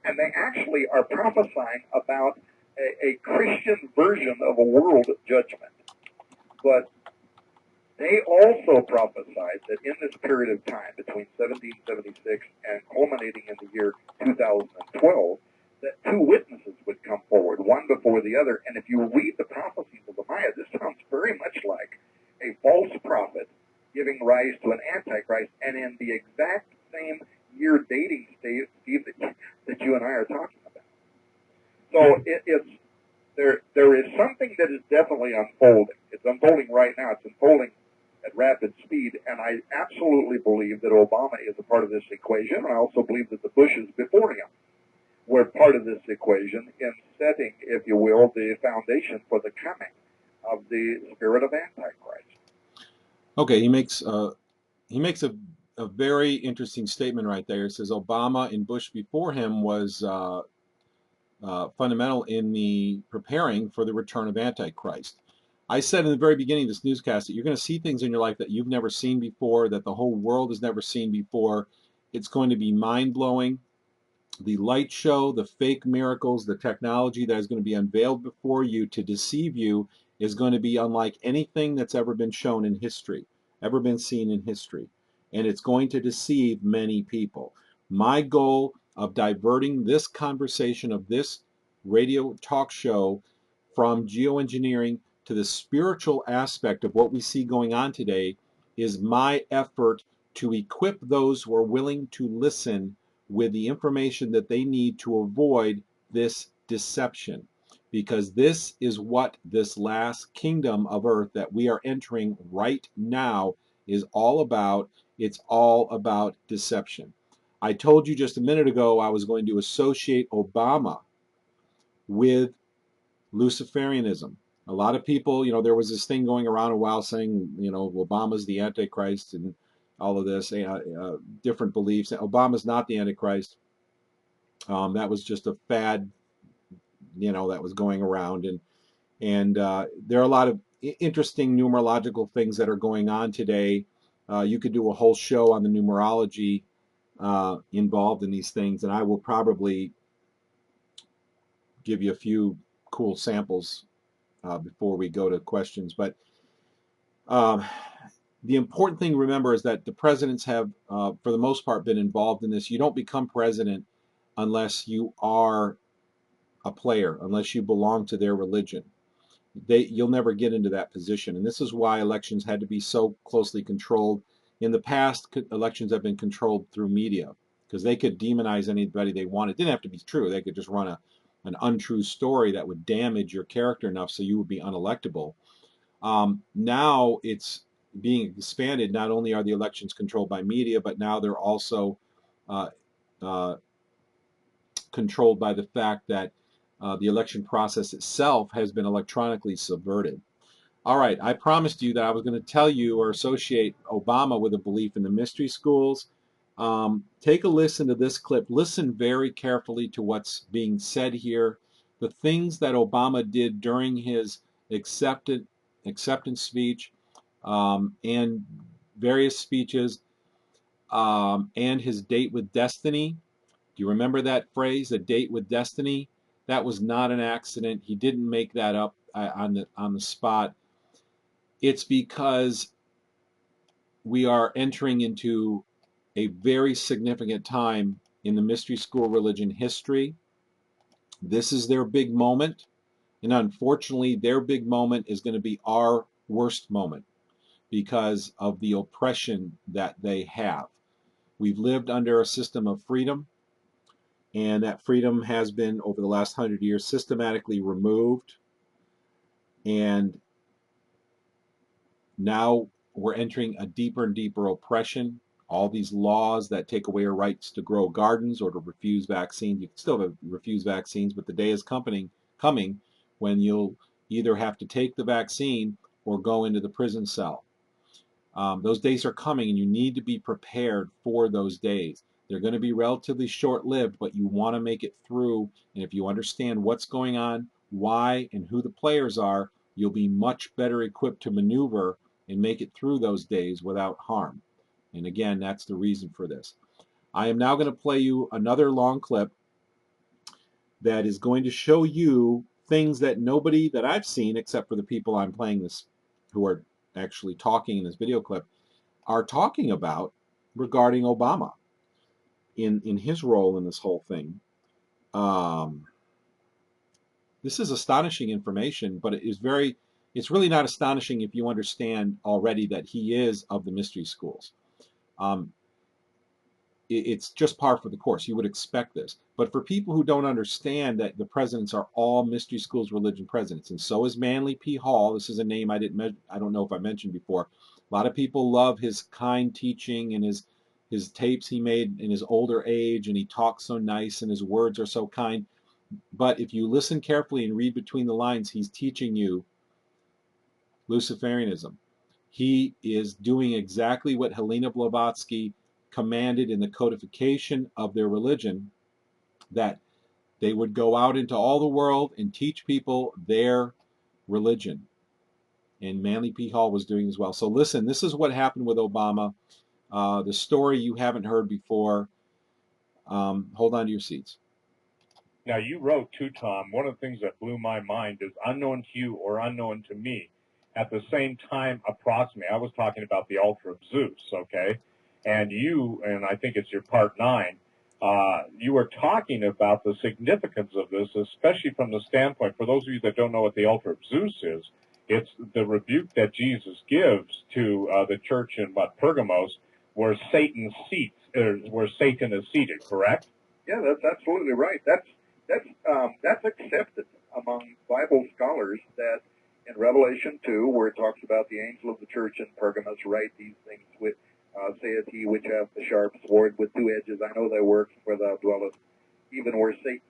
And they actually are prophesying about a Christian version of a world judgment. But they also prophesied that in this period of time, between 1776 and culminating in the year 2012, that two witnesses would come forward, one before the other. And if you read the prophecies of the Maya, this sounds very much like a false prophet giving rise to an Antichrist, and in the exact same year dating, Steve, that you and I are talking about. So there is something that is definitely unfolding. It's unfolding right now. It's unfolding at rapid speed, and I absolutely believe that Obama is a part of this equation, and I also believe that the Bushes before him were part of this equation in setting, if you will, the foundation for the coming of the spirit of Antichrist. Okay, he makes a very interesting statement right there. It says Obama and Bush before him was fundamental in the preparing for the return of Antichrist. I said in the very beginning of this newscast that you're going to see things in your life that you've never seen before, that the whole world has never seen before. It's going to be mind-blowing. The light show, the fake miracles, the technology that is going to be unveiled before you to deceive you is going to be unlike anything that's ever been shown in history, ever been seen in history. And it's going to deceive many people. My goal of diverting this conversation of this radio talk show from geoengineering to the spiritual aspect of what we see going on today is my effort to equip those who are willing to listen with the information that they need to avoid this deception. Because this is what this last kingdom of earth that we are entering right now is all about. It's all about deception. I told you just a minute ago I was going to associate Obama with Luciferianism. A lot of people, there was this thing going around a while saying, Obama's the Antichrist and all of this, different beliefs. Obama's not the Antichrist. That was just a fad, that was going around. And there are a lot of interesting numerological things that are going on today. You could do a whole show on the numerology involved in these things, and I will probably give you a few cool samples before we go to questions. But the important thing to remember is that the presidents have, for the most part, been involved in this. You don't become president unless you are a player, unless you belong to their religion. You'll never get into that position. And this is why elections had to be so closely controlled. In the past, elections have been controlled through media because they could demonize anybody they wanted. It didn't have to be true. They could just run an untrue story that would damage your character enough so you would be unelectable. Now it's being expanded. Not only are the elections controlled by media, but now they're also controlled by the fact that the election process itself has been electronically subverted. All right, I promised you that I was going to tell you or associate Obama with a belief in the mystery schools. Take a listen to this clip. Listen very carefully to what's being said here. The things that Obama did during his acceptance speech and various speeches and his date with destiny. Do you remember that phrase, a date with destiny? That was not an accident. He didn't make that up on the spot. It's because we are entering into a very significant time in the mystery school religion history. This is their big moment. And unfortunately, their big moment is going to be our worst moment because of the oppression that they have. We've lived under a system of freedom, and that freedom has been, over the last 100 years, systematically removed. And now we're entering a deeper and deeper oppression. All these laws that take away our rights to grow gardens or to refuse vaccines. You can still refuse vaccines, but the day is coming when you'll either have to take the vaccine or go into the prison cell. Those days are coming, and you need to be prepared for those days. They're going to be relatively short-lived, but you want to make it through. And if you understand what's going on, why, and who the players are, you'll be much better equipped to maneuver and make it through those days without harm. And again, that's the reason for this. I am now going to play you another long clip that is going to show you things that nobody that I've seen, except for the people I'm playing this, who are actually talking in this video clip, are talking about regarding Obama in his role in this whole thing. This is astonishing information, but it's really not astonishing if you understand already that he is of the mystery schools. It's just par for the course. You would expect this. But for people who don't understand that the presidents are all mystery schools religion presidents, and so is Manly P. Hall. This is a name I don't know if I mentioned before. A lot of people love his kind teaching and his tapes he made in his older age, and he talks so nice and his words are so kind. But if you listen carefully and read between the lines, he's teaching you Luciferianism. He is doing exactly what Helena Blavatsky commanded in the codification of their religion, that they would go out into all the world and teach people their religion. And Manly P. Hall was doing as well. So listen, this is what happened with Obama. The story you haven't heard before. Hold on to your seats. Now, you wrote too, Tom, one of the things that blew my mind is unknown to you or unknown to me. At the same time, approximately, I was talking about the altar of Zeus, okay? And you, and I think it's your part 9, you were talking about the significance of this, especially from the standpoint, for those of you that don't know what the altar of Zeus is, it's the rebuke that Jesus gives to the church in Pergamos, where Satan is seated, correct? Yeah, that's absolutely right. That's accepted among Bible scholars, that in Revelation 2, where it talks about the angel of the church in Pergamos, write these things with, saith he which hath the sharp sword with 2 edges, I know thy works, where thou dwellest, even where Satan's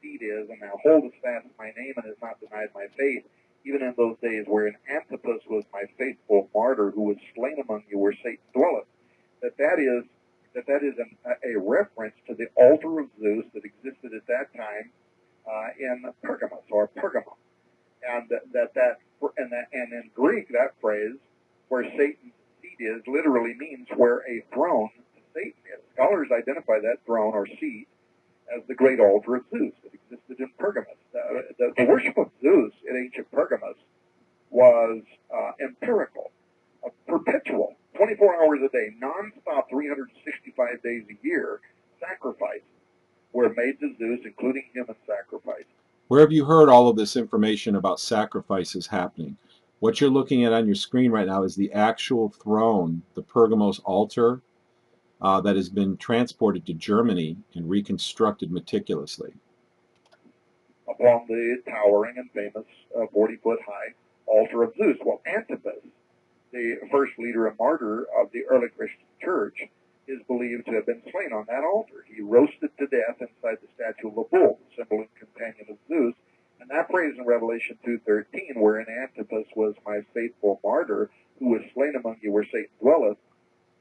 seat is, and thou holdest fast my name, and hast not denied my faith, even in those days wherein Antichrist was my faithful martyr, who was slain among you, where Satan dwelleth. That is a reference to the altar of Zeus that existed at that time in Pergamos, or Pergamum, and and in Greek, that phrase, where Satan's seat is, literally means where a throne to Satan is. Scholars identify that throne or seat as the great altar of Zeus that existed in Pergamos. The worship of Zeus in ancient Pergamos was empirical, perpetual, 24 hours a day, non-stop, 365 days a year. Sacrifices were made to Zeus, including human sacrifice. Where have you heard all of this information about sacrifices happening? What you're looking at on your screen right now is the actual throne, the Pergamos altar, that has been transported to Germany and reconstructed meticulously. Upon the towering and famous 40-foot-high altar of Zeus. Well, Antichrist, the first leader and martyr of the early Christian church, is believed to have been slain on that altar. He roasted to death inside the statue of a bull, the symbol and companion of Zeus. And that phrase in Revelation 2:13, wherein Antipas was my faithful martyr, who was slain among you where Satan dwelleth,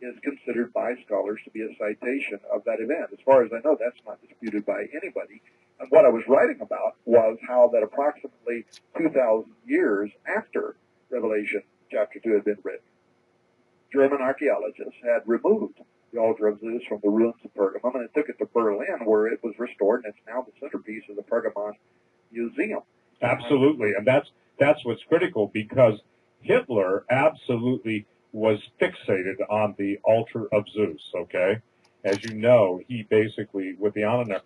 is considered by scholars to be a citation of that event. As far as I know, that's not disputed by anybody. And what I was writing about was how that approximately 2,000 years after Revelation chapter 2 had been written, German archaeologists had removed the altar of Zeus from the ruins of Pergamum, and it took it to Berlin, where it was restored, and it's now the centerpiece of the Pergamon Museum. Absolutely, and that's what's critical, because Hitler absolutely was fixated on the altar of Zeus, okay? As you know, he basically, with the honor.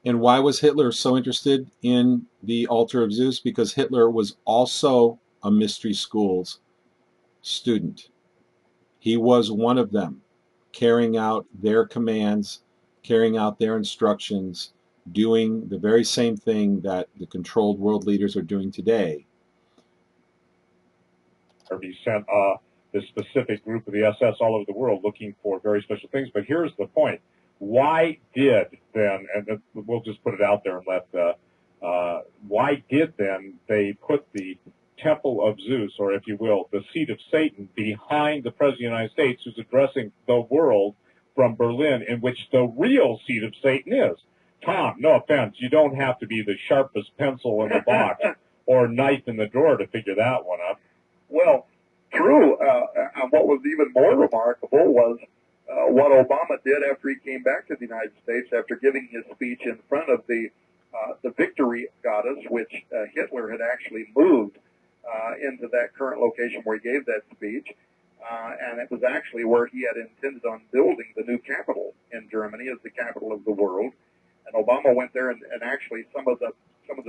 And why was Hitler so interested in the altar of Zeus? Because Hitler was also a mystery schools student. He was one of them, carrying out their commands, carrying out their instructions, doing the very same thing that the controlled world leaders are doing today. He sent this specific group of the SS all over the world looking for very special things. But here's the point. Why did then, and we'll just put it out there and let, why did then they put the temple of Zeus, or if you will, the seat of Satan, behind the President of the United States, who's addressing the world from Berlin, in which the real seat of Satan is. Tom, no offense, you don't have to be the sharpest pencil in the box or knife in the drawer to figure that one up. Well, true. And what was even more remarkable was what Obama did after he came back to the United States, after giving his speech in front of the Victory Goddess, which Hitler had actually moved into that current location where he gave that speech. And it was actually where he had intended on building the new capital in Germany as the capital of the world. And Obama went there, and actually some of the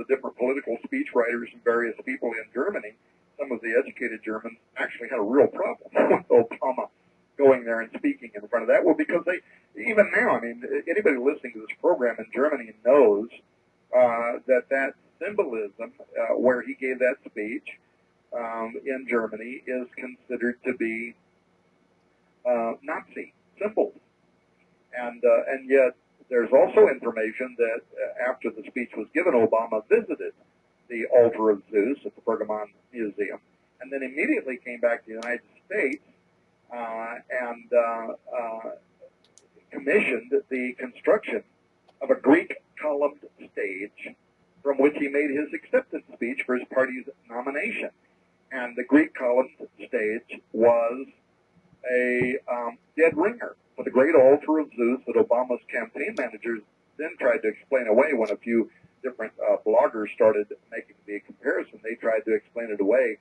different political speechwriters and various people in Germany, some of the educated Germans, actually had a real problem with Obama going there and speaking in front of that. Well, because they, even now, I mean, anybody listening to this program in Germany knows that symbolism, where he gave that speech in Germany, is considered to be Nazi symbols. And yet there's also information that after the speech was given, Obama visited the altar of Zeus at the Pergamon Museum, and then immediately came back to the United States and commissioned the construction of a Greek columned stage from which he made his acceptance speech for his party's nomination. And the Greek columned stage was a dead ringer for the great altar of Zeus that Obama's campaign managers then tried to explain away when a few different bloggers started making the comparison. They tried to explain it away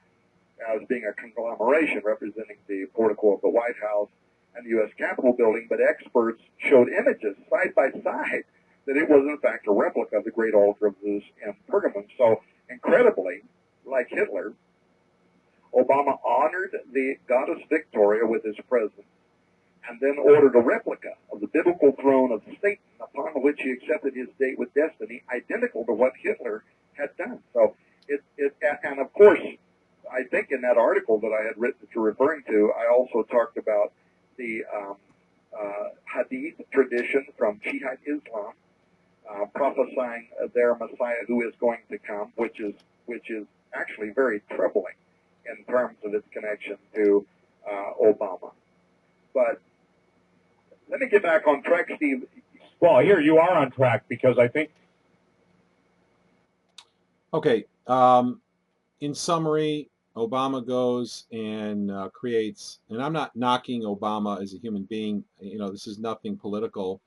as being a conglomeration representing the portico of the White House and the U.S. Capitol building, but experts showed images side by side that it was in fact a replica of the great altar of Zeus in Pergamon. So incredibly, like Hitler, Obama honored the goddess Victoria with his presence, and then ordered a replica of the biblical throne of Satan, upon which he accepted his date with destiny, identical to what Hitler had done. So and of course, I think in that article that I had written that you're referring to, I also talked about the Hadith tradition from Shiite Islam, prophesying their Messiah who is going to come, which is actually very troubling in terms of its connection to Obama. But let me get back on track, Steve. Well, here you are on track, because I think... Okay. In summary, Obama goes and creates, and I'm not knocking Obama as a human being. You know, this is nothing political.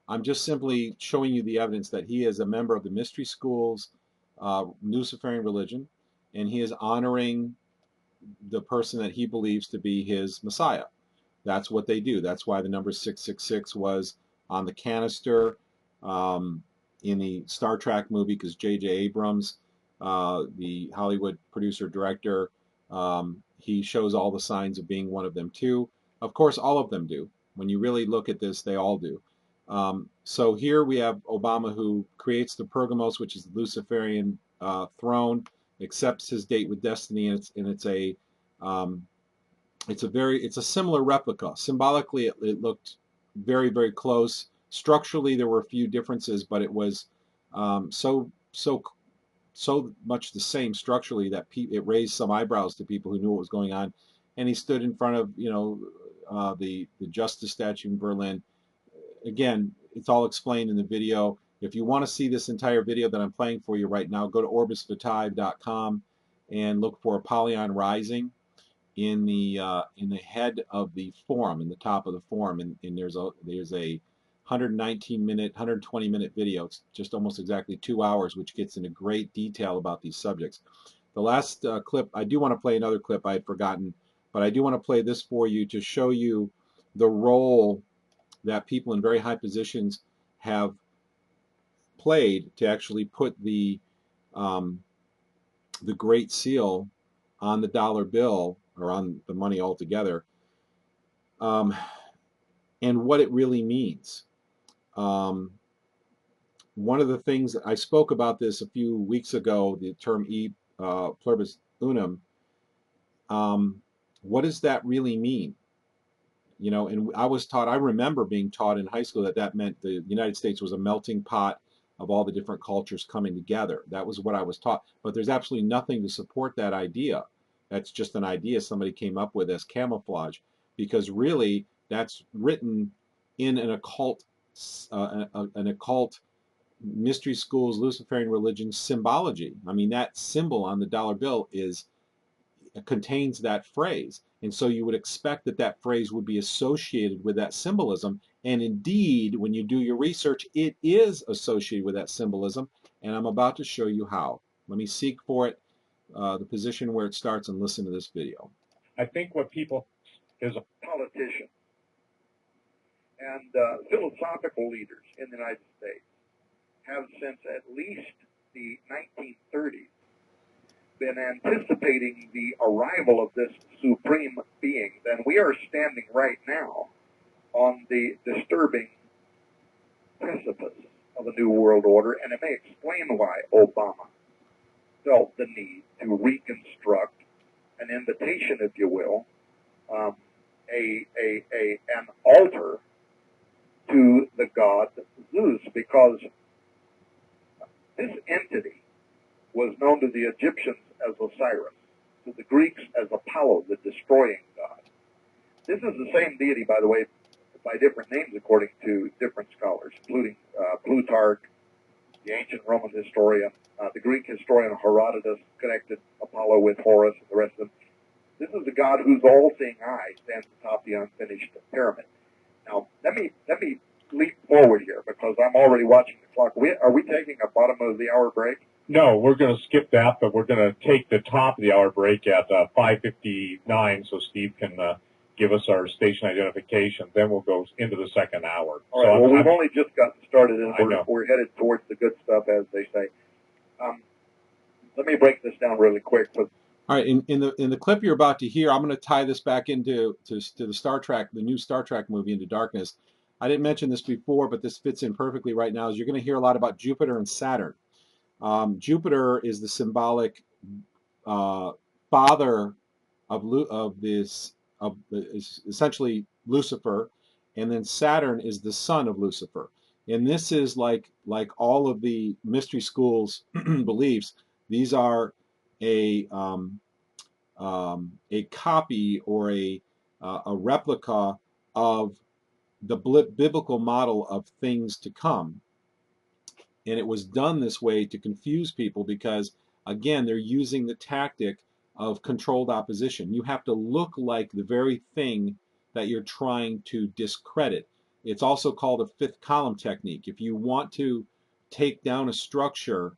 I'm just simply showing you the evidence that he is a member of the mystery schools, Luciferian religion, and he is honoring the person that he believes to be his Messiah. That's what they do. That's why the number 666 was on the canister in the Star Trek movie, because J.J. Abrams, the Hollywood producer director, he shows all the signs of being one of them too. Of course, all of them do. When you really look at this, they all do. So here we have Obama, who creates the Pergamos, which is the Luciferian throne, accepts his date with destiny, and it's a similar replica. Symbolically, it looked very, very close. Structurally, there were a few differences, but it was so much the same structurally that it raised some eyebrows to people who knew what was going on. And he stood in front of, the Justice statue in Berlin. Again, it's all explained in the video. If you want to see this entire video that I'm playing for you right now, go to orbisvitae.com and look for Apollyon Rising in the head of the forum, in the top of the forum, and there's a 120-minute video. It's just almost exactly 2 hours, which gets into great detail about these subjects. The last clip, I do want to play another clip I had forgotten, but I do want to play this for you to show you the role that people in very high positions have played to actually put the Great Seal on the dollar bill, or on the money altogether, and what it really means. One of the things, I spoke about this a few weeks ago, the term pluribus unum. What does that really mean? And I remember being taught in high school that meant the United States was a melting pot of all the different cultures coming together. That was what I was taught. But there's absolutely nothing to support that idea. That's just an idea somebody came up with as camouflage, because really that's written in an occult mystery schools, Luciferian religion symbology. I mean, that symbol on the dollar bill contains that phrase. And so you would expect that that phrase would be associated with that symbolism. And indeed, when you do your research, it is associated with that symbolism. And I'm about to show you how. Let me seek for it, the position where it starts, and listen to this video. I think what people is a Politicians and philosophical leaders in the United States have since at least the 1930s been anticipating the arrival of this supreme being. And we are standing right now on the disturbing precipice of a new world order, and it may explain why Obama felt the need to reconstruct an invitation, if you will, an altar to the god Zeus, because this entity was known to the Egyptians as Osiris, to the Greeks as Apollo, the destroying god. This is the same deity, by the way, by different names according to different scholars, including Plutarch, the ancient Roman historian, the Greek historian Herodotus connected Apollo with Horus and the rest of them. This is a god whose all-seeing eye stands atop the unfinished pyramid. Now, let me leap forward here, because I'm already watching the clock. Are we taking a bottom of the hour break? No, we're going to skip that, but we're going to take the top of the hour break at 5:59, so Steve can give us our station identification. Then we'll go into the second hour. All right, we've only just gotten started, and we're headed towards the good stuff, as they say. Let me break this down really quick. All right, in the clip you're about to hear, I'm going to tie this back into the Star Trek, the new Star Trek movie, Into Darkness. I didn't mention this before, but this fits in perfectly right now. Is you're going to hear a lot about Jupiter and Saturn. Jupiter is the symbolic father is essentially Lucifer, and then Saturn is the son of Lucifer. And this is like all of the mystery schools beliefs. These are a copy or a replica of the biblical model of things to come. And it was done this way to confuse people because, again, they're using the tactic of controlled opposition. You have to look like the very thing that you're trying to discredit. It's also called a fifth column technique. If you want to take down a structure,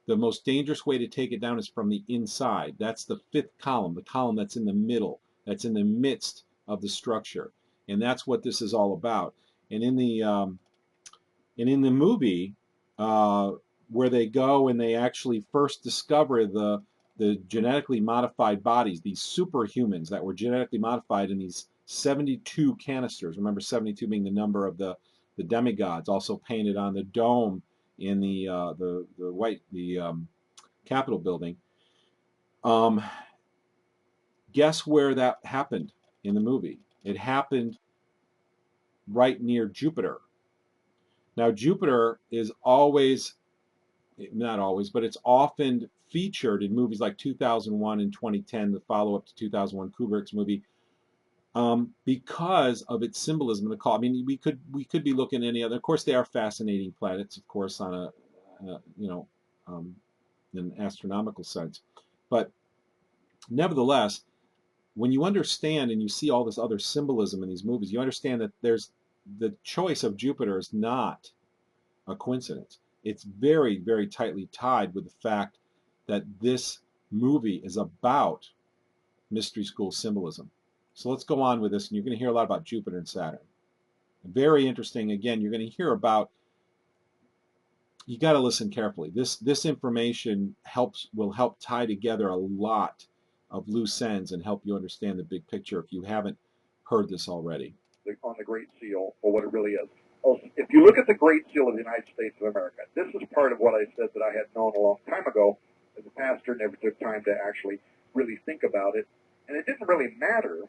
the most dangerous way to take it down is from the inside. That's the fifth column, the column that's in the middle, that's in the midst of the structure. And that's what this is all about. And in the movie, where they go and they actually first discover the genetically modified bodies, these superhumans that were genetically modified in these 72 canisters. Remember, 72 being the number of the demigods, also painted on the dome in the Capitol building. Guess where that happened in the movie? It happened right near Jupiter. Now, Jupiter is always, not always, but it's often featured in movies like 2001 and 2010, the follow-up to 2001 Kubrick's movie, because of its symbolism in the call. I mean, we could be looking at any other. Of course, they are fascinating planets, of course, on in an astronomical sense, but nevertheless, when you understand and you see all this other symbolism in these movies, you understand that the choice of Jupiter is not a coincidence. It's very, very tightly tied with the fact that this movie is about mystery school symbolism. So let's go on with this, and you're going to hear a lot about Jupiter and Saturn. Very interesting. Again, you're going to hear about, you got to listen carefully. This information will help tie together a lot of loose ends and help you understand the big picture if you haven't heard this already. On the Great Seal, for what it really is. If you look at the Great Seal of the United States of America, this is part of what I said that I had known a long time ago. As a pastor, never took time to actually really think about it. And it didn't really matter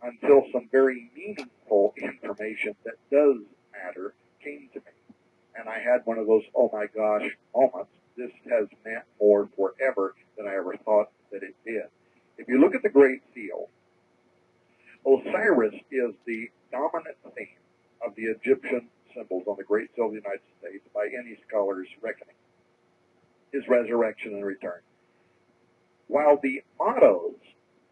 until some very meaningful information that does matter came to me. and I had one of those, oh my gosh, moments. This has meant more forever than I ever thought that it did. If you look at the Great Seal, Osiris is the dominant theme of the Egyptian symbols on the Great Seal of the United States by any scholar's reckoning. His resurrection and return. While the mottos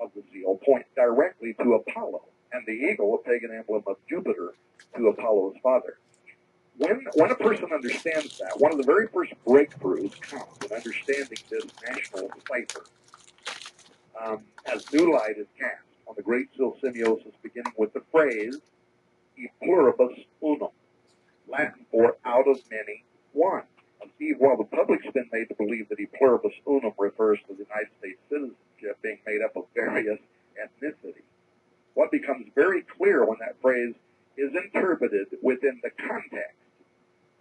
of the seal point directly to Apollo, and the eagle, a pagan emblem of Jupiter, to Apollo's father. When a person understands that, one of the very first breakthroughs comes in understanding this national cipher as new light is cast on the Great Seal semiosis, beginning with the phrase, e pluribus unum, Latin for out of many, one. And Steve, while the public's been made to believe that e pluribus unum refers to the United States citizenship being made up of various ethnicities, what becomes very clear when that phrase is interpreted within the context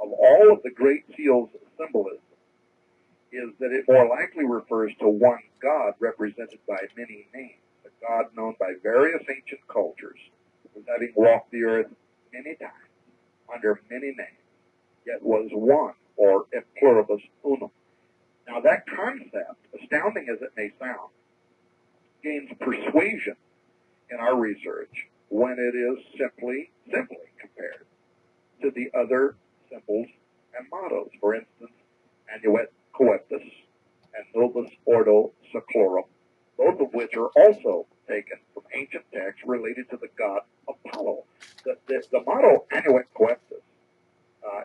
of all of the Great Seal's symbolism is that it more likely refers to one God represented by many names, a God known by various ancient cultures as having walked the earth many times under many names, yet was one, or et pluribus unum. Now that concept, astounding as it may sound, gains persuasion in our research when it is simply compared to the other symbols and mottos. For instance, Annuet Coeptus and Novus Ordo Seclorum, both of which are also taken from ancient texts related to the god Apollo. The motto Annuet Coeptus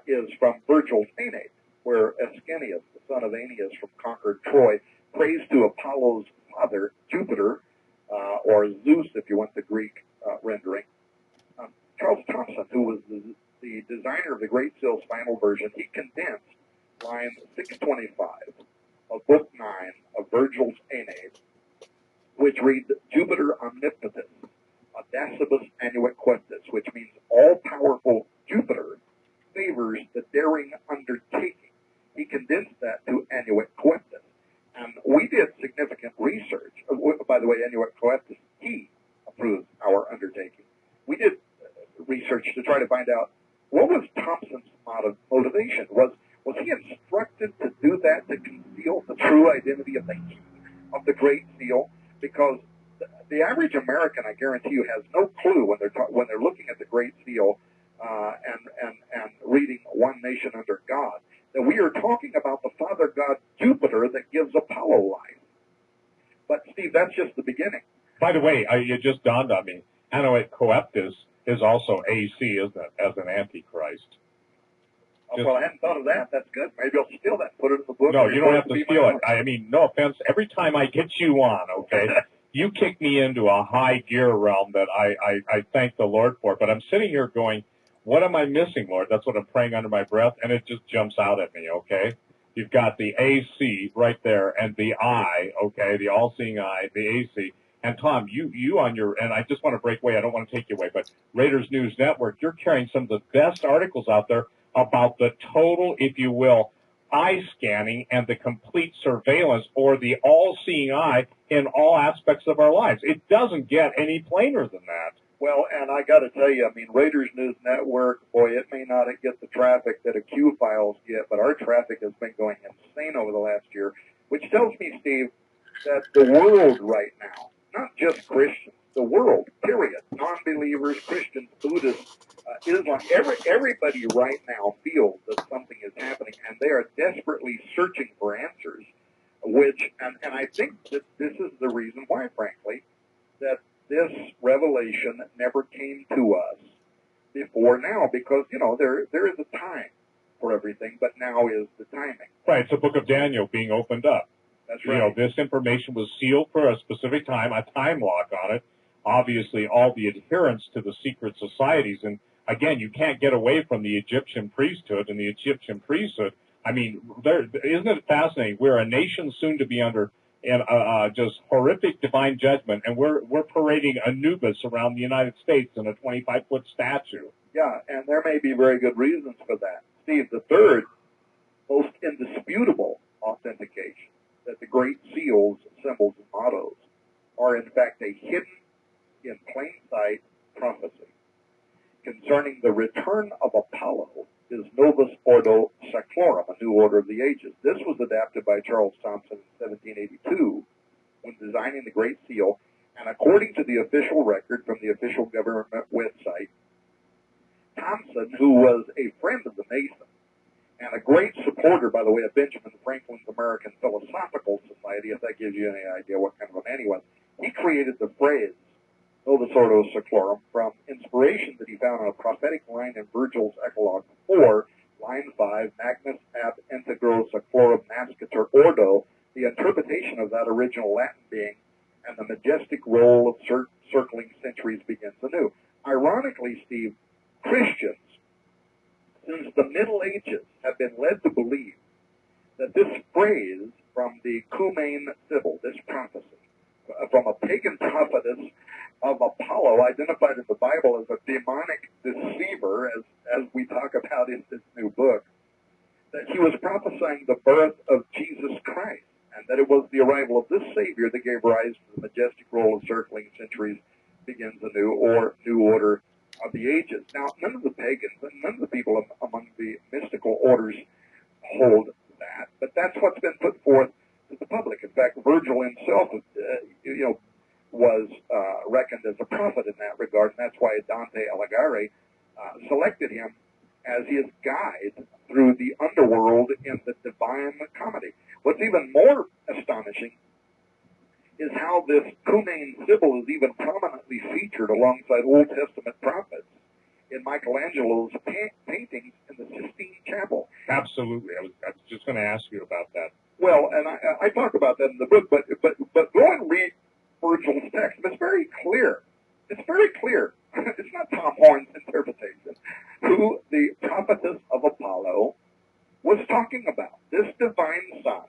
is from Virgil's Aeneid, where Ascanius, the son of Aeneas from conquered Troy, prays to Apollo's father, Jupiter, or Zeus if you want the Greek rendering. Charles Thompson, who was the designer of the Great Seal's final version, he condensed line 625 of Book 9 of Virgil's Aeneid, which reads, Jupiter omnipotent, audacibus annuet questis, which means all-powerful Jupiter favors the daring undertaking. He condensed that to annuet questis. And we did significant research. By the way, annuet questis, he approves our undertaking. We did research to try to find out what was Thompson's motivation. Was he instructed to do that to conceal the true identity of the Great Seal? Because the average American, I guarantee you, has no clue when they're looking at the Great Seal and reading One Nation Under God, that we are talking about the Father God Jupiter that gives Apollo life. But Steve, that's just the beginning. By the way, it just dawned on me. Annuet Coeptus is also AC, isn't it, as an Antichrist? Well, I hadn't thought of that. That's good. Maybe I'll steal that and put it in the book. No, you don't have to steal it. I mean, no offense. Every time I get you on, okay, you kick me into a high gear realm that I thank the Lord for. But I'm sitting here going, what am I missing, Lord? That's what I'm praying under my breath, and it just jumps out at me, okay? You've got the AC right there, and the I, okay, the all-seeing eye, the AC. And Tom, you on your, and I just want to break away, I don't want to take you away, but Raiders News Network, you're carrying some of the best articles out there about the total, if you will, eye scanning and the complete surveillance, or the all-seeing eye in all aspects of our lives. It doesn't get any plainer than that. Well, and I got to tell you, I mean, Raiders News Network, boy, it may not get the traffic that a Q Files get, but our traffic has been going insane over the last year, which tells me, Steve, that the world right now, not just Christians, the world, period, non-believers, Christians, Buddhists, Islam, everybody right now feels that something is happening, and they are desperately searching for answers, which, and I think that this is the reason why, frankly, that this revelation never came to us before now, because, you know, there is a time for everything, but now is the timing. Right, it's the book of Daniel being opened up. That's right. You know, this information was sealed for a specific time, a time lock on it. Obviously, all the adherence to the secret societies. And again, you can't get away from the Egyptian priesthood and the Egyptian priesthood. I mean, isn't it fascinating? We're a nation soon to be under just horrific divine judgment, and we're parading Anubis around the United States in a 25-foot statue. Yeah, and there may be very good reasons for that. Steve, the third most indisputable authentication that the Great Seal's symbols and mottos are in fact a hidden, in plain sight prophecy concerning the return of Apollo, is Novus Ordo Seclorum, a new order of the ages. This was adapted by Charles Thomson in 1782 when designing the Great Seal, and according to the official record from the official government website, Thomson, who was a friend of the Masons, and a great supporter, by the way, of Benjamin Franklin's American Philosophical Society, if that gives you any idea what kind of a man he was, he created the phrase Novus Ordo Seclorum from inspiration that he found on a prophetic line in Virgil's Eclogue 4, line 5, Magnus ab integro seclorum nascitur ordo, the interpretation of that original Latin being, and the majestic roll of circling centuries begins anew. Ironically, Steve, Christians, since the Middle Ages, have been led to believe that this phrase from the Cumane Sibyl, this prophecy, from a pagan prophetess of Apollo, identified in the Bible as a demonic deceiver, as we talk about in this new book, that he was prophesying the birth of Jesus Christ, and that it was the arrival of this Savior that gave rise to the majestic roll of circling centuries begins anew, or new order of the ages. Now, none of the pagans and none of the people among the mystical orders hold that, but that's what's been put forth to the public. In fact, Virgil himself, was reckoned as a prophet in that regard, and that's why Dante Alighieri selected him as his guide through the underworld in the Divine Comedy. What's even more astonishing is how this Cumane Sibyl is even prominently featured alongside Old Testament prophets in Michelangelo's paintings in the Sistine Chapel. Absolutely. I was just going to ask you about that. Well, and I talk about that in the book, but go and read Virgil's text. It's very clear. It's very clear. It's not Tom Horn's interpretation. Who the prophetess of Apollo was talking about. This divine son,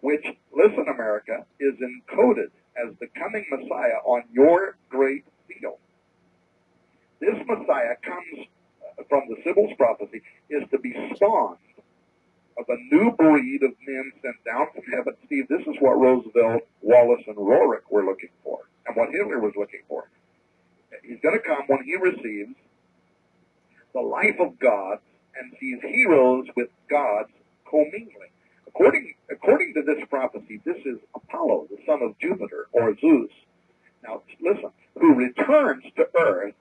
which, listen, America, is encoded as the coming Messiah on your great seal. This Messiah comes from the Sibyl's prophecy, is to be spawned of a new breed of men sent down from heaven. Steve, this is what Roosevelt, Wallace, and Roerich were looking for, and what Hitler was looking for. He's going to come when he receives the life of God and sees heroes with gods commingling. According to this prophecy, this is Apollo, the son of Jupiter, or Zeus. Now, listen, who returns to earth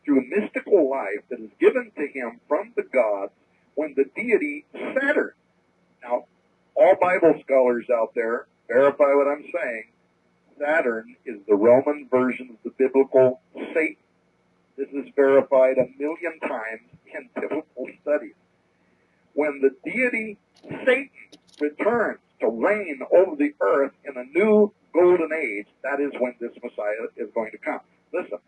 through mystical life that is given to him from the gods when the deity Saturn. Now, all Bible scholars out there verify what I'm saying. Saturn is the Roman version of the biblical Satan. This is verified 1,000,000 times in biblical studies. When the deity Satan returns to reign over the earth in a new golden age, that is when this Messiah is going to come. Listen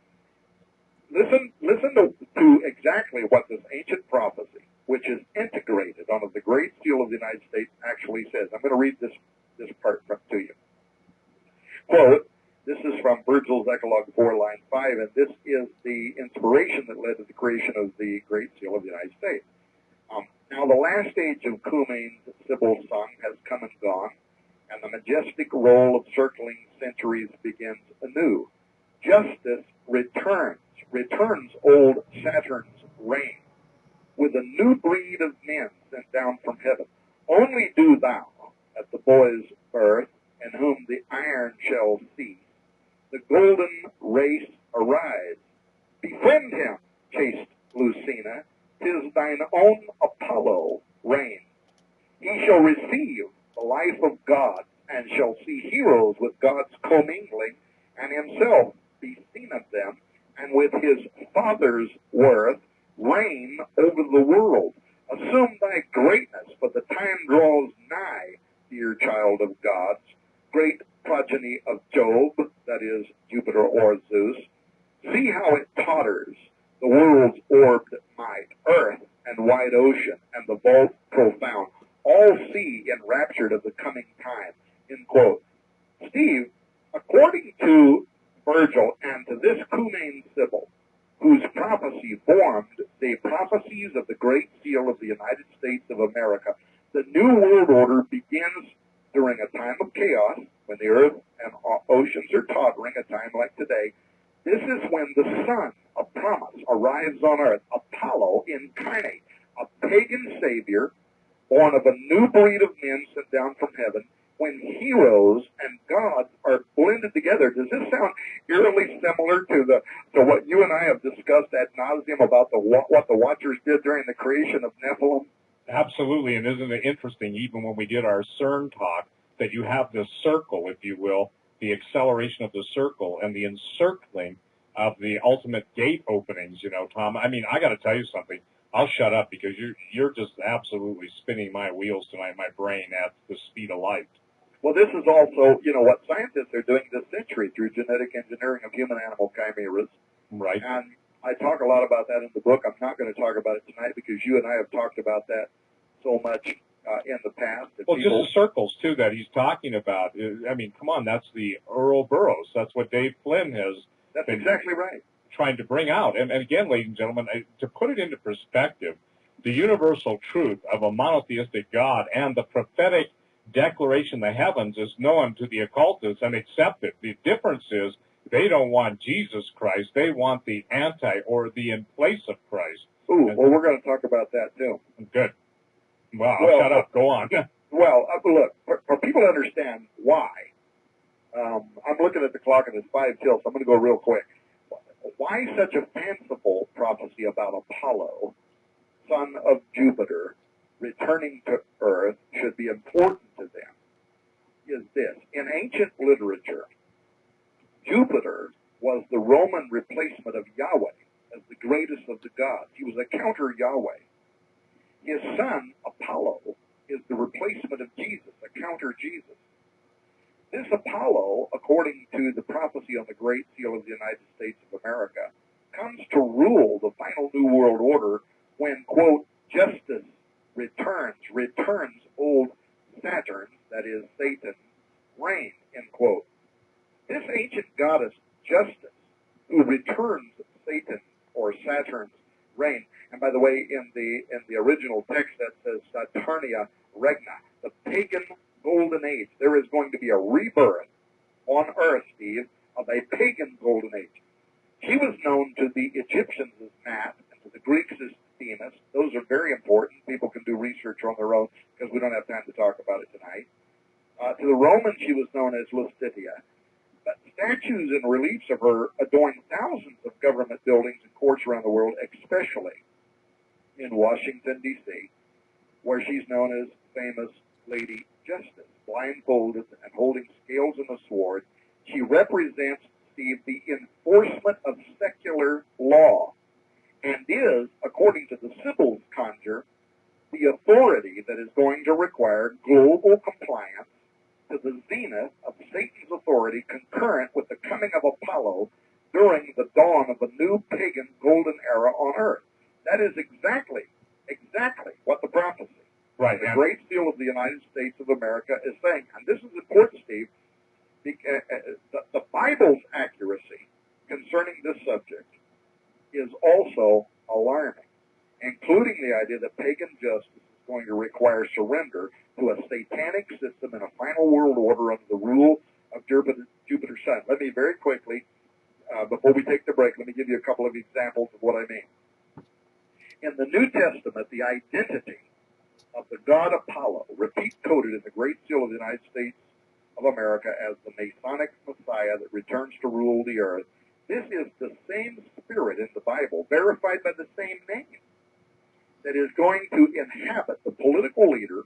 to exactly what this ancient prophecy, which is integrated under the Great Seal of the United States, actually says. I'm going to read this part to you. Quote, this is from Virgil's Eclogue 4, line 5, and this is the inspiration that led to the creation of the Great Seal of the United States. Now, the last stage of Cumane's Sibyl's song has come and gone, and the majestic roll of circling centuries begins anew. Justice returns old Saturn's reign, with a new breed of men sent down from heaven. Only do thou, at the boy's birth, in whom the iron shall cease, the golden race arise. Befriend him, chaste Lucina, 'tis thine own Apollo reign. He shall receive the life of God, and shall see heroes with gods commingling, and himself be seen of them, and with his father's worth reign over the world. Assume thy greatness, for the time draws nigh, dear child of gods, great progeny of Job, that is, Jupiter or Zeus. See how it totters, the world's orbed might, earth and wide ocean, and the vault profound, all see enraptured of the coming time. End quote. Steve, according to Virgil and to this Cumane Sibyl, whose prophecy formed the prophecies of the Great Seal of the United States of America, the New World Order begins during a time of chaos, when the earth and oceans are tottering, a time like today. This is when the son of promise arrives on earth, Apollo incarnate. a pagan savior, born of a new breed of men sent down from heaven, when heroes and gods are blended together. Does this sound eerily similar to what you and I have discussed ad nauseum about what the Watchers did during the creation of Nephilim? Absolutely, and isn't it interesting, even when we did our CERN talk, that you have this circle, if you will, the acceleration of the circle and the encircling of the ultimate gate openings, you know, Tom. I mean, I got to tell you something. I'll shut up because you're just absolutely spinning my wheels tonight, my brain at the speed of light. Well, this is also, you know, what scientists are doing this century through genetic engineering of human-animal chimeras. Right. And I talk a lot about that in the book. I'm not going to talk about it tonight because you and I have talked about that so much in the past. Well, just the circles, too, that he's talking about. I mean, come on, that's the Earl Burroughs. That's what Dave Flynn has That's exactly right. Trying to bring out. And again, ladies and gentlemen, to put it into perspective, the universal truth of a monotheistic God and the prophetic declaration of the heavens is known to the occultists and accepted. The difference is they don't want Jesus Christ. They want the anti or the in place of Christ. Ooh, well, we're going to talk about that, too. Good. Well, shut up. Go on. Well, look, for people to understand why, I'm looking at the clock and it's 5 till, so I'm going to go real quick. Why such a fanciful prophecy about Apollo, son of Jupiter, returning to Earth should be important to them is this. In ancient literature, Jupiter was the Roman replacement of Yahweh as the greatest of the gods. He was a counter-Yahweh. His son, Apollo, is the replacement of Jesus, a counter-Jesus. This Apollo, according to the prophecy on the Great Seal of the United States of America, comes to rule the final New World Order when, quote, justice returns old Saturn, that is Satan, reign, end quote. This ancient goddess, Justice, who returns Satan or Saturn's reign, and by the way, in the original text that says Saturnia Regna, the pagan golden age. There is going to be a rebirth on Earth, Steve, of a pagan golden age. She was known to the Egyptians as Nat and to the Greeks as Themis. Those are very important. People can do research on their own because we don't have time to talk about it tonight. To the Romans, she was known as Lustitia. But statues and reliefs of her adorn thousands of government buildings and courts around the world, especially in Washington, D.C., where she's known as famous Lady Justice, blindfolded and holding scales and a sword. She represents, Steve, the enforcement of secular law and is, according to the Symbols conjure, the authority that is going to require global compliance to the zenith of Satan's authority concurrent with the coming of Apollo during the dawn of a new pagan golden era on Earth. That is exactly what the prophecy, right, the Great Seal of the United States of America is saying. And this is important, Steve, because the Bible's accuracy concerning this subject is also alarming, including the idea that pagan justice is going to require surrender to a satanic system in a final world order under the rule of Jupiter's son. Let me very quickly, before we take the break, let me give you a couple of examples of what I mean. In the New Testament, the identity of the god Apollo, repeat-coded in the Great Seal of the United States of America as the Masonic Messiah that returns to rule the earth, this is the same spirit in the Bible, verified by the same name, that is going to inhabit the political leader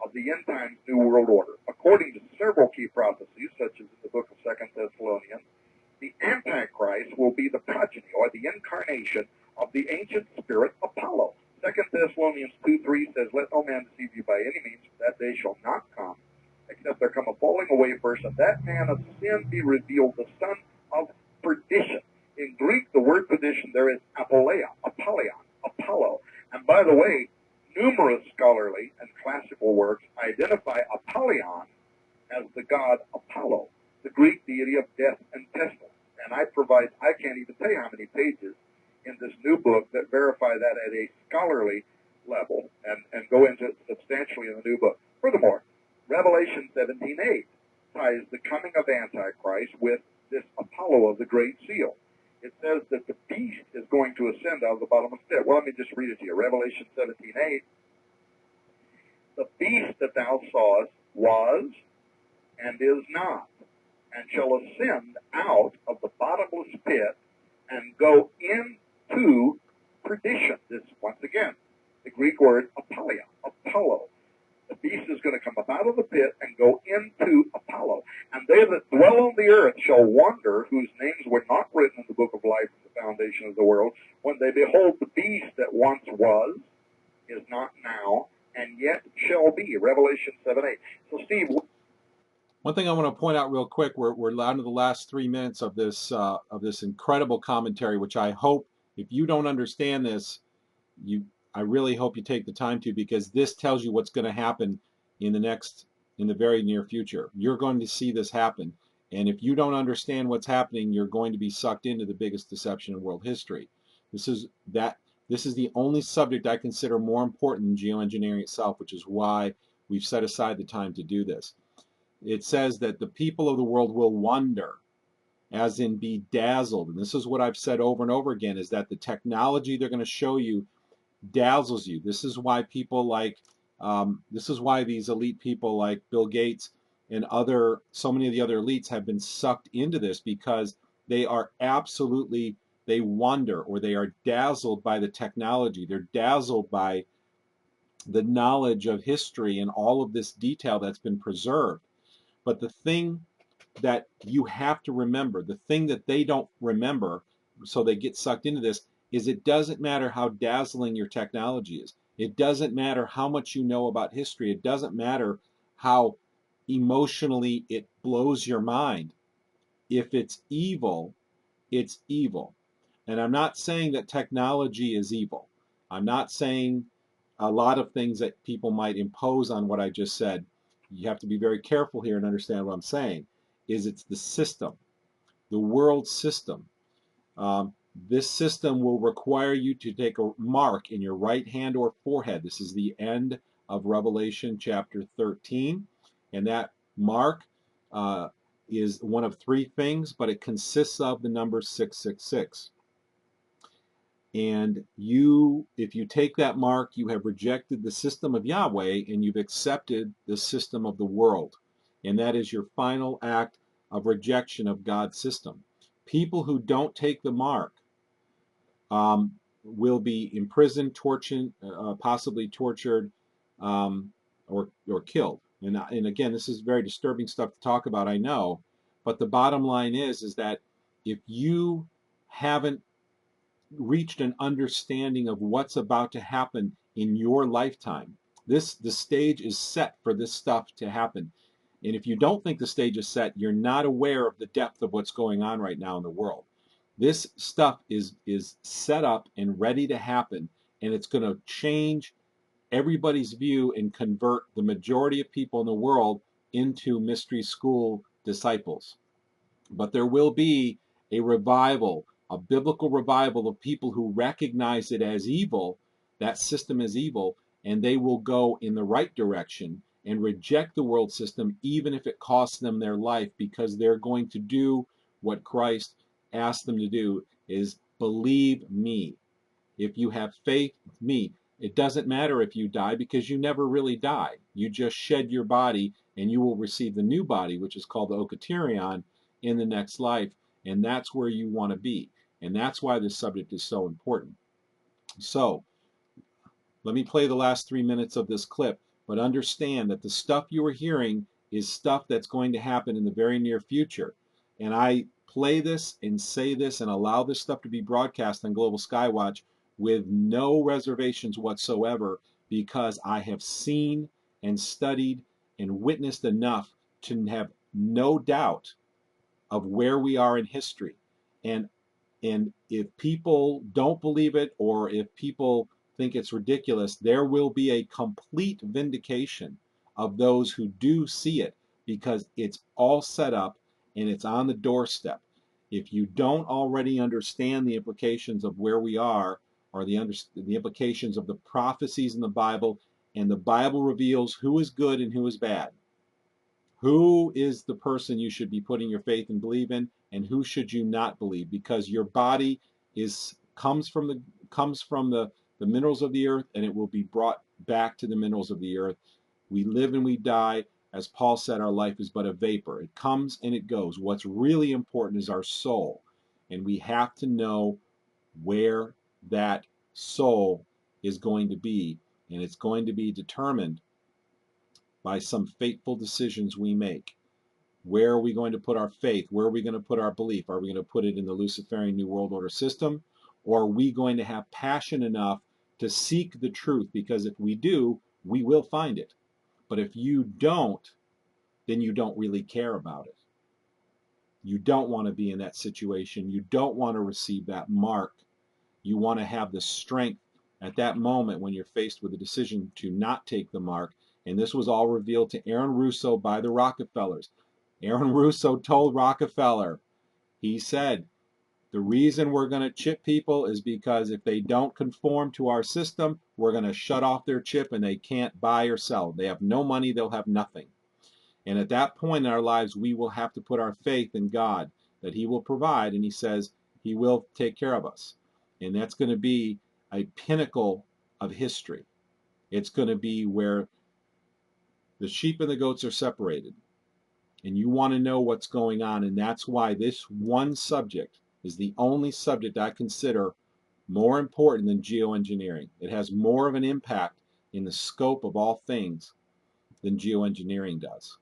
of the end times New World Order. According to several key prophecies, such as in the book of 2 Thessalonians, the Antichrist will be the progeny or the incarnation of the ancient spirit Apollo. 2 Thessalonians 2:3 says, "Let no man deceive you by any means, that day shall not come, except there come a falling away first, and that man of sin be revealed, the son of perdition." In Greek, the word perdition there is apoleia, Apollyon, Apollo. And by the way, numerous scholarly and classical works identify Apollyon as the god Apollo, the Greek deity of death and pestilence. And I can't even tell you how many pages in this new book that verify that at a scholarly level and go into it substantially in the new book. Furthermore, Revelation 17:8 ties the coming of Antichrist with this Apollo of the Great Seal. it says that the beast is going to ascend out of the bottomless pit. Well, let me just read it to you. Revelation 17:8. The beast that thou sawest was and is not, and shall ascend out of the bottomless pit and go into perdition. This, once again, the Greek word apolia, Apollo. The beast is going to come up out of the pit and go into Apollo. And they that dwell on the earth shall wonder, whose names were not written in the book of life from the foundation of the world, when they behold the beast that once was, is not now, and yet shall be. Revelation 7:8. So, Steve, one thing I want to point out real quick, we're down to the last 3 minutes of this incredible commentary, which I hope, if you don't understand this, I really hope you take the time to, because this tells you what's going to happen in the very near future. You're going to see this happen, and if you don't understand what's happening, you're going to be sucked into the biggest deception in world history. This is the only subject I consider more important than geoengineering itself, which is why we've set aside the time to do this. It says that the people of the world will wonder, as in be dazzled. And this is what I've said over and over again, is that the technology they're going to show you dazzles you. This is why people like, this is why these elite people like Bill Gates and so many of the other elites have been sucked into this, because they are absolutely, they wonder, or they are dazzled by the technology. They're dazzled by the knowledge of history and all of this detail that's been preserved. But the thing that you have to remember, the thing that they don't remember, so they get sucked into this, is it doesn't matter how dazzling your technology is. It doesn't matter how much you know about history. It doesn't matter how emotionally it blows your mind. If it's evil, it's evil. And I'm not saying that technology is evil. I'm not saying a lot of things that people might impose on what I just said. You have to be very careful here and understand what I'm saying. It's the system, the world system. This system will require you to take a mark in your right hand or forehead. This is the end of Revelation chapter 13. And that mark is one of three things, but it consists of the number 666. And if you take that mark, you have rejected the system of Yahweh, and you've accepted the system of the world. And that is your final act of rejection of God's system. People who don't take the mark will be imprisoned, tortured, possibly tortured, or killed. And again, this is very disturbing stuff to talk about, I know. But the bottom line is that if you haven't reached an understanding of what's about to happen in your lifetime, the stage is set for this stuff to happen. And if you don't think the stage is set, you're not aware of the depth of what's going on right now in the world. This stuff is set up and ready to happen, and it's going to change everybody's view and convert the majority of people in the world into mystery school disciples. But there will be a revival, a biblical revival of people who recognize it as evil, that system is evil, and they will go in the right direction and reject the world system, even if it costs them their life, because they're going to do what Christ asked them to do, is believe me. If you have faith with me, it doesn't matter if you die, because you never really die. You just shed your body, and you will receive the new body, which is called the occultism, in the next life, and that's where you want to be. And that's why this subject is so important. So let me play the last 3 minutes of this clip, but understand that the stuff you are hearing is stuff that's going to happen in the very near future. And I play this and say this and allow this stuff to be broadcast on Global Skywatch with no reservations whatsoever, because I have seen and studied and witnessed enough to have no doubt of where we are in history. And if people don't believe it, or if people think it's ridiculous, there will be a complete vindication of those who do see it, because it's all set up and it's on the doorstep. If you don't already understand the implications of where we are, or the implications of the prophecies in the Bible, and the Bible reveals who is good and who is bad, who is the person you should be putting your faith and believe in, and who should you not believe, because your body comes from the minerals of the earth, and it will be brought back to the minerals of the earth. We live and we die. As Paul said, our life is but a vapor. It comes and it goes. What's really important is our soul, and we have to know where that soul is going to be, and it's going to be determined by some fateful decisions we make. Where are we going to put our faith? Where are we going to put our belief? Are we going to put it in the Luciferian New World Order system? Or are we going to have passion enough to seek the truth? Because if we do, we will find it. But if you don't, then you don't really care about it. You don't want to be in that situation. You don't want to receive that mark. You want to have the strength at that moment when you're faced with a decision to not take the mark. And this was all revealed to Aaron Russo by the Rockefellers. Aaron Russo told Rockefeller, he said, the reason we're going to chip people is because if they don't conform to our system, we're going to shut off their chip and they can't buy or sell. They have no money, they'll have nothing. And at that point in our lives, we will have to put our faith in God, that he will provide, and he says he will take care of us. And that's going to be a pinnacle of history. It's going to be where the sheep and the goats are separated. And you want to know what's going on, and that's why this one subject is the only subject I consider more important than geoengineering. It has more of an impact in the scope of all things than geoengineering does.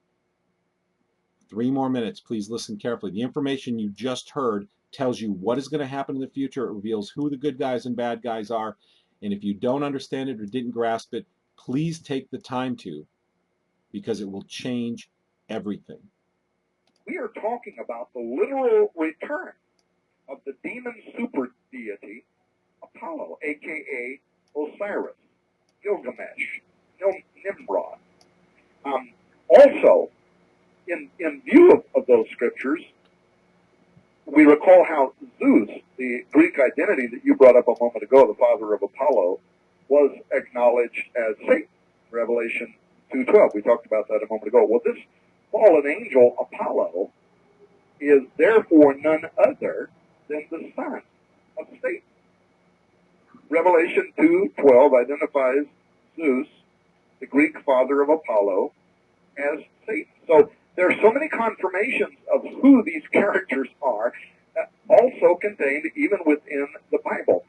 3 more minutes, please listen carefully. The information you just heard tells you what is going to happen in the future. It reveals who the good guys and bad guys are. And if you don't understand it or didn't grasp it, please take the time to, because it will change everything. We are talking about the literal return of the demon super deity Apollo, aka Osiris, Gilgamesh, Nimrod. Also, in view of those scriptures, we recall how Zeus, the Greek identity that you brought up a moment ago, the father of Apollo, was acknowledged as Satan. Revelation 2:12. We talked about that a moment ago. Well, this fallen angel, Apollo, is therefore none other than the son of Satan. Revelation 2:12 identifies Zeus, the Greek father of Apollo, as Satan. So there are so many confirmations of who these characters are, also contained even within the Bible,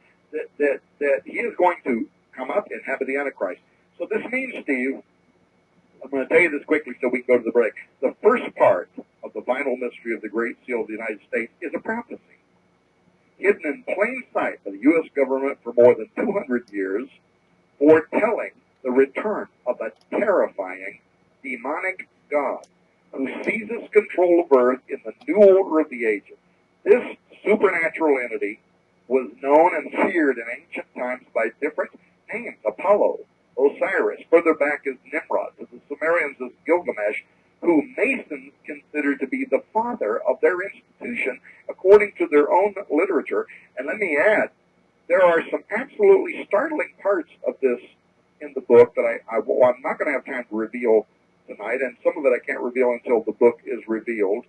that he is going to come up and have the Antichrist. So this means, Steve, I'm going to tell you this quickly so we can go to the break. The first part of the final mystery of the Great Seal of the United States is a prophecy, hidden in plain sight by the U.S. government for more than 200 years, foretelling the return of a terrifying, demonic God who seizes control of Earth in the new order of the ages. This supernatural entity was known and feared in ancient times by different names: Apollo, Osiris, further back as Nimrod, to the Sumerians as Gilgamesh, who Masons considered to be the father of their institution according to their own literature. And let me add, there are some absolutely startling parts of this in the book that I'm not going to have time to reveal tonight, and some of it I can't reveal until the book is revealed,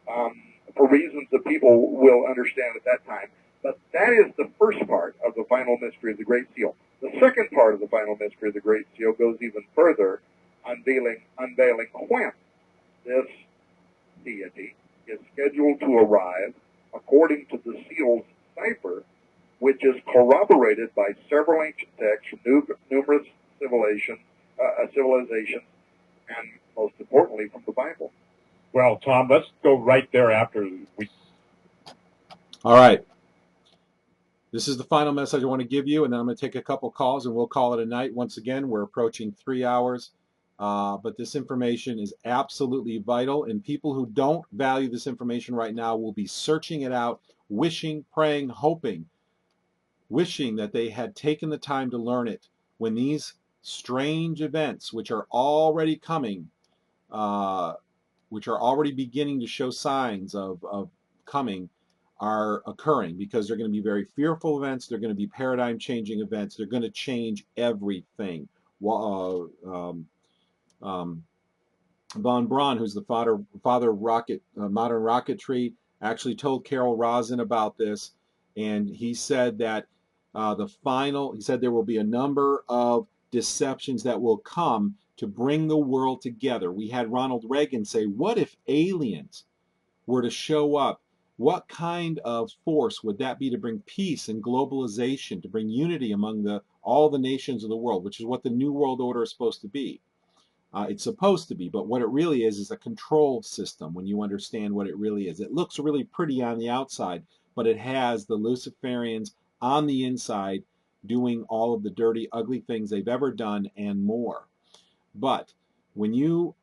for reasons that people will understand at that time. But that is the first part of the final mystery of the Great Seal. The second part of the final mystery of the Great Seal goes even further, unveiling when this deity is scheduled to arrive according to the seal's cipher, which is corroborated by several ancient texts from numerous civilizations, and most importantly from the Bible. Well, Tom, let's go right there after we... All right. This is the final message I want to give you, and then I'm going to take a couple calls, and we'll call it a night. Once again, we're approaching 3 hours, but this information is absolutely vital, and people who don't value this information right now will be searching it out, wishing, praying, hoping, wishing that they had taken the time to learn it when these strange events, which are already coming, which are already beginning to show signs of coming, are occurring, because they're going to be very fearful events. They're going to be paradigm-changing events. They're going to change everything. Von Braun, who's the father of modern rocketry, actually told Carol Rosin about this, and he said that he said there will be a number of deceptions that will come to bring the world together. We had Ronald Reagan say, what if aliens were to show up? What kind of force would that be to bring peace and globalization, to bring unity among all the nations of the world, which is what the New World Order is supposed to be. It's supposed to be, but what it really is a control system when you understand what it really is. It looks really pretty on the outside, but it has the Luciferians on the inside doing all of the dirty, ugly things they've ever done and more. But when you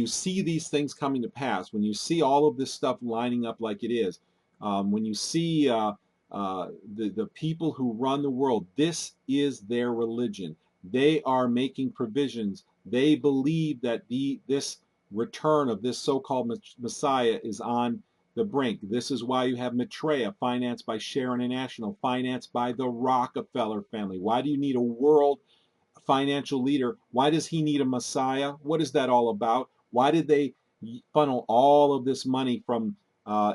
see these things coming to pass, when you see all of this stuff lining up like it is, when you see the people who run the world, this is their religion. They are making provisions. They believe that this return of this so-called Messiah is on the brink. This is why you have Maitreya, financed by Sharon International, financed by the Rockefeller family. Why do you need a world financial leader? Why does he need a Messiah? What is that all about? Why did they funnel all of this money from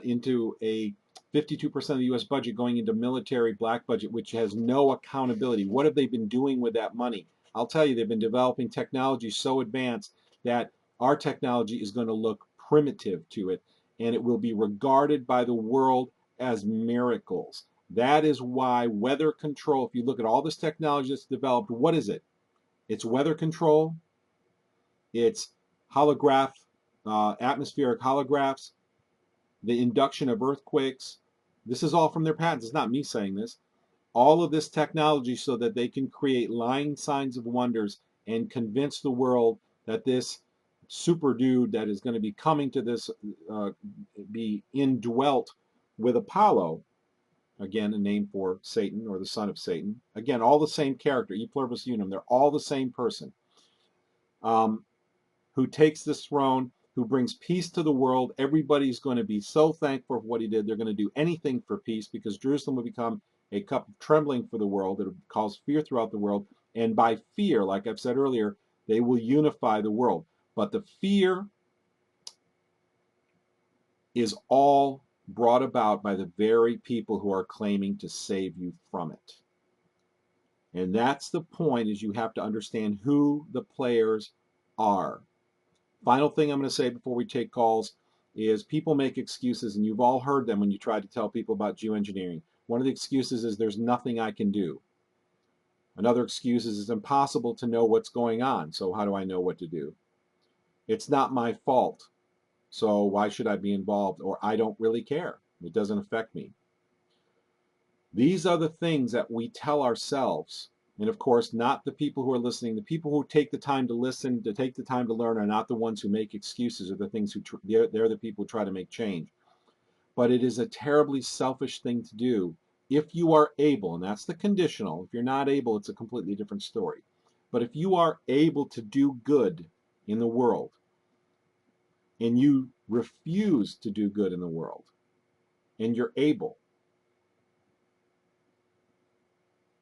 into a 52% of the U.S. budget going into military black budget, which has no accountability? What have they been doing with that money? I'll tell you, they've been developing technology so advanced that our technology is going to look primitive to it, and it will be regarded by the world as miracles. That is why weather control, if you look at all this technology that's developed, what is it? It's weather control, it's atmospheric holographs, the induction of earthquakes. This is all from their patents. It's not me saying this. All of this technology so that they can create lying signs of wonders and convince the world that this super dude that is going to be coming to this, be indwelt with Apollo, again, a name for Satan or the son of Satan. Again, all the same character, e pluribus unum. They're all the same person. Who takes this throne, who brings peace to the world. Everybody's going to be so thankful for what he did. They're going to do anything for peace, because Jerusalem will become a cup of trembling for the world. It will cause fear throughout the world. And by fear, like I've said earlier, they will unify the world. But the fear is all brought about by the very people who are claiming to save you from it. And that's the point, is you have to understand who the players are. Final thing I'm going to say before we take calls is people make excuses, and you've all heard them when you try to tell people about geoengineering. One of the excuses is there's nothing I can do. Another excuse is it's impossible to know what's going on, so how do I know what to do? It's not my fault, so why should I be involved? Or I don't really care. It doesn't affect me. These are the things that we tell ourselves. And of course, not the people who are listening. The people who take the time to listen, to take the time to learn, are not the ones who make excuses, or the things they're the people who try to make change. But it is a terribly selfish thing to do if you are able, and that's the conditional. If you're not able, it's a completely different story. But if you are able to do good in the world, and you refuse to do good in the world, and you're able,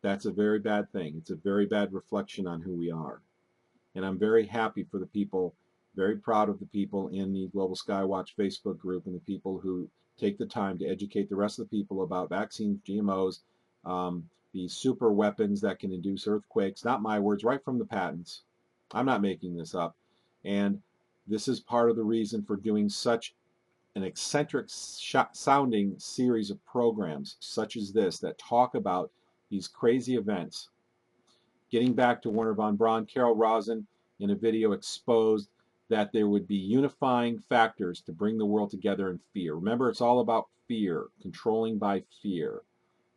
that's a very bad thing. It's a very bad reflection on who we are. And I'm very happy for the people, very proud of the people in the Global Skywatch Facebook group, and the people who take the time to educate the rest of the people about vaccines, GMOs, these super weapons that can induce earthquakes. Not my words, right from the patents. I'm not making this up. And this is part of the reason for doing such an eccentric sounding series of programs such as this that talk about these crazy events. Getting back to Werner von Braun, Carol Rosin in a video exposed that there would be unifying factors to bring the world together in fear. Remember, it's all about fear, controlling by fear.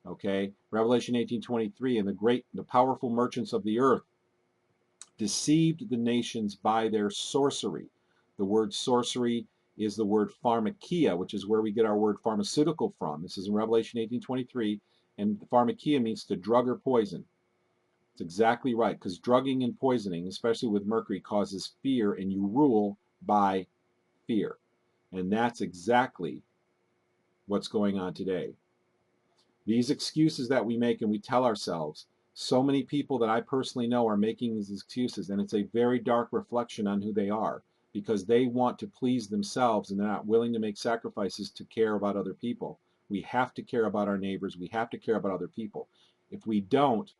Okay? Revelation 18:23, and the powerful merchants of the earth deceived the nations by their sorcery. The word sorcery is the word pharmakia, which is where we get our word pharmaceutical from. This is in Revelation 18:23, and pharmakia means to drug or poison. It's exactly right, because drugging and poisoning, especially with Mercury, causes fear, and you rule by fear. And that's exactly what's going on today. These excuses that we make and we tell ourselves, so many people that I personally know are making these excuses, and it's a very dark reflection on who they are. because they want to please themselves and they're not willing to make sacrifices to care about other people. We have to care about our neighbors. We have to care about other people. If we don't,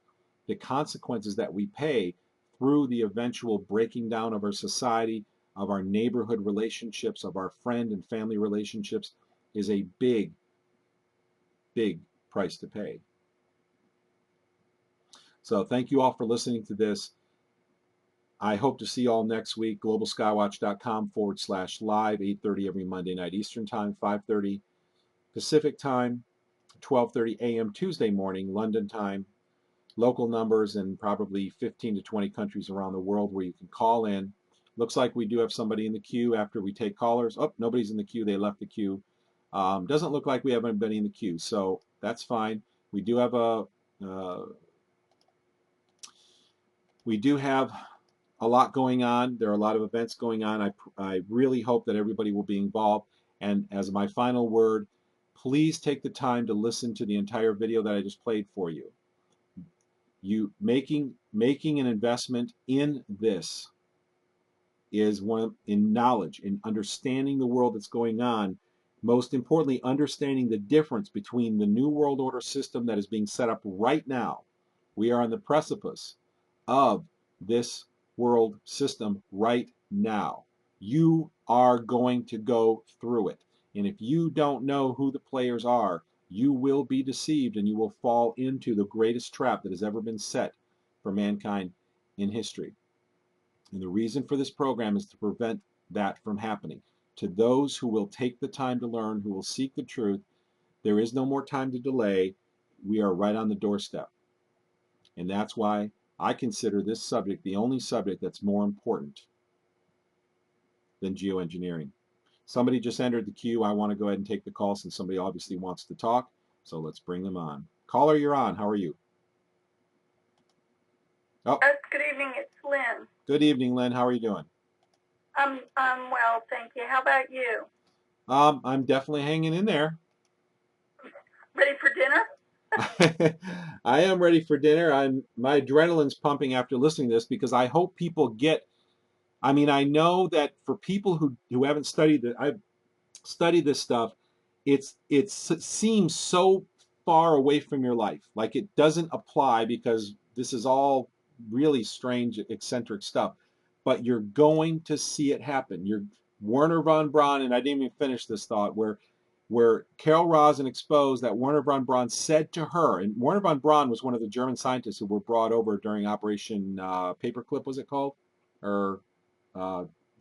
the consequences that we pay through the eventual breaking down of our society, of our neighborhood relationships, of our friend and family relationships, is a big, big price to pay. So thank you all for listening to this. I hope to see you all next week. globalskywatch.com/live, 8:30 every Monday night Eastern Time, 5:30 Pacific Time, 12:30 a.m. Tuesday morning London Time. Local numbers in probably 15 to 20 countries around the world where you can call in. Looks like we do have somebody in the queue after we take callers. Oh, nobody's in the queue. They left the queue. Doesn't look like we have anybody in the queue, so that's fine. We do have a lot going on. There are a lot of events going on. I really hope that everybody will be involved. And as my final word, please take the time to listen to the entire video that I just played for you. You making an investment in this is in knowledge, in understanding the world that's going on. Most importantly, understanding the difference between the New World Order system that is being set up right now. We are on the precipice of this world system right now. You are going to go through it. And if you don't know who the players are, you will be deceived and you will fall into the greatest trap that has ever been set for mankind in history. And the reason for this program is to prevent that from happening. To those who will take the time to learn, who will seek the truth, there is no more time to delay. We are right on the doorstep. And that's why I consider this subject the only subject that's more important than geoengineering. Somebody just entered the queue. I want to go ahead and take the call since somebody obviously wants to talk. So let's bring them on. Caller, you're on. How are you? Oh. Good evening. It's Lynn. Good evening, Lynn. How are you doing? I'm well, thank you. How about you? I'm definitely hanging in there. Ready for dinner? I am ready for dinner. My adrenaline's pumping after listening to this because I hope people get. I mean, I know that for people who haven't studied it, I've studied this stuff. It seems so far away from your life, like it doesn't apply because this is all really strange, eccentric stuff. But you're going to see it happen. You're Werner von Braun, and I didn't even finish this thought where Carol Rosin exposed that Werner von Braun said to her, and Werner von Braun was one of the German scientists who were brought over during Operation Paperclip, was it called? Or,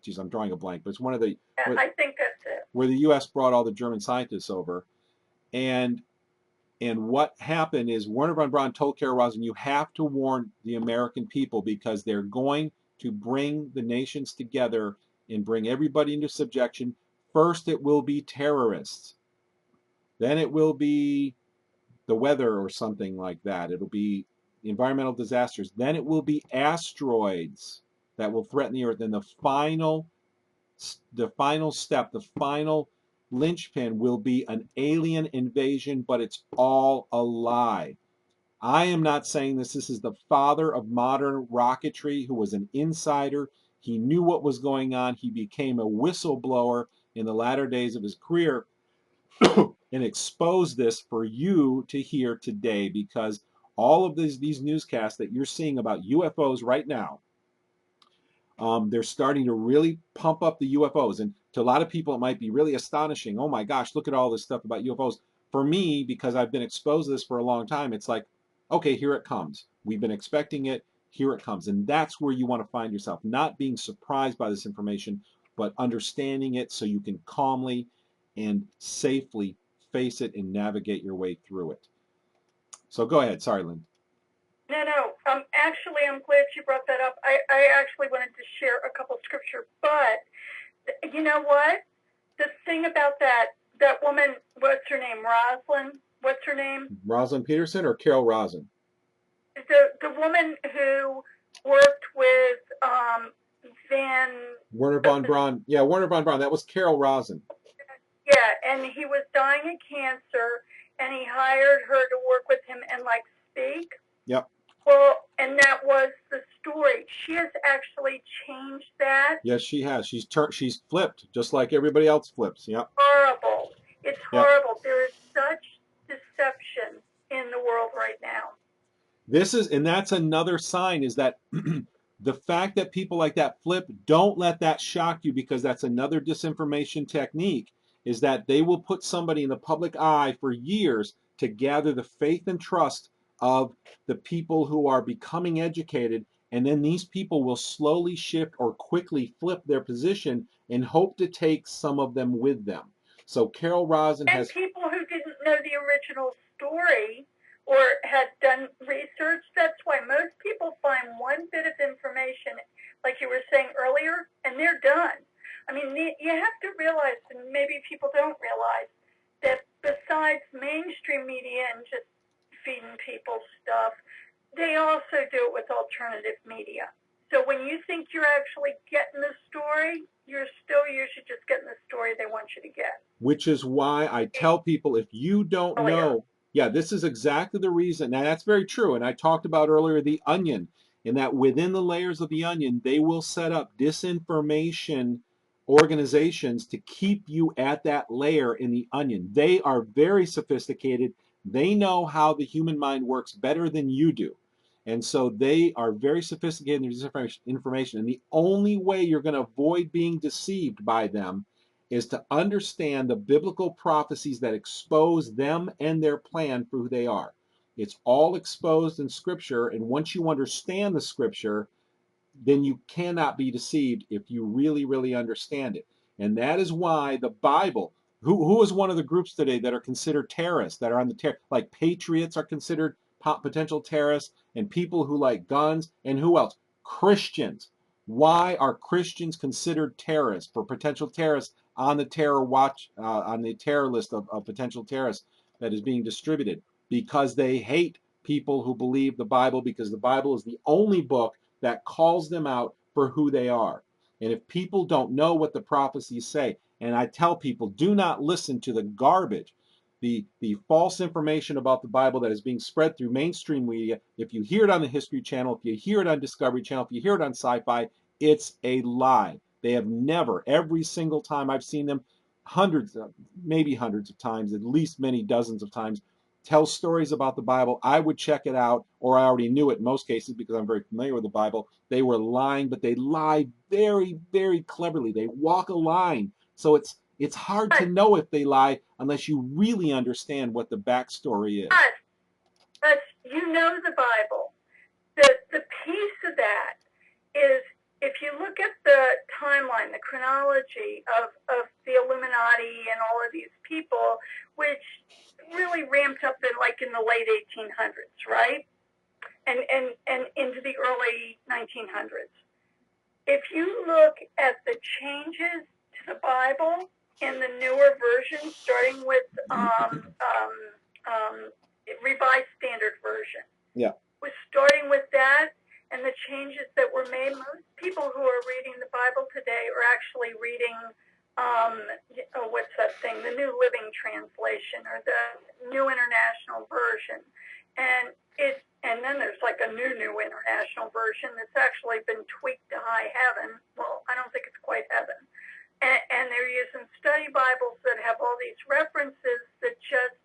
geez, I'm drawing a blank, but it's one of the... I think that's it. Where the U.S. brought all the German scientists over. And what happened is Werner von Braun told Carol Rosin, you have to warn the American people because they're going to bring the nations together and bring everybody into subjection. First, it will be terrorists. Then it will be the weather or something like that. It'll be environmental disasters. Then it will be asteroids that will threaten the Earth. And the final step, the final linchpin will be an alien invasion, but it's all a lie. I am not saying this. This is the father of modern rocketry who was an insider. He knew what was going on. He became a whistleblower in the latter days of his career and exposed this for you to hear today because all of these newscasts that you're seeing about UFOs right now, they're starting to really pump up the UFOs. And to a lot of people, it might be really astonishing. Oh my gosh, look at all this stuff about UFOs. For me, because I've been exposed to this for a long time, it's like, okay, here it comes. We've been expecting it. Here it comes. And that's where you want to find yourself, not being surprised by this information, but understanding it so you can calmly and safely face it and navigate your way through it. So go ahead. Sorry, Lynn. No. Actually, I'm glad you brought that up. I actually wanted to share a couple scripture, but you know what? The thing about that woman, what's her name? Rosalind? What's her name? Rosalind Peterson or Carol Rosin? The woman who worked with Werner von Braun. Yeah, Werner von Braun. That was Carol Rosin. Yeah, and he was dying of cancer, and he hired her to work with him and speak. Yep. Well, and that was the story. She has actually changed that. Yes, she has. She's flipped, just like everybody else flips. Yep. Horrible. It's Yep. horrible. There is such deception in the world right now. And that's another sign, is that the fact that people like that flip, don't let that shock you, because that's another disinformation technique, is that they will put somebody in the public eye for years to gather the faith and trust of the people who are becoming educated, and then these people will slowly shift or quickly flip their position and hope to take some of them with them. So Carol Rosin And has... people who didn't know the original story or had done research, that's why most people find one bit of information, like you were saying earlier, and they're done. I mean, you have to realize, and maybe people don't realize, that besides mainstream media and just feeding people stuff, they also do it with alternative media. So when you think you're actually getting the story, you're still usually just getting the story they want you to get. Which is why I tell people, if you don't know, this is exactly the reason. Now, that's very true. And I talked about earlier the onion, in that within the layers of the onion, they will set up disinformation organizations to keep you at that layer in the onion. They are very sophisticated. They know how the human mind works better than you do. And so they are very sophisticated in their disinformation. And the only way you're going to avoid being deceived by them is to understand the biblical prophecies that expose them and their plan for who they are. It's all exposed in Scripture, and once you understand the Scripture, then you cannot be deceived if you really, really understand it. And that is why the Bible, who is one of the groups today that are considered terrorists, that are on the like patriots are considered potential terrorists, and people who like guns, and who else? Christians. Why are Christians considered terrorists, for potential terrorists, on the terror watch, on the terror list of potential terrorists that is being distributed? Because they hate people who believe the Bible, because the Bible is the only book that calls them out for who they are. And if people don't know what the prophecies say, and I tell people, do not listen to the garbage, the false information about the Bible that is being spread through mainstream media. If you hear it on the History Channel, if you hear it on Discovery Channel, if you hear it on Sci-Fi, it's a lie. They have never, every single time I've seen them, maybe hundreds of times, at least many dozens of times, tell stories about the Bible. I would check it out, or I already knew it in most cases because I'm very familiar with the Bible. They were lying, but they lie very, very cleverly. They walk a line. So it's hard to know if they lie unless you really understand what the backstory is. But you know the Bible. The piece of that is, if you look at the timeline, the chronology of the Illuminati and all of these people, which really ramped up in the late 1800s, right? And into the early 1900s. If you look at the changes to the Bible in the newer version, starting with Revised Standard Version, was starting with that, and the changes that were made. Most people who are reading the Bible today are actually reading, what's that thing, the New Living Translation or the New International Version. And then there's like a new International Version that's actually been tweaked to high heaven. Well, I don't think it's quite heaven. And they're using study Bibles that have all these references that just,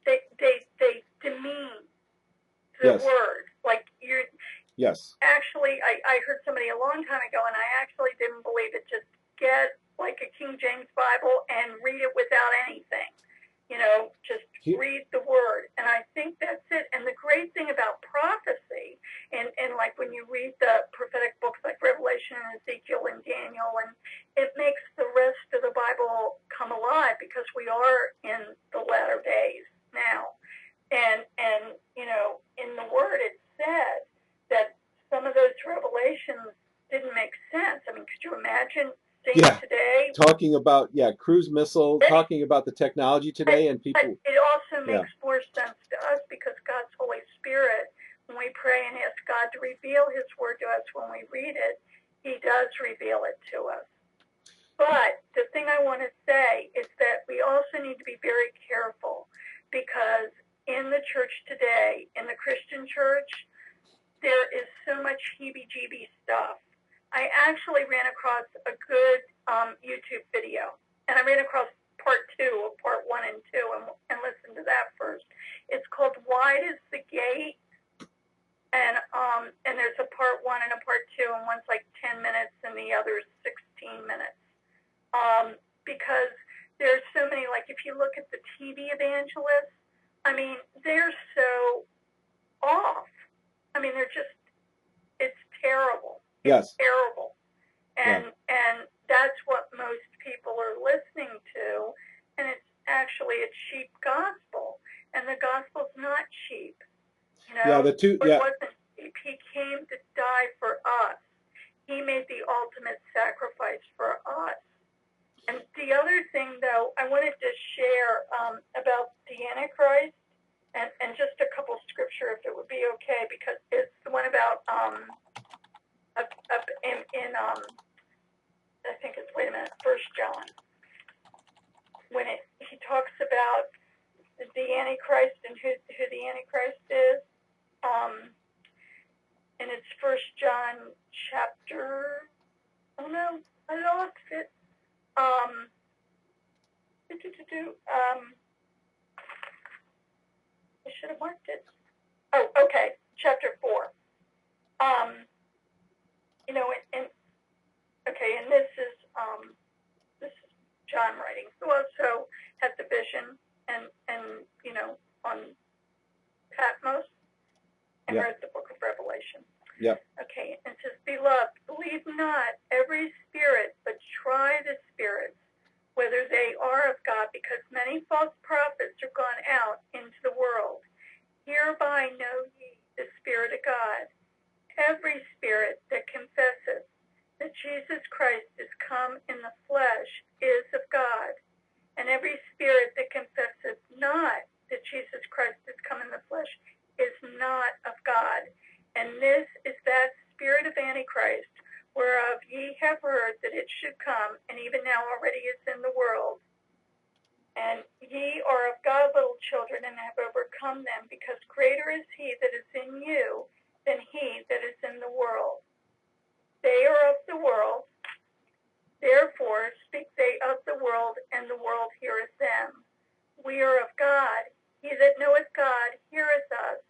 they demean the word. Like you're... Yes. Actually, I heard somebody a long time ago, and I actually didn't believe it. Just get like a King James Bible and read it without anything. Just read the word. And I think that's it. And the great thing about prophecy, and like when you read the prophetic books like Revelation and Ezekiel and Daniel, and it makes the rest of the Bible come alive, because we are in the latter days now. And in the word it said that some of those revelations didn't make sense. I mean, could you imagine seeing today? Talking about, cruise missile, talking about the technology today, and people... But it also makes more sense to us, because God's Holy Spirit, when we pray and ask God to reveal His word to us when we read it, He does reveal it to us. But the thing I want to say is that we also need to be very careful, because in the church today, in the Christian church, there is so much heebie-jeebie stuff. I actually ran across a good YouTube video, and I ran across part 2 of part 1 and 2, and listened to that first. It's called "Wide is the Gate," and there's a part 1 and a part 2, and one's like 10 minutes, and the other's 16 minutes. Because there's so many, like if you look at the TV evangelists, I mean, they're so off. I mean, they're just, it's terrible. Yes. It's terrible. And that's what most people are listening to. And it's actually a cheap gospel. And the gospel's not cheap. You know, yeah, the two, it yeah. wasn't cheap. He came to die for us. He made the ultimate sacrifice for us. And the other thing, though, I wanted to share about the Antichrist, and just a couple scripture, if it would be okay, because it's the one about up in I think it's, wait a minute, 1 John, when he talks about the Antichrist and who the Antichrist is, and it's 1 John chapter, oh no, I lost it. I should have marked it. Oh, okay, chapter 4. You know, and this is John writing, who also had the vision and you know, on Patmos, and wrote the book of Revelation. Yep. Okay, and it says, "Beloved, believe not every spirit, but try the spirits, whether they are of God, because many false prophets are gone out into the world. Hereby know ye the Spirit of God. Every spirit that confesseth that Jesus Christ is come in the flesh is of God, and every spirit that confesseth not that Jesus Christ is come in the flesh is not of God. And this is that spirit of Antichrist, whereof ye have heard that it should come, and even now already is in the world. And ye are of God, little children, and have overcome them, because greater is he that is in you than he that is in the world. They are of the world, therefore speak they of the world, and the world heareth them. We are of God. He that knoweth God heareth us.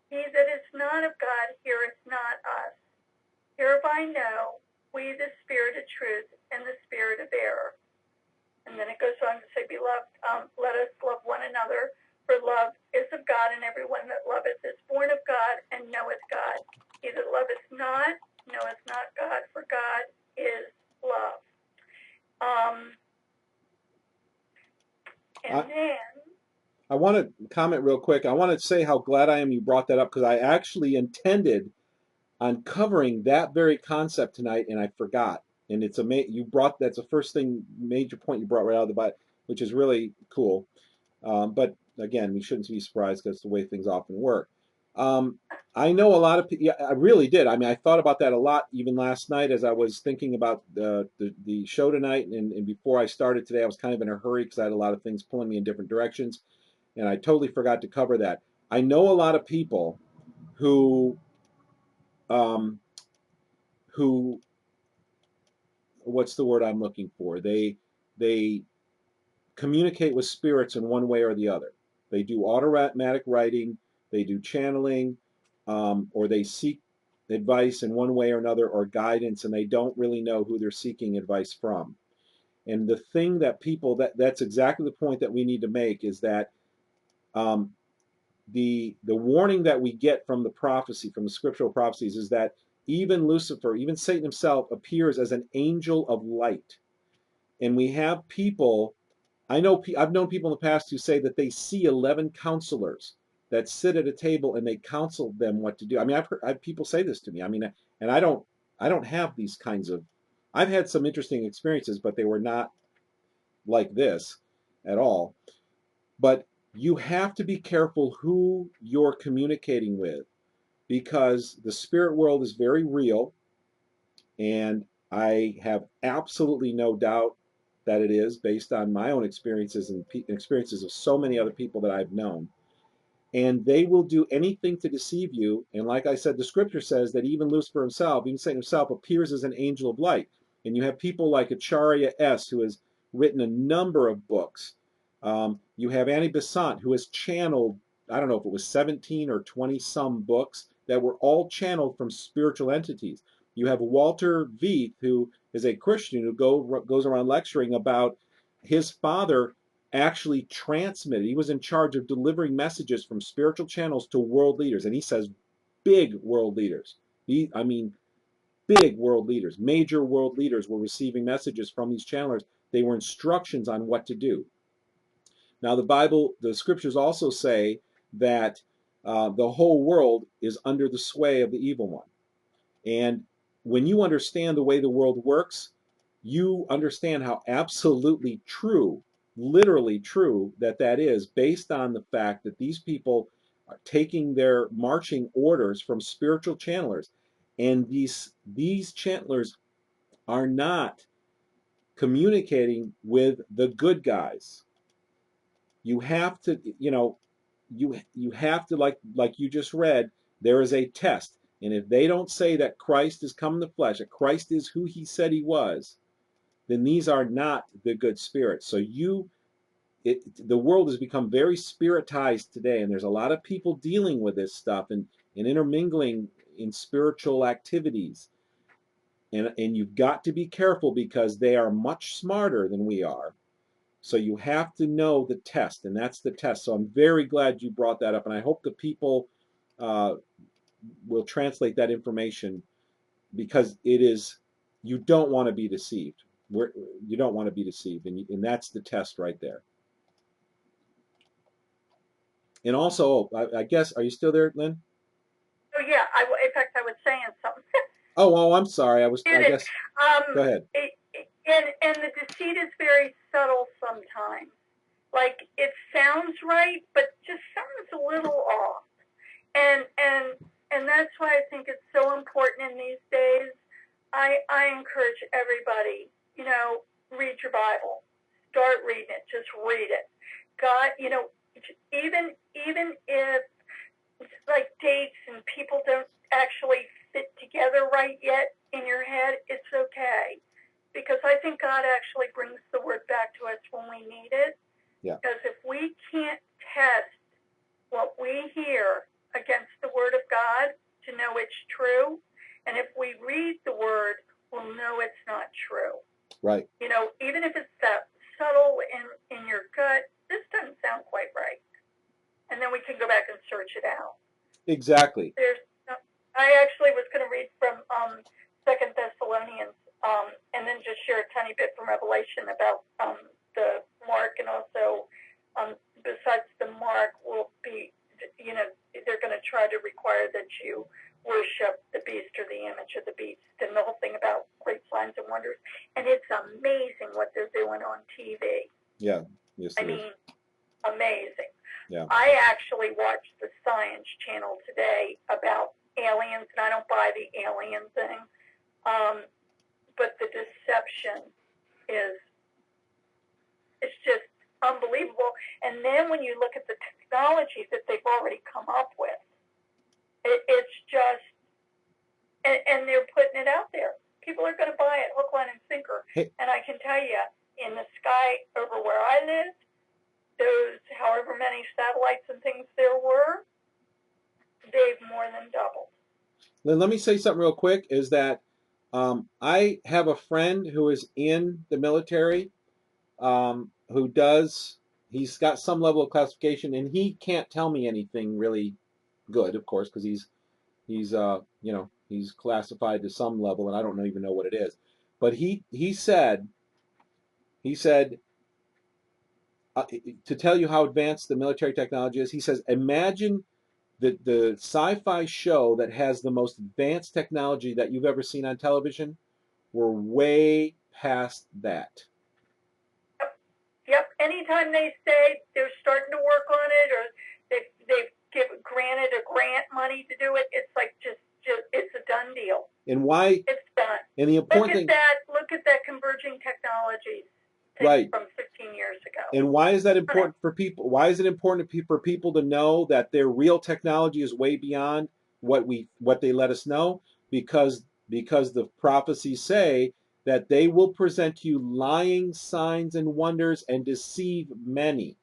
He that is not of God heareth not us. Hereby know we the spirit of truth and the spirit of error." And then it goes on to say, "Beloved, let us love one another, for love is of God, and everyone that loveth is born of God and knoweth God. He that loveth not knoweth not God, for God is love." I want to comment real quick. I want to say how glad I am you brought that up, because I actually intended on covering that very concept tonight, and I forgot. And it's that's the first major point you brought right out of the Bible, which is really cool. But again, we shouldn't be surprised, because it's the way things often work. I know a lot of people. Yeah, I really did. I mean, I thought about that a lot, even last night as I was thinking about the show tonight, and before I started today, I was kind of in a hurry because I had a lot of things pulling me in different directions, and I totally forgot to cover that. I know a lot of people who what's the word I'm looking for? They communicate with spirits in one way or the other. They do automatic writing, they do channeling, or they seek advice in one way or another, or guidance, and they don't really know who they're seeking advice from. And the thing that people, that's exactly the point that we need to make, is that the warning that we get from the prophecy, from the scriptural prophecies, is that even Lucifer, even Satan himself, appears as an angel of light. And we have people, I've known people in the past who say that they see 11 counselors that sit at a table and they counsel them what to do. I mean, I've heard people say this to me. I mean, and I don't have these kinds of, I've had some interesting experiences, but they were not like this at all. But you have to be careful who you're communicating with, because the spirit world is very real, and I have absolutely no doubt that it is, based on my own experiences and experiences of so many other people that I've known. and they will do anything to deceive you. And like I said, the scripture says that even Lucifer himself, even Satan himself, appears as an angel of light. And you have people like Acharya S., who has written a number of books. You have Annie Besant, who has channeled, I don't know if it was 17 or 20 some books that were all channeled from spiritual entities. You have Walter Veith, who is a Christian who goes around lecturing about his father actually transmitted. He was in charge of delivering messages from spiritual channels to world leaders. And he says big world leaders. I mean, big world leaders, major world leaders were receiving messages from these channelers. They were instructions on what to do. Now, the scriptures also say that the whole world is under the sway of the evil one. And when you understand the way the world works, you understand how absolutely true, literally true, that is, based on the fact that these people are taking their marching orders from spiritual channelers. And these channelers are not communicating with the good guys. You have to, you have to, like you just read, there is a test. And if they don't say that Christ is come in the flesh, that Christ is who he said he was, then these are not the good spirits. So the world has become very spiritized today, and there's a lot of people dealing with this stuff and intermingling in spiritual activities. And you've got to be careful because they are much smarter than we are. So you have to know the test, and that's the test. So I'm very glad you brought that up, and I hope the people will translate that information, because you don't want to be deceived. You don't want to be deceived, and that's the test right there. And also, I guess, are you still there, Lynn? Oh yeah, in fact, I was saying something. Oh, I'm sorry. I guess. Go ahead. And the deceit is very subtle sometimes. Like, it sounds right, but just sounds a little off. And that's why I think it's so important in these days. I encourage everybody, read your Bible. Start reading it. Just read it. God, even if like dates and people don't actually fit together right yet in your head, it's okay. Because I think God actually brings the word back to us when we need it. Yeah. Because if we can't test what we hear against the word of God to know it's true, and if we read the word, we'll know it's not true. Right. Even if it's that subtle in your gut, this doesn't sound quite right. And then we can go back and search it out. Exactly. I actually was going to read from 2 Thessalonians, and then just share a tiny bit from Revelation about the mark, and also besides the mark will be, they're going to try to require that you worship the beast or the image of the beast, and the whole thing about great signs and wonders. And it's amazing what they're doing on TV. Yeah. Yes, I mean, amazing. Yeah. I actually watched the Science Channel today about aliens, and I don't buy the alien thing, but the deception it's just unbelievable. And then when you look at the technology that they've already come up with, it's just, and they're putting it out there. People are going to buy it hook, line, and sinker. Hey. And I can tell you, in the sky over where I live, those however many satellites and things there were, they've more than doubled. Lynn, let me say something real quick, is that I have a friend who is in the military, he's got some level of classification, and he can't tell me anything really good, of course, because he's classified to some level, and I don't even know what it is. But he said, to tell you how advanced the military technology is, he says, imagine the sci-fi show that has the most advanced technology that you've ever seen on television. We're way past that. Yep. Anytime they say they're starting to work on it, or they've granted a grant money to do it, it's like just it's a done deal. And why? It's done. And the important thing. Look at that converging technologies right. from 15 years ago. And why is that important for people? Why is it important for people to know that their real technology is way beyond what they let us know? Because the prophecies say that they will present you lying signs and wonders and deceive many.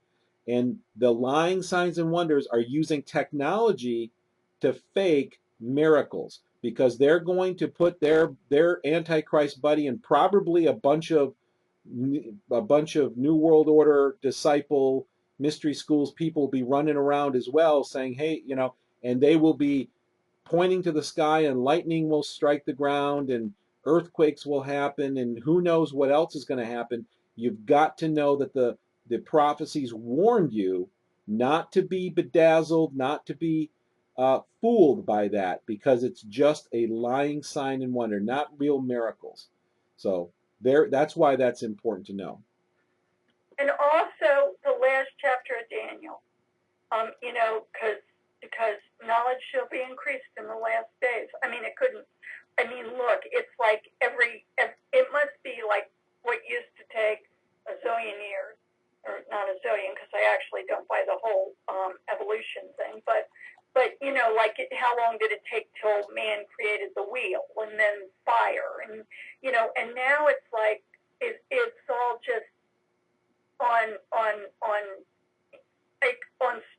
And the lying signs and wonders are using technology to fake miracles because they're going to put their Antichrist buddy and probably a bunch of New World Order disciple mystery schools people will be running around as well saying, hey, and they will be pointing to the sky and lightning will strike the ground and earthquakes will happen and who knows what else is going to happen. You've got to know that the prophecies warned you not to be bedazzled, not to be fooled by that, because it's just a lying sign and wonder, not real miracles. So that's why that's important to know. And also the last chapter of Daniel, because knowledge shall be increased in the last days. Look, it's like it must be like what used to take a zillion years, or not a zillion, because I actually don't buy the whole evolution thing, but how long did it take till man created the wheel and then fire, and now it's like it's all just on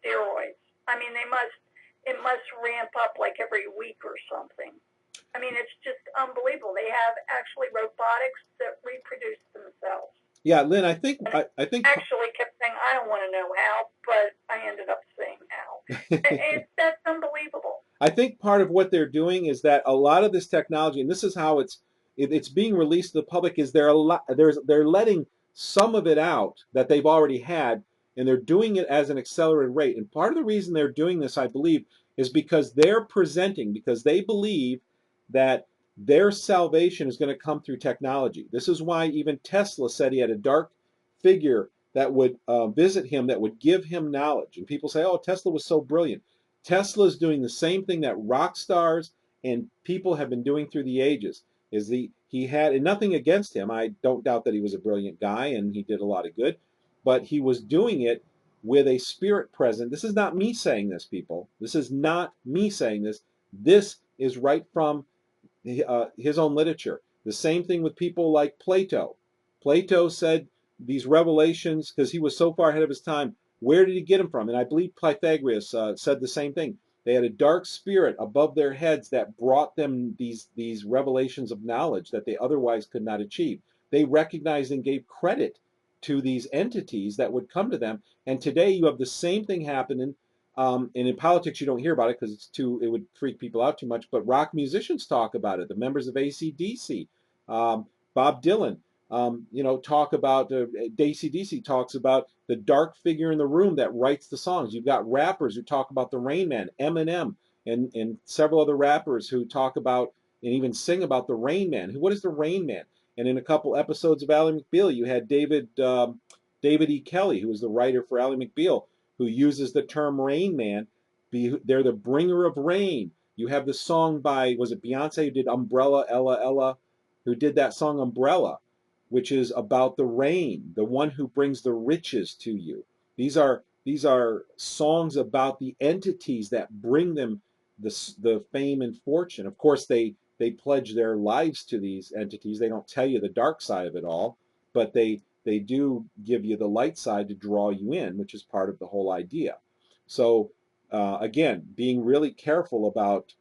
steroids. It must ramp up like every week or something. It's just unbelievable. They have actually robotics that reproduce themselves. Yeah, Lynn, I think actually kept saying, I don't want to know how, but I ended up saying how. That's unbelievable. I think part of what they're doing is that a lot of this technology, and this is how it's being released to the public, is they're letting some of it out that they've already had, and they're doing it as an accelerated rate. And part of the reason they're doing this, I believe, is because because they believe that their salvation is going to come through technology. This is why even Tesla said he had a dark figure that would visit him, that would give him knowledge. And people say, oh, Tesla was so brilliant. Tesla is doing the same thing that rock stars and people have been doing through the ages. He had, and nothing against him, I don't doubt that he was a brilliant guy and he did a lot of good, but he was doing it with a spirit present. This is not me saying this, people. This is not me saying this. This is right from his own literature. The same thing with people like Plato. Plato said these revelations, because he was so far ahead of his time, where did he get them from? And I believe Pythagoras said the same thing. They had a dark spirit above their heads that brought them these revelations of knowledge that they otherwise could not achieve. They recognized and gave credit to these entities that would come to them. And today you have the same thing happening. And in politics, you don't hear about it because it would freak people out too much. But rock musicians talk about it. The members of AC/DC, Bob Dylan, talk about AC/DC talks about the dark figure in the room that writes the songs. You've got rappers who talk about the Rain Man, Eminem, and several other rappers who talk about and even sing about the Rain Man. What is the Rain Man? And in a couple episodes of Ally McBeal, you had David E. Kelly, who was the writer for Ally McBeal, who uses the term Rain Man. They're the bringer of rain. You have the song by, was it Beyonce who did Umbrella, Ella, who did that song Umbrella, which is about the rain, the one who brings the riches to you. These are songs about the entities that bring them the fame and fortune. Of course, they pledge their lives to these entities. They don't tell you the dark side of it all, but they do give you the light side to draw you in, which is part of the whole idea. So again, being really careful about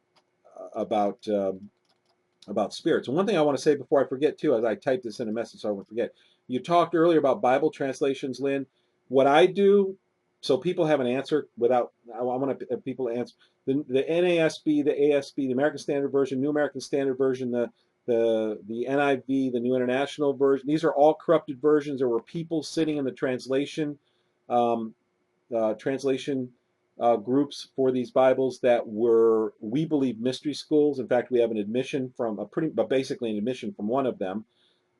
spirits. And one thing I want to say before I forget too, as I type this in a message so I won't forget, you talked earlier about Bible translations, Lynn. What I do, so people have an answer without, I want to people to answer. The NASB, the ASB, the American Standard Version, New American Standard Version, the NIV, the New International Version. These are all corrupted versions. There were people sitting in the translation groups for these Bibles that were, we believe, mystery schools. In fact, we have an admission from basically an admission from one of them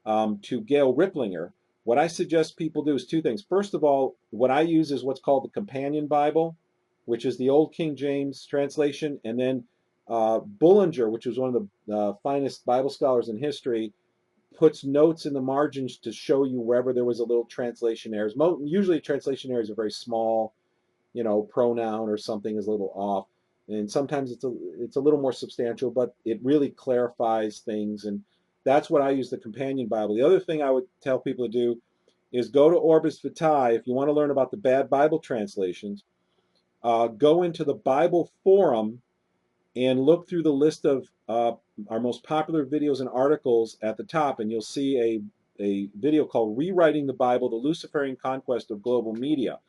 to Gail Ripplinger. What I suggest people do is two things. First of all, what I use is what's called the Companion Bible, which is the old King James translation, and then Bullinger, which was one of the finest Bible scholars in history, puts notes in the margins to show you wherever there was a little translation errors. Usually translation errors are very small, pronoun or something is a little off. And sometimes it's a little more substantial, but it really clarifies things. And that's what I use the companion Bible. The other thing I would tell people to do is go to Orbis Vitae. If you want to learn about the bad Bible translations, go into the Bible forum and look through the list of our most popular videos and articles at the top, and you'll see a video called Rewriting the Bible, the Luciferian Conquest of Global Media.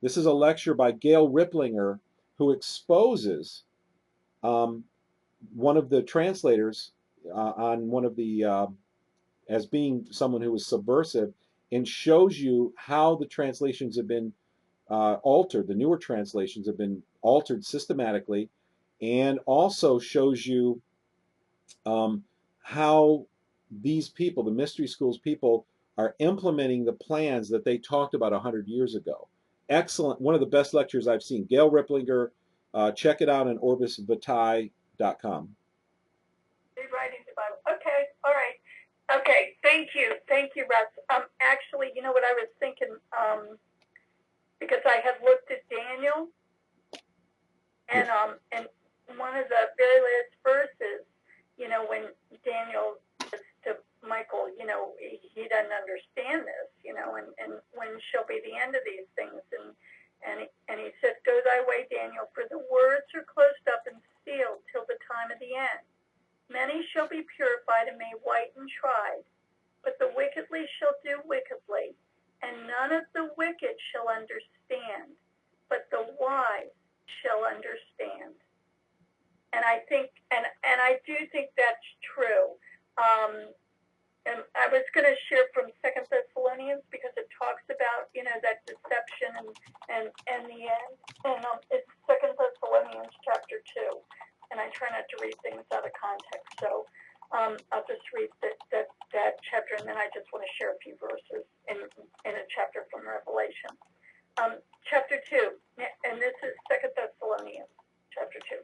This is a lecture by Gail Ripplinger, who exposes one of the translators on one of the, as being someone who was subversive, and shows you how the translations have been altered. The newer translations have been altered systematically, and also shows you how these people, the mystery schools people, are implementing the plans that they talked about 100 years ago. Excellent. One of the best lectures I've seen. Gail Ripplinger. Check it out on orbisvitae.com. Rewriting the Bible. Okay, all right. Okay, thank you, Russ. Actually, you know what I was thinking, because I had looked at Daniel, and one of the very last verses, when Daniel says to Michael, he doesn't understand this, and when shall be the end of these things, and he said, "Go thy way, Daniel, for the words are closed up and sealed till the time of the end. Many shall be purified and made white and tried, but the wickedly shall do wickedly, and none of the wicked shall understand, but the wise shall understand." And I think, and I do think that's true. And I was going to share from 2 Thessalonians, because it talks about, that deception and the end. And it's 2 Thessalonians chapter 2. And I try not to read things out of context. So I'll just read that chapter, and then I just want to share a few verses in a chapter from Revelation. Chapter 2, and this is 2 Thessalonians chapter 2.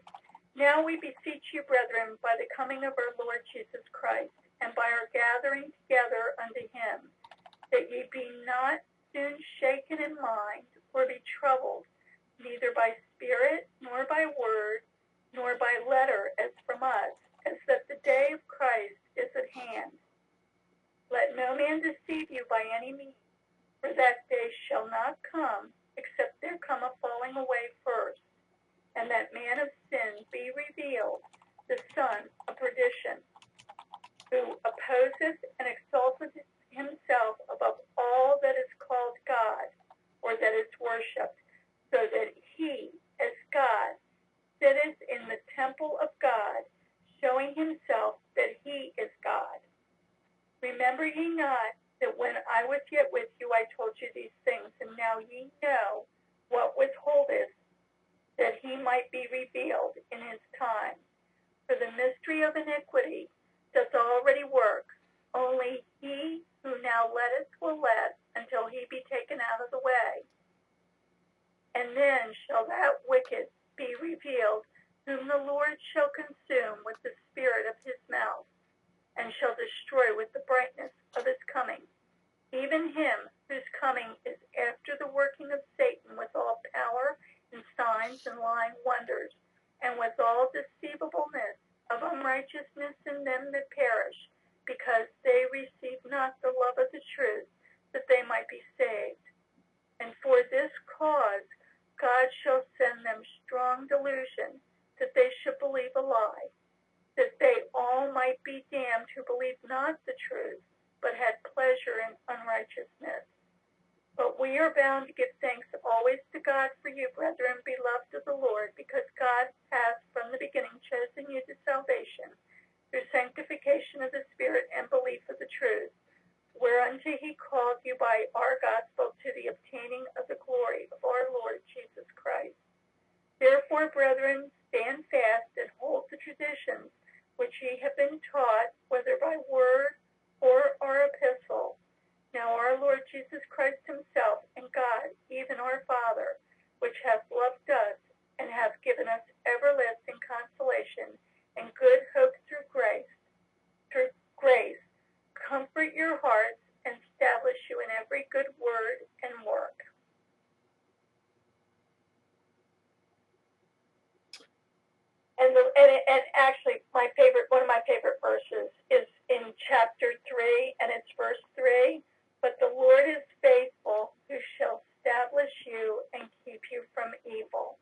"Now we beseech you, brethren, by the coming of our Lord Jesus Christ, and by our gathering together unto him, that ye be not soon shaken in mind, or be troubled, neither by spirit, nor by word, nor by letter as from us, as that the day of Christ is at hand. Let no man deceive you by any means, for that day shall not come, except there come a falling away first, and that man of sin be revealed, the son of perdition, who opposeth and exalteth himself above all that is called God, or that is worshipped, so that he, as God, sitteth in the temple of God, showing himself that he is God. Remember ye not that when I was yet with you I told you these things, and now ye know what withholdeth, that he might be revealed in his time. For the mystery of iniquity doth already work, only he who now letteth will let until he be taken out of the way. And then shall that wicked be revealed, whom the Lord shall consume with the spirit of his mouth, and shall destroy with the brightness of his coming, even him whose coming is after the working of Satan with all power and signs and lying wonders, and with all deceivableness of unrighteousness in them that perish, because they receive not the love of the truth, that they might be saved. And for this cause God shall send them strong delusion, that they should believe a lie, that they all might be damned who believed not the truth, but had pleasure in unrighteousness. But we are bound to give thanks always to God for you, brethren, beloved of the Lord, because God hath from the beginning chosen you to salvation, through sanctification of the Spirit and belief of the truth, whereunto he called you by our gospel to the obtaining of the glory of our Lord Jesus Christ. Therefore, brethren, stand fast and hold the traditions which ye have been taught, whether by word or our epistle. Now our Lord Jesus Christ himself and God, even our Father, which hath loved us and hath given us everlasting consolation and good hope through grace, comfort and actually, one of my favorite verses is in chapter 3, and it's verse 3. But the Lord is faithful, who shall establish you and keep you from evil.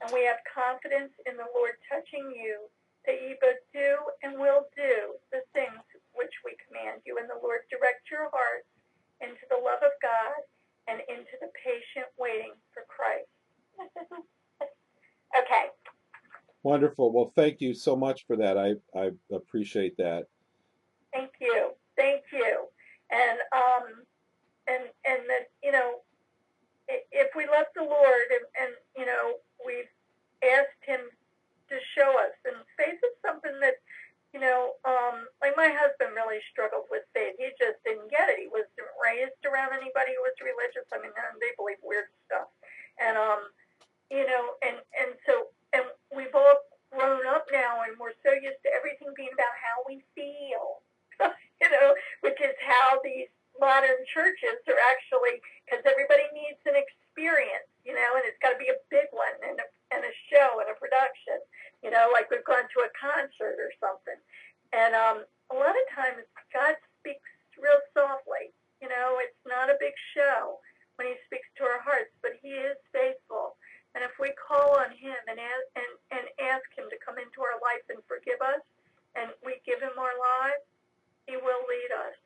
And we have confidence in the Lord touching you, that ye both do and will do the things which we command you. And the Lord direct your hearts into the love of God and into the patient waiting for Christ. Okay. Wonderful. Well, thank you so much for that. I appreciate that. Thank you. Thank you. And that, if we love the Lord and we've asked him to show us, and faith is something that, like my husband really struggled with faith. He just didn't get it. He wasn't raised around anybody who was religious. I mean, they believe weird stuff. And, and we've all grown up now, and we're so used to everything being about how we feel, which is how these modern churches are actually, because everybody needs an experience, and it's got to be a big one and a show and a production, like we've gone to a concert or something. And a lot of times God speaks real softly. It's not a big show when he speaks to our hearts, but he is faithful. And if we call on him and ask him to come into our life and forgive us, and we give him our lives, he will lead us.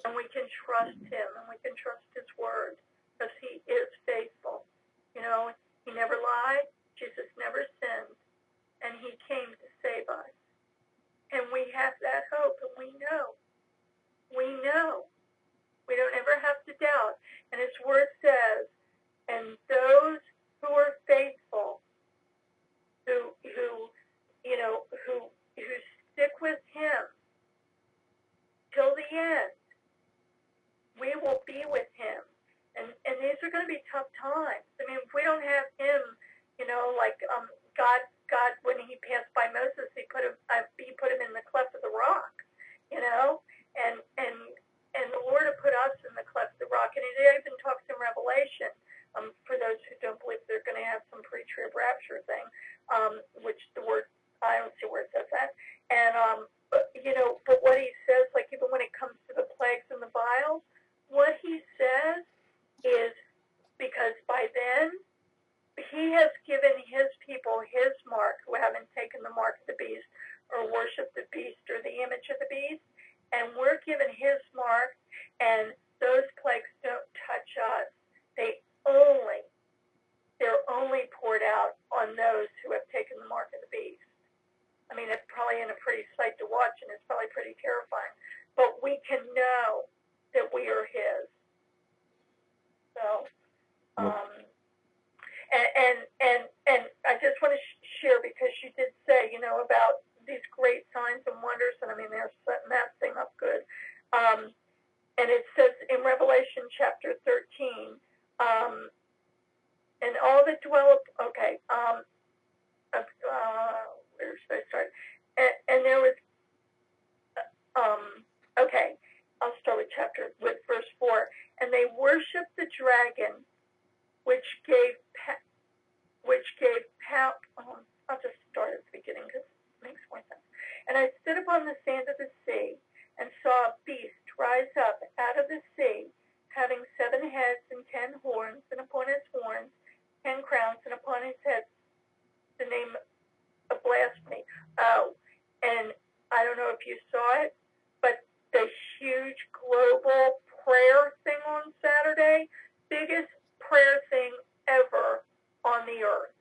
And we can trust him, and we can trust his word, because he is faithful. He never lied. Jesus never sinned. And he came to save us. And we have that hope, and we know. We know. We don't ever have to doubt. And his word says, and those who are faithful, who stick with him till the end, we will be with him. And these are going to be tough times. I mean, if we don't have him, like God, when he passed by Moses, he put him in the cleft of the rock, and the Lord will put us in the cleft of the rock. And it even talks in Revelation, for those who don't believe they're going to have some pre-trib rapture thing, which the word, I don't see where it says that. And, but what he says, like even when it comes to the plagues and the vials, what he says is, because by then he has given his people his mark, who haven't taken the mark of the beast or worshiped the beast or the image of the beast, and we're given his mark, and those plagues don't touch us. They're only poured out on those who have taken the mark of the beast. I mean, it's probably a pretty sight to watch, and it's probably pretty terrifying. But we can know that we are his. So, and I just want to share, because you did say, about these great signs and wonders, and I mean, they're setting that thing up good. And it says in Revelation chapter 13, and all that dwell, where should I start? And there was, I'll start with verse 4. And they worshiped the dragon, which gave power. I'll just start at the beginning, because it makes more sense. And I stood upon the sand of the sea, and saw a beast rise up out of the sea, having 7 heads and 10 horns, and upon his horns 10 crowns, and upon his heads the name of blasphemy. Oh, and I don't know if you saw it, but the huge global prayer thing on Saturday, biggest prayer thing ever on the earth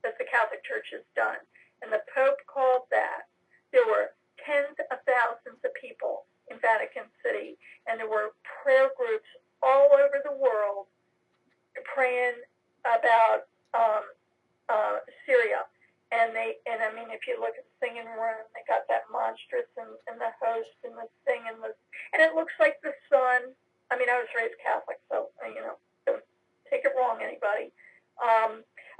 that the Catholic Church has done. And the Pope called that. There were tens of thousands of people in Vatican City, and there were prayer groups all over the world praying about Syria. And I mean, if you look at the singing room, they got that monstrous and the host and the thing and it looks like the sun. I mean, I was raised Catholic, so don't take it wrong, anybody.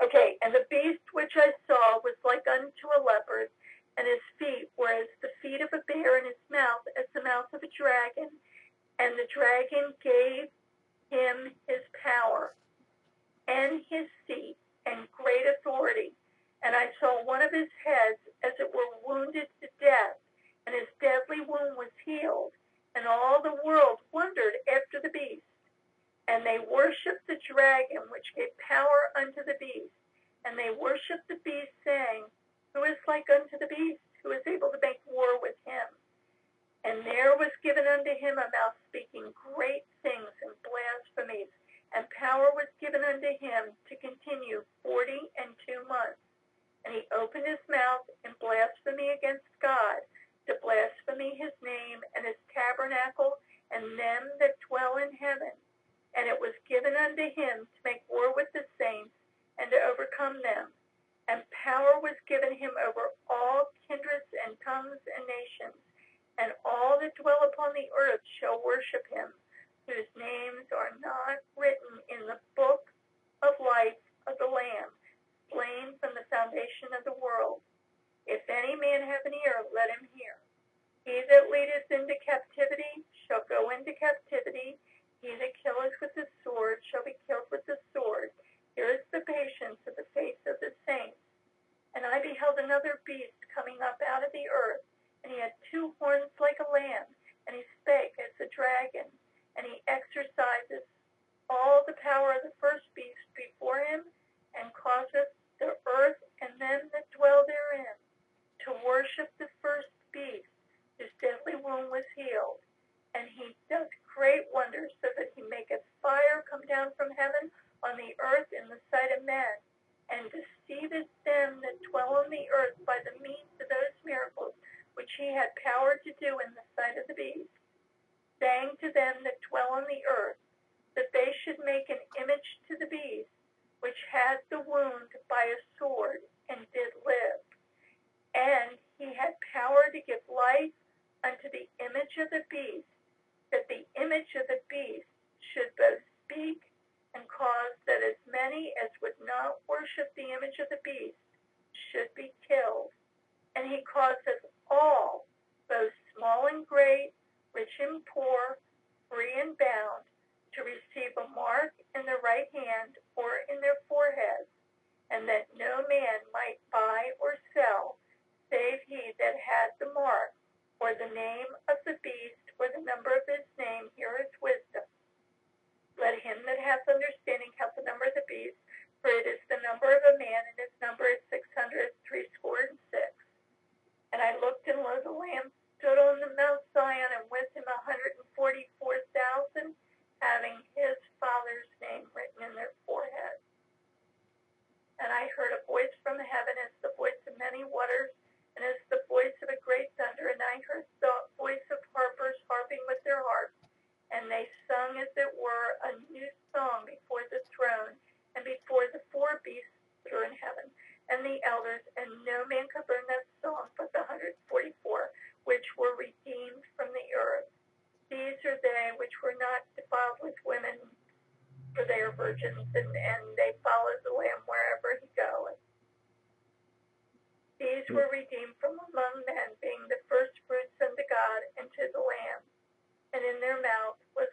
Okay, and the beast which I saw was like unto a leopard, and his feet were as the feet of a bear, and his mouth as the mouth of a dragon. And the dragon gave him his power and his seat and great authority. And I saw one of his heads, as it were, wounded to death, and his deadly wound was healed. And all the world wondered after the beast. And they worshipped the dragon, which gave power unto the beast. And they worshipped the beast, saying, Who is like unto the beast? Who is able to make war with him? And there was given unto him a mouth speaking great things and blasphemies. And power was given unto him to continue 42 months. And he opened his mouth in blasphemy against God, to blaspheme his name and his tabernacle and them that dwell in heaven. And it was given unto him to make war with the saints and to overcome them. And power was given him over all kindreds and tongues and nations. And all that dwell upon the earth shall worship him, whose names are not written in the book of life of the Lamb, slain from the foundation of the world. If any man have an ear, let him hear. He that leadeth into captivity shall go into captivity. He that killeth with the sword shall be killed with the sword. Here is the patience of the faith of the saints. And I beheld another beast coming up out of the earth, and he had 2 horns like a lamb, and he spake as a dragon, and he exercises all the power of the first beast before him, and causeth the earth and them that dwell therein to worship the first beast, whose deadly wound was healed. And he does great wonders, so that he maketh fire come down from heaven on the earth in the sight of men, and deceiveth them that dwell on the earth by the means of those miracles which he had power to do in the sight of the beast, saying to them that dwell on the earth, that they should make an image to the beast, which had the wound by a sword, and did live. And he had power to give life unto the image of the beast, that the image of the beast should both speak and cause that as many as would not worship the image of the beast should be killed. And he causeth all, both small and great, rich and poor, free and bound, to receive a mark in their right hand or in their foreheads, and that no man might buy or sell, save he that had the mark, or the name of the beast, or the number of his name. Here is wisdom. Let him that hath understanding count the number of the beast, for it is the number of a man, and his number is 666. And I looked, and lo, the Lamb stood on the Mount Zion, and with him 144,000, having his Father's name written in their foreheads. And I heard a voice from heaven as the voice of many waters, and as the voice of a great thunder. And I heard the voice of harpers harping with their harps, and they sung as it were a new song before the throne, and before the 4 beasts that are in heaven, and the elders. And no man could learn that song but the 144, which were redeemed from the earth. These are they which were not defiled with women, for they are virgins, and they follow the Lamb wherever he goeth. These were redeemed from among men, being the first fruits unto God and to the Lamb. And in their mouth was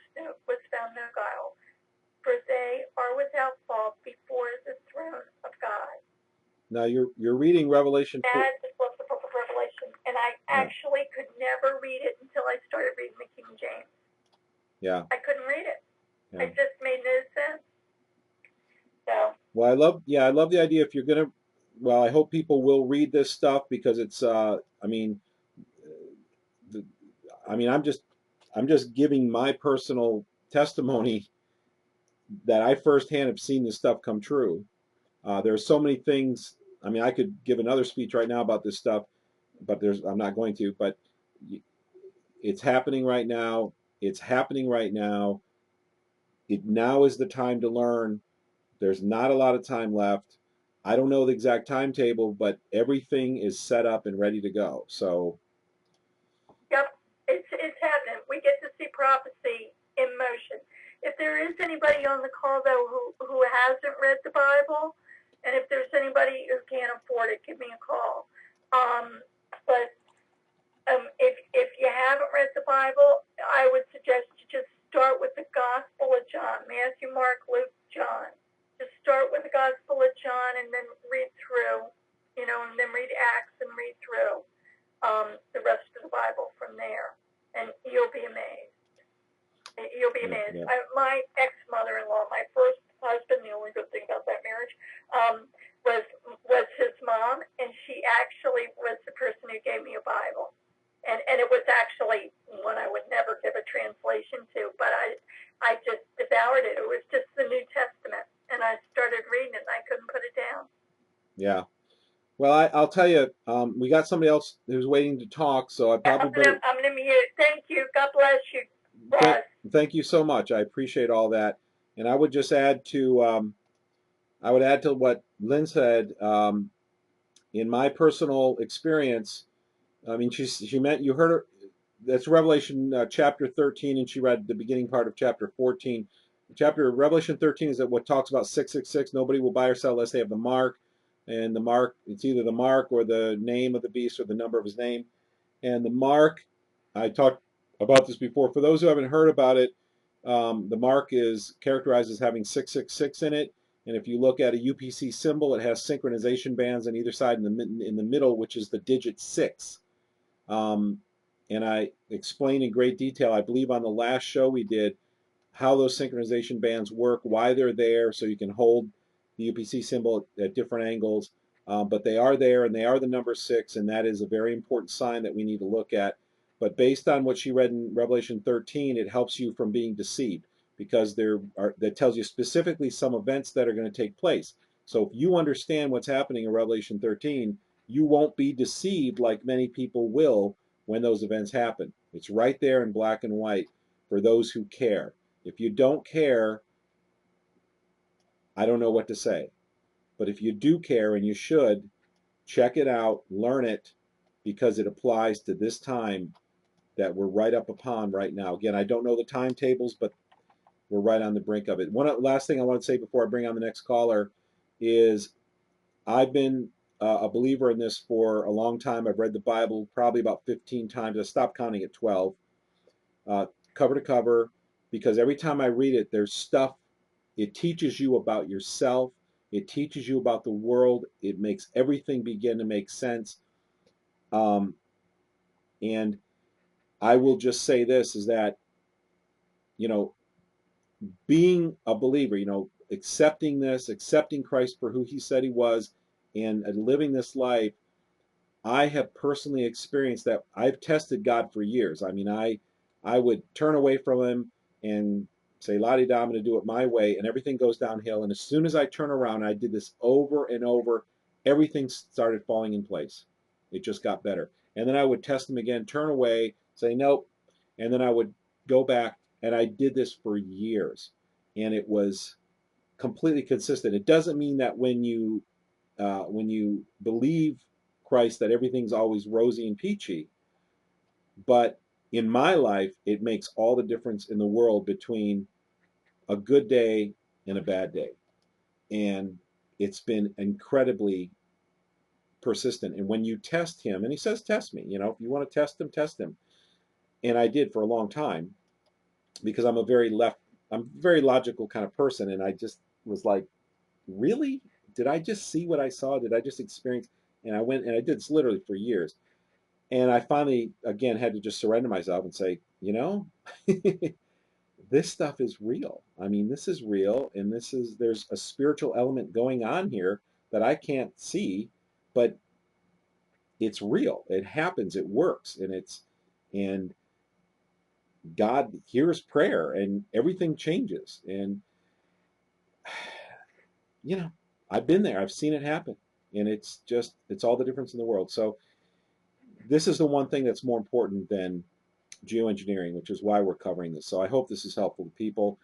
found no guile, for they are without fault before the throne of God. Now you're reading Revelation. That is what the book of Revelation, and I actually could never read it until I started reading the King James. Yeah. I couldn't read it. Yeah. It just made no sense. So. Well, I love the idea. If you're gonna, well, I hope people will read this stuff, because it's, I'm just giving my personal testimony that I firsthand have seen this stuff come true. There are so many things. I mean, I could give another speech right now about this stuff, but I'm not going to. But it's happening right now. It's happening right now. Now is the time to learn. There's not a lot of time left. I don't know the exact timetable, but everything is set up and ready to go. So. Yep, it's happening. We get to see prophecy in motion. If there is anybody on the call, though, who hasn't read the Bible, and if there's anybody who can't afford it, give me a call. If you haven't read the Bible, I would suggest you just start with the Gospel of John, Matthew, Mark, Luke, John. Just start with the Gospel of John and then read through, and then read Acts and read through the rest of the Bible from there, and you'll be amazed. You'll be amazed. Yeah. My ex-mother-in-law, my first husband, the only good thing about that marriage, was his mom, and she actually was the person who gave me a Bible. And it was actually one I would never give a translation to, but I just devoured it. It was just the New Testament, and I started reading it, and I couldn't put it down. Yeah. Well, I'll tell you, we got somebody else who's waiting to talk, so I probably better... I'm going to mute. Thank you. God bless you. Thank you so much. I appreciate all that. And I would just add to what Lynn said. In my personal experience, I mean, you heard her. That's Revelation chapter 13, and she read the beginning part of chapter 14. Revelation 13 is that what talks about 666. Nobody will buy or sell unless they have the mark, and the mark, it's either the mark or the name of the beast or the number of his name. And the mark, I talked about this before. For those who haven't heard about it, the mark is characterized as having 666 in it. And if you look at a UPC symbol, it has synchronization bands on either side in the middle, which is the digit 6. And I explained in great detail, I believe on the last show we did, how those synchronization bands work, why they're there, so you can hold the UPC symbol at different angles. But they are there, and they are the number 6, and that is a very important sign that we need to look at. But based on what she read in Revelation 13, it helps you from being deceived, because that tells you specifically some events that are going to take place. So if you understand what's happening in Revelation 13, you won't be deceived like many people will when those events happen. It's right there in black and white for those who care. If you don't care, I don't know what to say. But if you do care, and you should, check it out, learn it, because it applies to this time that we're right up upon right now. Again, I don't know the timetables, but we're right on the brink of it. One last thing I want to say before I bring on the next caller is I've been a believer in this for a long time. I've read the Bible probably about 15 times. I stopped counting at 12, cover to cover, because every time I read it, there's stuff. It teaches you about yourself. It teaches you about the world. It makes everything begin to make sense. And I will just say this, is that, being a believer, accepting Christ for who he said he was, and living this life, I have personally experienced that. I've tested God for years. I mean, I would turn away from him and say, la-di-da, I'm going to do it my way, and everything goes downhill. And as soon as I turn around, I did this over and over, everything started falling in place. It just got better. And then I would test him again, turn away, say nope, and then I would go back, and I did this for years. And it was completely consistent. It doesn't mean that when you believe Christ that everything's always rosy and peachy, but in my life, it makes all the difference in the world between a good day and a bad day. And it's been incredibly persistent. And when you test him, and he says, test me, if you want to test him, test him. And I did for a long time, because I'm a very logical kind of person. And I just was like, really? Did I just see what I saw? Did I just experience? And I went and I did this literally for years. And I finally, again, had to just surrender myself and say, this stuff is real. I mean, this is real. And there's a spiritual element going on here that I can't see, but it's real. It happens. It works. And God hears prayer, and everything changes. And, I've been there. I've seen it happen. And it's all the difference in the world. So this is the one thing that's more important than geoengineering, which is why we're covering this. So I hope this is helpful to people.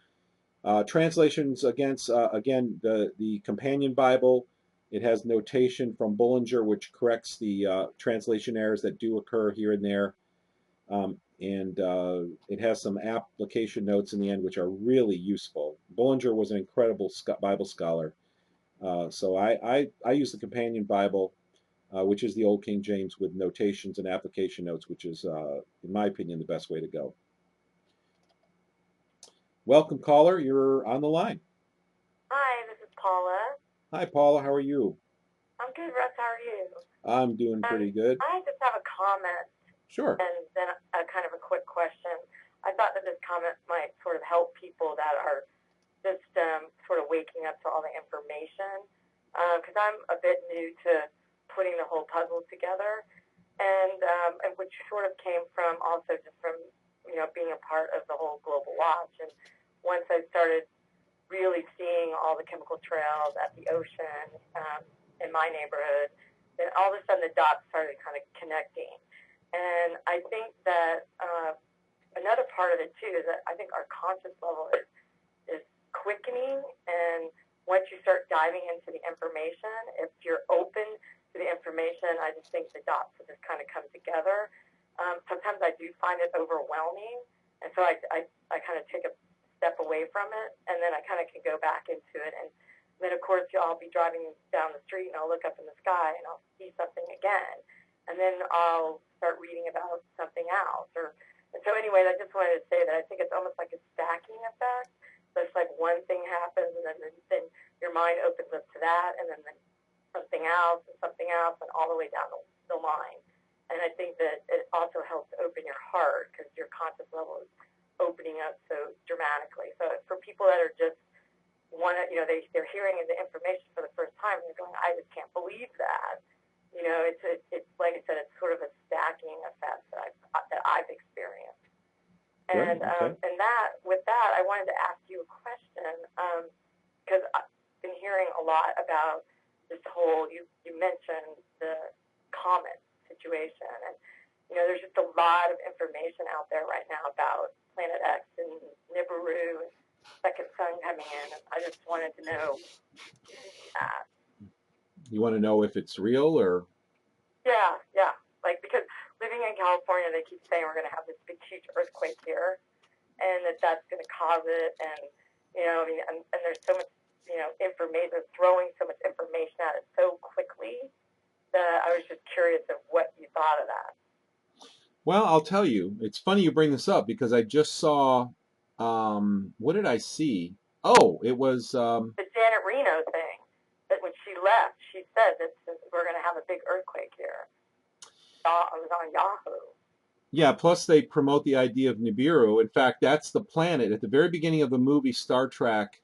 Translations against, again, the Companion Bible. It has notation from Bullinger, which corrects the translation errors that do occur here and there. And it has some application notes in the end, which are really useful. Bullinger was an incredible Bible scholar. So I use the Companion Bible, which is the Old King James, with notations and application notes, which is, in my opinion, the best way to go. Welcome, caller. You're on the line. Hi, this is Paula. Hi, Paula. How are you? I'm good, Russ. How are you? I'm doing pretty good. I just have a comment Sure. and then a kind of a quick question. I thought that this comment might sort of help people that are just sort of waking up to all the information, because I'm a bit new to putting the whole puzzle together, and which sort of came from also just from being a part of the whole global watch. And once I started really seeing all the chemical trails at the ocean in my neighborhood, then all of a sudden the dots started kind of connecting. And I think that another part of it too is that I think our conscious level is quickening, and once you start diving into the information, if you're open to the information, I just think the dots will just kind of come together. Sometimes I do find it overwhelming, and so I kind of take a step away from it, and then I kind of can go back into it. And then, of course, I'll be driving down the street, and I'll look up in the sky, and I'll see something again, and then I'll start reading about something else. And so anyway, I just wanted to say that I think it's almost like a stacking effect. So it's like one thing happens, and then your mind opens up to that, and then something else, and all the way down the line. And I think that it also helps open your heart, because your conscious level is opening up so dramatically. So for people that are just they're hearing the information for the first time, and they're going, I just can't believe that. It's like I said, it's sort of a stacking effect that I've experienced. And with that, I wanted to ask you a question, because I've been hearing a lot about this whole. You mentioned the comet situation, and there's just a lot of information out there right now about Planet X and Nibiru and second sun coming in. And I just wanted to know that. You want to know if it's real or? Yeah. Like, because living in California, they keep saying we're going to have this big, huge earthquake here, and that's going to cause it. And and there's so much information. They're throwing so much information at it so quickly that I was just curious of what you thought of that. Well, I'll tell you. It's funny you bring this up, because I just saw. What did I see? Oh, it was the Janet Reno thing. That when she left, she said that we're going to have a big earthquake here. It was on Yahoo. Yeah, plus they promote the idea of Nibiru. In fact, that's the planet. At the very beginning of the movie Star Trek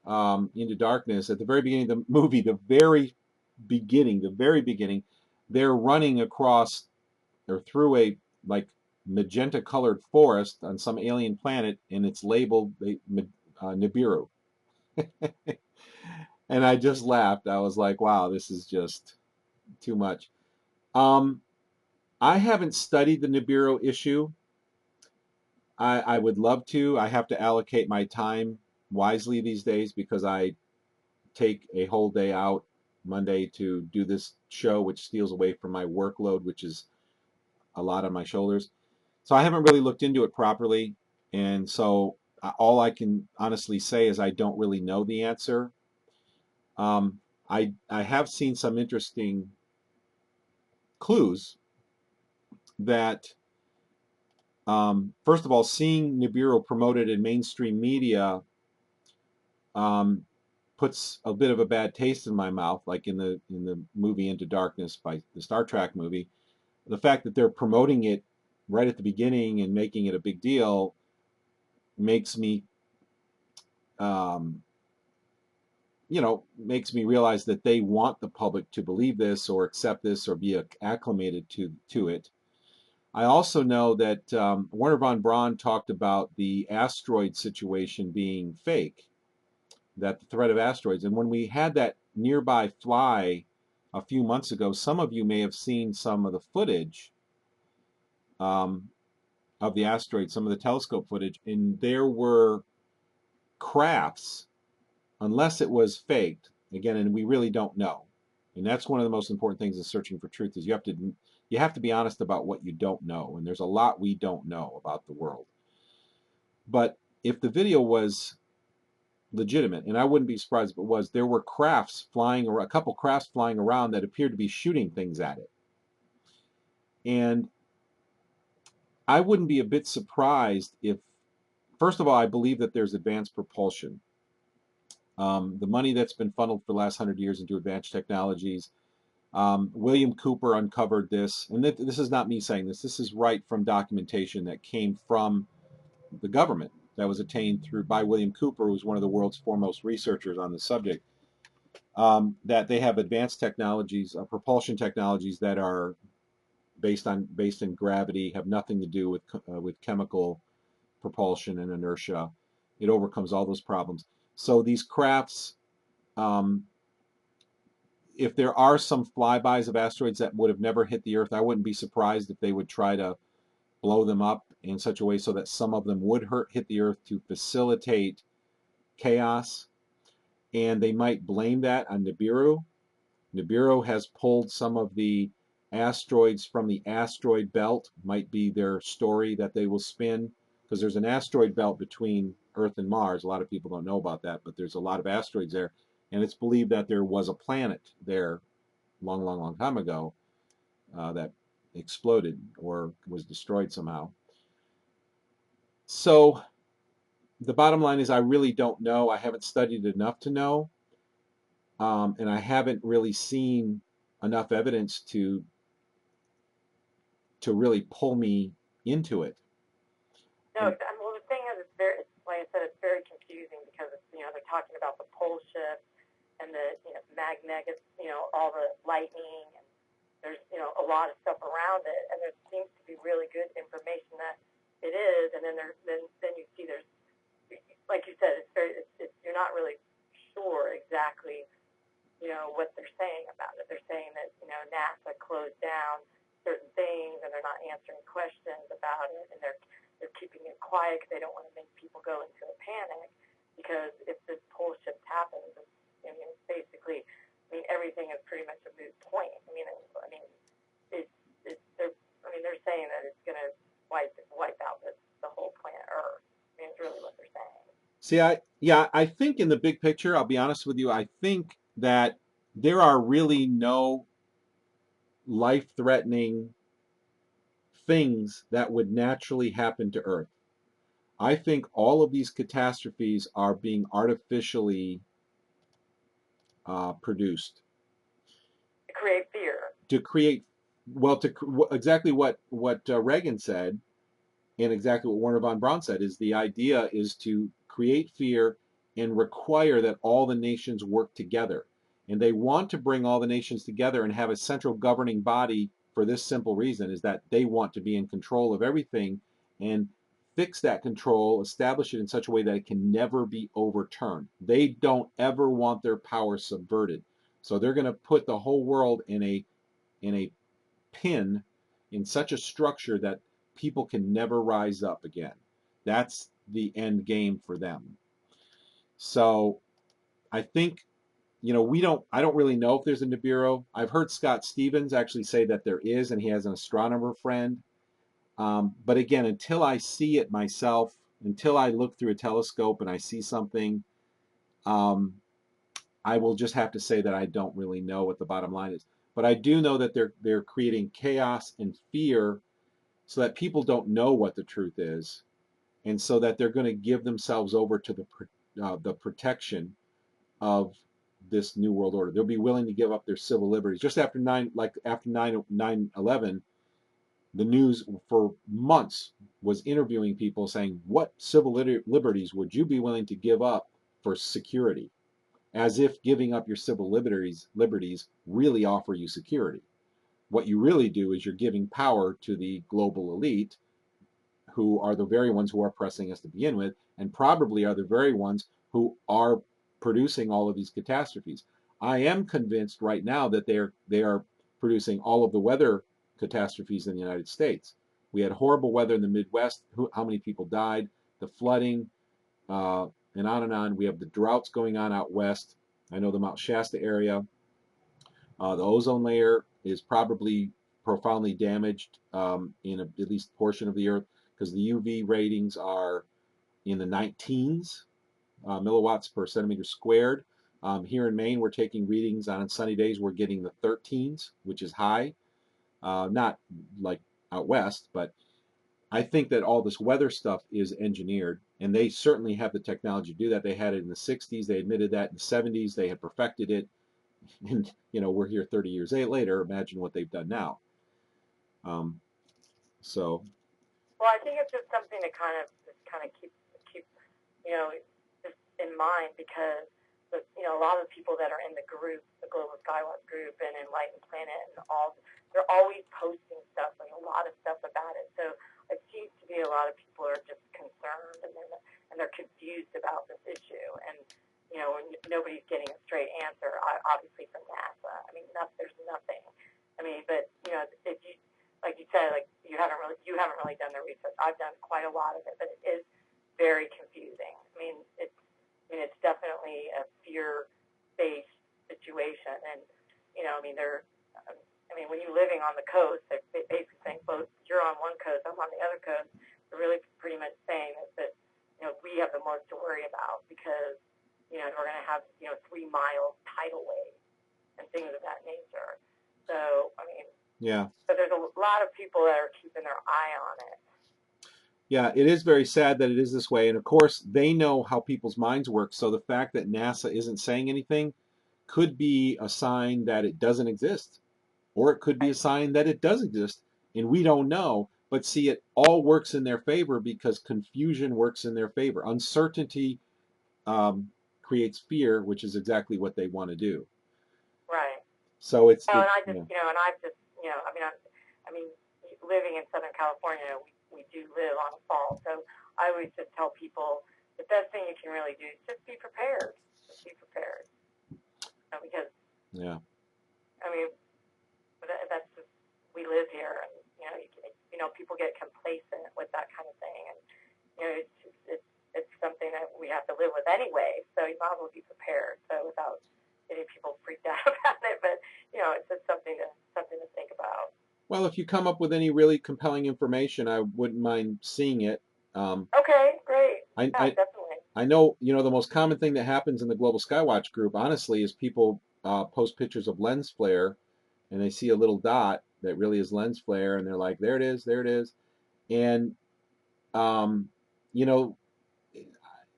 Into Darkness, at the very beginning of the movie, the very beginning, they're running across or through a like magenta colored forest on some alien planet, and it's labeled Nibiru. And I just laughed. I was like, wow, this is just too much. I haven't studied the Nibiru issue. I would love to. I have to allocate my time wisely these days, because I take a whole day out Monday to do this show, which steals away from my workload, which is a lot on my shoulders. So I haven't really looked into it properly. And so all I can honestly say is I don't really know the answer. I have seen some interesting clues that, first of all, seeing Nibiru promoted in mainstream media puts a bit of a bad taste in my mouth, like in the movie Into Darkness, by the Star Trek movie. The fact that they're promoting it right at the beginning and making it a big deal makes me makes me realize that they want the public to believe this or accept this or be acclimated to it. I also know that Wernher von Braun talked about the asteroid situation being fake, that the threat of asteroids. And when we had that nearby fly a few months ago, some of you may have seen some of the footage of the asteroid, some of the telescope footage, and there were crafts, unless it was faked, again, and we really don't know. And that's one of the most important things in searching for truth, is you have to be honest about what you don't know, and there's a lot we don't know about the world. But if the video was legitimate, and I wouldn't be surprised if it was, there were crafts flying, or a couple crafts flying around that appeared to be shooting things at it. And I wouldn't be a bit surprised if, first of all, I believe that there's advanced propulsion. The money that's been funneled for the last 100 years into advanced technologies. William Cooper uncovered this, and this is not me saying this. This is right from documentation that came from the government that was attained by William Cooper, who was one of the world's foremost researchers on the subject. That they have advanced technologies, propulsion technologies that are based in gravity, have nothing to do with chemical propulsion and inertia. It overcomes all those problems. So these crafts, if there are some flybys of asteroids that would have never hit the Earth, I wouldn't be surprised if they would try to blow them up in such a way so that some of them would hit the Earth to facilitate chaos. And they might blame that on Nibiru. Nibiru has pulled some of the asteroids from the asteroid belt, might be their story that they will spin, because there's an asteroid belt between Earth and Mars. A lot of people don't know about that, but there's a lot of asteroids there. And it's believed that there was a planet there long time ago that exploded or was destroyed somehow. So the bottom line is I really don't know. I haven't studied enough to know. And I haven't really seen enough evidence to really pull me into it. No, well, the thing is, it's very, like I said, it's very confusing because it's, they're talking about the pole shift and the magnetic, all the lightning, and there's a lot of stuff around it, and there seems to be really good information that it is, and then you see there's, like you said, you're not really sure exactly what they're saying about it. They're saying that NASA closed down certain things and they're not answering questions about it, and they're keeping it quiet because they don't want to make people go into a panic, because if this pole shift happens, basically, everything is pretty much a moot point. They're saying that it's going to wipe out the whole planet Earth. It's really what they're saying. See, I think in the big picture, I'll be honest with you, I think that there are really no life-threatening things that would naturally happen to Earth. I think all of these catastrophes are being artificially produced. To create fear. To create, well, exactly what Reagan said, and exactly what Werner von Braun said, is the idea is to create fear and require that all the nations work together. And they want to bring all the nations together and have a central governing body for this simple reason, is that they want to be in control of everything and fix that control, establish it in such a way that it can never be overturned. They don't ever want their power subverted. So they're going to put the whole world in a pin, in such a structure that people can never rise up again. That's the end game for them. So I think, I don't really know if there's a Nibiru. I've heard Scott Stevens actually say that there is, and he has an astronomer friend. But again, until I see it myself, until I look through a telescope and I see something, I will just have to say that I don't really know what the bottom line is. But I do know that they're creating chaos and fear so that people don't know what the truth is, and so that they're going to give themselves over to the protection of this new world order. They'll be willing to give up their civil liberties. Just after 9/11, the news for months was interviewing people saying, what civil liberties would you be willing to give up for security? As if giving up your civil liberties really offer you security. What you really do is you're giving power to the global elite, who are the very ones who are oppressing us to begin with, and probably are the very ones who are producing all of these catastrophes. I am convinced right now that they are producing all of the weather catastrophes in the United States. We had horrible weather in the Midwest. How many people died? The flooding, and on and on. We have the droughts going on out west. I know the Mount Shasta area. The ozone layer is probably profoundly damaged in at least a portion of the Earth, because the UV ratings are in the 19s milliwatts per centimeter squared. Here in Maine, we're taking readings on sunny days. We're getting the 13s, which is high. Not like out west, but I think that all this weather stuff is engineered, and they certainly have the technology to do that. They had it in the 60s. They admitted that in the 70s. They had perfected it. And, we're here 30 years later. Imagine what they've done now. So. Well, I think it's just something to kind of keep just in mind, because a lot of the people that are in the group, the Global Skywatch group and Enlightened Planet and all, they're always posting stuff, like a lot of stuff about it. So it seems to be a lot of people are just concerned and they're confused about this issue, and nobody's getting a straight answer, obviously, from NASA. I mean, there's nothing. I mean, but if you, like you said, like you haven't really done the research. I've done quite a lot of it, but it is very confusing. I mean, it's definitely a fear-based situation, and when you're living on the coast, they're basically saying, both you're on one coast, I'm on the other coast. They're really pretty much saying that we have the most to worry about, because we're going to have 3-mile tidal waves and things of that nature. So Yeah. But there's a lot of people that are keeping their eye on it. Yeah, it is very sad that it is this way. And of course, they know how people's minds work. So the fact that NASA isn't saying anything could be a sign that it doesn't exist, or it could be a sign that it does exist, and we don't know. But see, it all works in their favor, because confusion works in their favor. Uncertainty creates fear, which is exactly what they want to do. Right. So it's. And I just, living in Southern California, we do live on a fault. So I always just tell people the best thing you can really do is just be prepared. Just be prepared. Because. Yeah. That's just, we live here, and people get complacent with that kind of thing, and it's something that we have to live with anyway. So you might as well be prepared. So without getting people freaked out about it, but it's just something to think about. Well, if you come up with any really compelling information, I wouldn't mind seeing it. Okay, great. Definitely. I know, the most common thing that happens in the Global Skywatch group, honestly, is people post pictures of lens flare, and they see a little dot that really is lens flare, and they're like, there it is, there it is. And,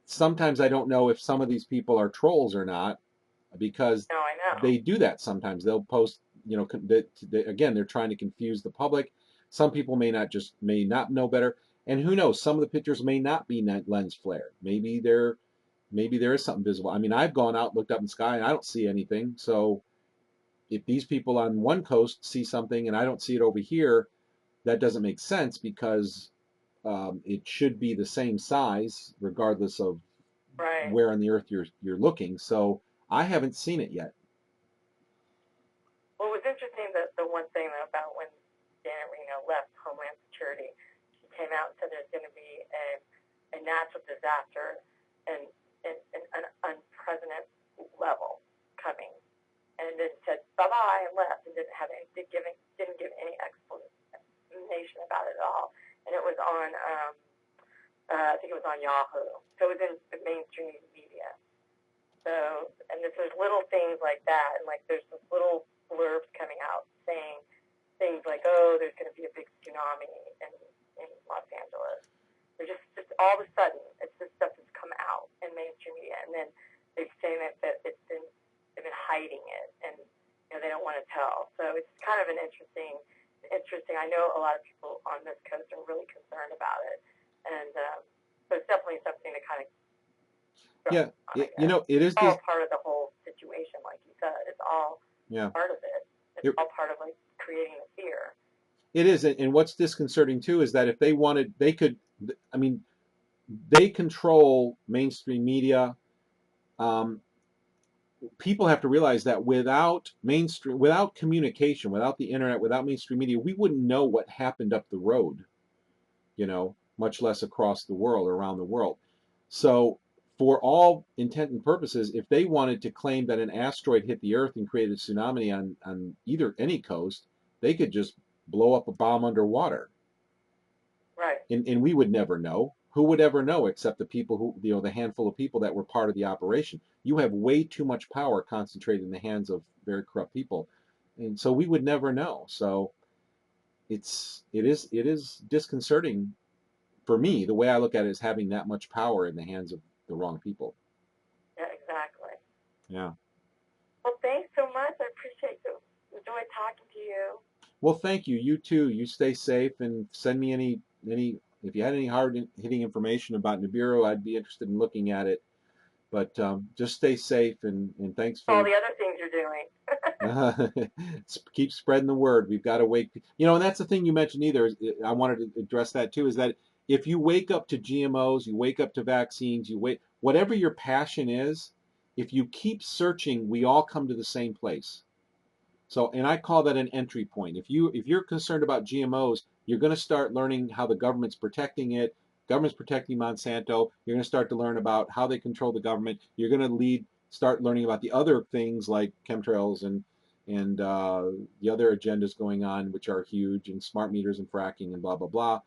sometimes I don't know if some of these people are trolls or not, because no, I know. they do that sometimes. They'll post, again, they're trying to confuse the public. Some people may not know better. And who knows, some of the pictures may not be lens flare. Maybe there is something visible. I mean, I've gone out, looked up in the sky, and I don't see anything. So if these people on one coast see something and I don't see it over here, that doesn't make sense, because it should be the same size regardless of right. where on the earth you're looking. So I haven't seen it yet. Well, it was interesting that the one thing about when Janet Reno left Homeland Security, she came out and said there's going to be a natural disaster and an unprecedented level coming, and then said bye-bye and left, and didn't give any explanation about it at all. And it was on I think it was on Yahoo. So it was in the mainstream media. So, and there's little things like that, and like there's this little blurbs coming out saying things like, oh, there's going to be a big tsunami in Los Angeles. They're just all of a sudden, it's this stuff that's come out in mainstream media, and then they're saying that they've been hiding it, and they don't want to tell. So it's kind of an interesting. I know a lot of people on this coast are really concerned about it, and so it's definitely something to kind of. Yeah, it is all part of the whole situation, like you said. It's all part of it. It's all part of like creating the fear. It is, and what's disconcerting too is that if they wanted, they could. I mean, they control mainstream media. People have to realize that without communication, without the internet, without mainstream media, we wouldn't know what happened up the road. Much less across the world, around the world. So, for all intent and purposes, if they wanted to claim that an asteroid hit the Earth and created a tsunami on any coast, they could just blow up a bomb underwater. Right. And we would never know. Who would ever know except the people who, the handful of people that were part of the operation? You have way too much power concentrated in the hands of very corrupt people. And so we would never know. So it is disconcerting for me, the way I look at it is having that much power in the hands of the wrong people. Yeah, exactly. Yeah. Well, thanks so much. I appreciate you. Enjoyed talking to you. Well, thank you. You too. You stay safe and send me any if you had any hard hitting information about Nibiru, I'd be interested in looking at it. But just stay safe and thanks All for the other things you're doing. keep spreading the word. We've got to wake, and that's the thing you mentioned either. I wanted to address that too, is that if you wake up to GMOs, you wake up to vaccines, whatever your passion is, if you keep searching, we all come to the same place. So, and I call that an entry point. If you're concerned about GMOs, you're going to start learning how the government's protecting it. Government's protecting Monsanto. You're going to start to learn about how they control the government. You're going to start learning about the other things like chemtrails and the other agendas going on, which are huge, and smart meters and fracking and blah blah blah.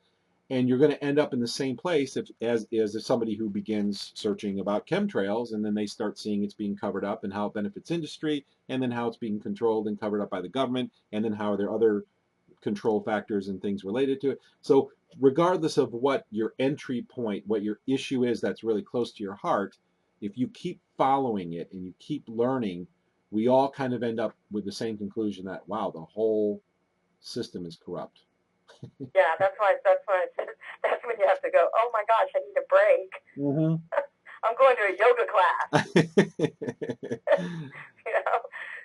And you're going to end up in the same place as somebody who begins searching about chemtrails, and then they start seeing it's being covered up and how it benefits industry, and then how it's being controlled and covered up by the government, and then how are there other control factors and things related to it. So regardless of what your entry point, what your issue is that's really close to your heart, if you keep following it and you keep learning, we all kind of end up with the same conclusion that, wow, the whole system is corrupt. Yeah, that's why I said that's when you have to go, oh my gosh, I need a break. Mm-hmm. I'm going to a yoga class. You know?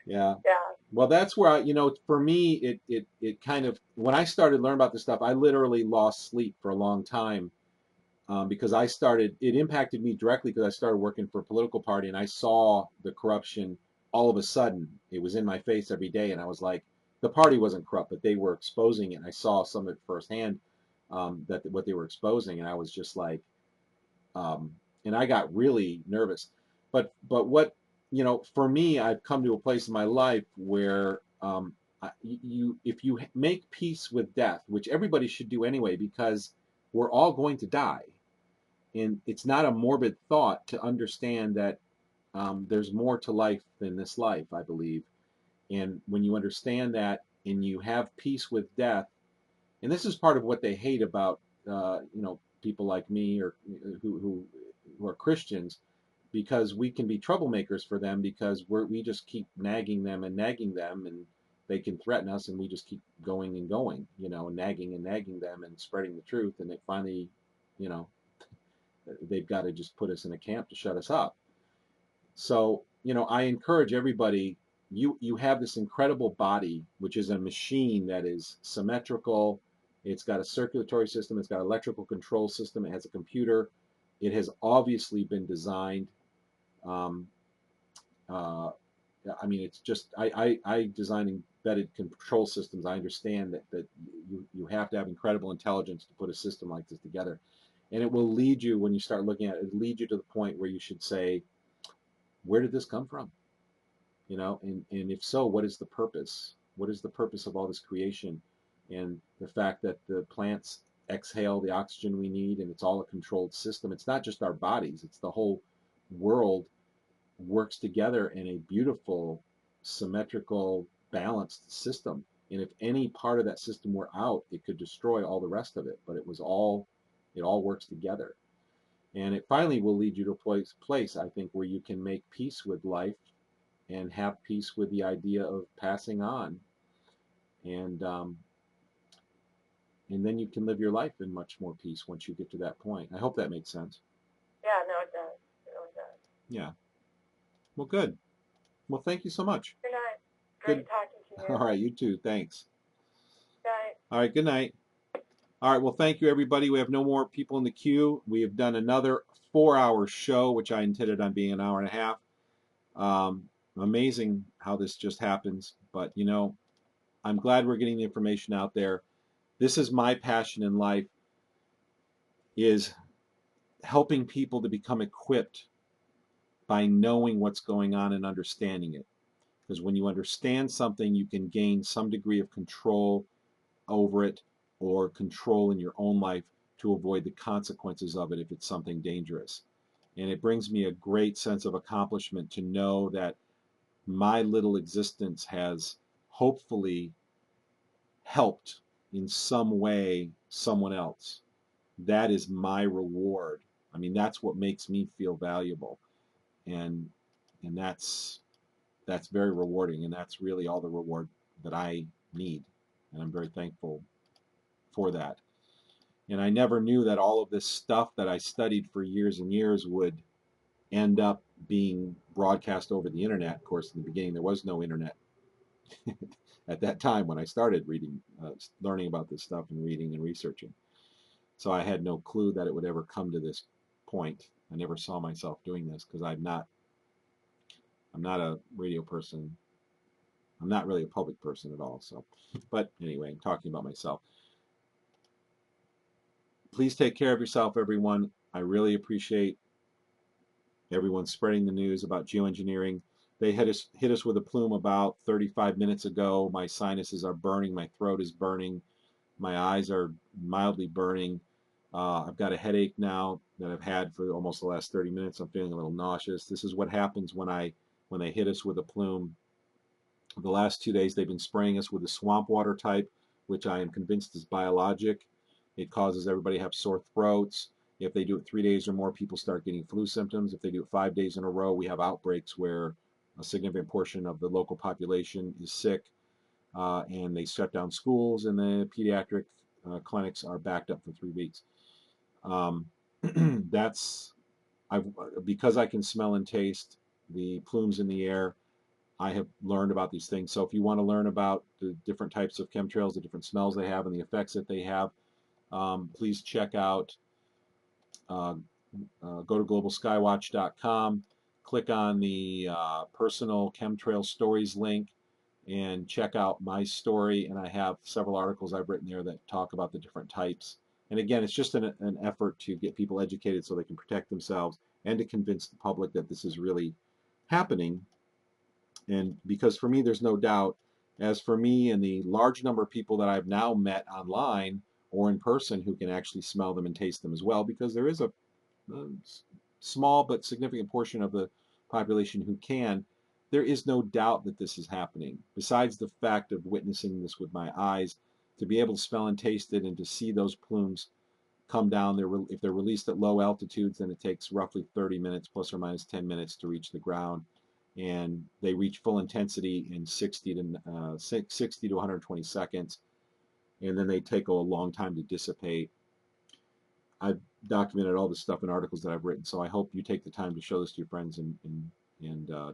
Yeah. Yeah. Well, that's where for me, it kind of, when I started learning about this stuff, I literally lost sleep for a long time because it impacted me directly because I started working for a political party and I saw the corruption all of a sudden. It was in my face every day, and I was like, the party wasn't corrupt, but they were exposing it. And I saw some of it firsthand, that what they were exposing, and I was just like, and I got really nervous. But what for me, I've come to a place in my life where if you make peace with death, which everybody should do anyway, because we're all going to die, and it's not a morbid thought to understand that there's more to life than this life, I believe. And when you understand that and you have peace with death, and this is part of what they hate about people like me or who are Christians, because we can be troublemakers for them because we just keep nagging them, and they can threaten us, and we just keep going and going, nagging them and spreading the truth, and they finally, they've got to just put us in a camp to shut us up. So, I encourage everybody, you have this incredible body, which is a machine that is symmetrical. It's got a circulatory system. It's got an electrical control system. It has a computer. It has obviously been designed. It's just, I design embedded control systems. I understand that you have to have incredible intelligence to put a system like this together. And it will lead you, when you start looking at it, it lead you to the point where you should say, where did this come from? And if so, what is the purpose? What is the purpose of all this creation? And the fact that the plants exhale the oxygen we need, and it's all a controlled system. It's not just our bodies, it's the whole world works together in a beautiful, symmetrical, balanced system. And if any part of that system were out, it could destroy all the rest of it. But it all works together. And it finally will lead you to a place, I think, where you can make peace with life and have peace with the idea of passing on. And then you can live your life in much more peace once you get to that point. I hope that makes sense. Yeah, no, it does. It really does. Yeah. Well, good. Well, thank you so much. Good night. Great talking to you. All right, you too. Thanks. Good night. All right, good night. All right, well, thank you, everybody. We have no more people in the queue. We have done another 4-hour show, which I intended on being an hour and a half. Amazing how this just happens. But, I'm glad we're getting the information out there. This is my passion in life, is helping people to become equipped by knowing what's going on and understanding it. Because when you understand something, you can gain some degree of control over it, or control in your own life to avoid the consequences of it if it's something dangerous. And it brings me a great sense of accomplishment to know that my little existence has hopefully helped in some way someone else. that is my reward. I mean, that's what makes me feel valuable, and that's very rewarding, and that's really all the reward that I need, and I'm very thankful for that. And I never knew that all of this stuff that I studied for years and years would end up being broadcast over the internet. Of course, in the beginning, there was no internet at that time when I started reading, learning about this stuff and reading and researching. So I had no clue that it would ever come to this point. I never saw myself doing this because I'm not a radio person. I'm not really a public person at all. So, but anyway, I'm talking about myself. Please take care of yourself, everyone. I really appreciate everyone spreading the news about geoengineering. They hit us with a plume about 35 minutes ago. My sinuses are burning. My throat is burning. My eyes are mildly burning. I've got a headache now that I've had for almost the last 30 minutes. I'm feeling a little nauseous. This is what happens when they hit us with a plume. The last 2 days they've been spraying us with a swamp water type, which I am convinced is biologic. It causes everybody to have sore throats. If they do it 3 days or more, people start getting flu symptoms. If they do it 5 days in a row, we have outbreaks where a significant portion of the local population is sick, and they shut down schools, and the pediatric clinics are backed up for 3 weeks. Because I can smell and taste the plumes in the air, I have learned about these things. So if you want to learn about the different types of chemtrails, the different smells they have, and the effects that they have, please check out, go to globalskywatch.com, click on the personal chemtrail stories link, and check out my story. And I have several articles I've written there that talk about the different types. And again, it's just an effort to get people educated so they can protect themselves and to convince the public that this is really happening. And because for me, there's no doubt, as for me and the large number of people that I've now met online or in person who can actually smell them and taste them as well, because there is a small but significant portion of the population who can, there is no doubt that this is happening. Besides the fact of witnessing this with my eyes, to be able to smell and taste it and to see those plumes come down, if they're released at low altitudes, then it takes roughly 30 minutes, plus or minus 10 minutes to reach the ground. And they reach full intensity in 60 to 120 seconds, and then they take a long time to dissipate. I've documented all this stuff in articles that I've written, so I hope you take the time to show this to your friends and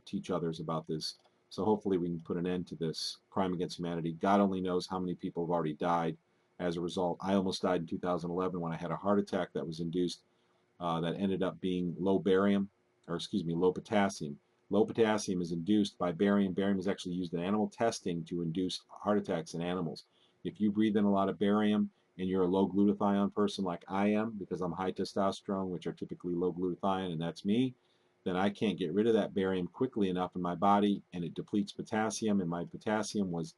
teach others about this. So hopefully we can put an end to this crime against humanity. God only knows how many people have already died as a result. I almost died in 2011 when I had a heart attack that was induced, that ended up being low potassium. Low potassium is induced by barium. Barium is actually used in animal testing to induce heart attacks in animals. If you breathe in a lot of barium and you're a low glutathione person like I am, because I'm high testosterone, which are typically low glutathione, and that's me, then I can't get rid of that barium quickly enough in my body, and it depletes potassium, and my potassium was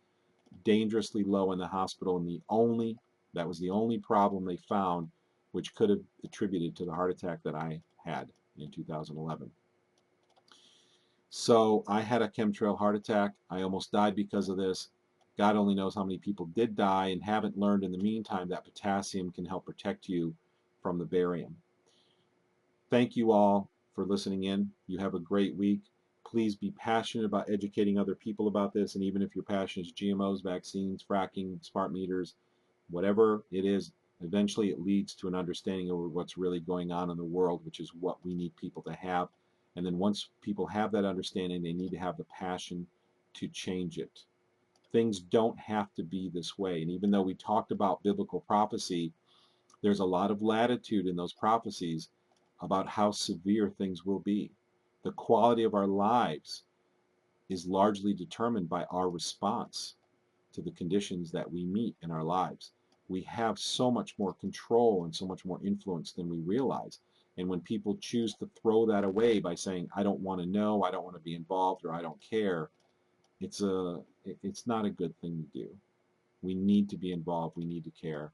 dangerously low in the hospital, and that was the only problem they found which could have attributed to the heart attack that I had in 2011. So I had a chemtrail heart attack. I almost died because of this. God only knows how many people did die and haven't learned in the meantime that potassium can help protect you from the barium. Thank you all for listening in. You have a great week. Please be passionate about educating other people about this, and even if your passion is GMOs, vaccines, fracking, smart meters, whatever it is, eventually it leads to an understanding of what's really going on in the world, which is what we need people to have. And then once people have that understanding, they need to have the passion to change it. Things don't have to be this way. And even though we talked about biblical prophecy, there's a lot of latitude in those prophecies about how severe things will be. The quality of our lives is largely determined by our response to the conditions that we meet in our lives. We have so much more control and so much more influence than we realize. And when people choose to throw that away by saying, I don't want to know, I don't want to be involved, or I don't care, it's not a good thing to do. We need to be involved. We need to care.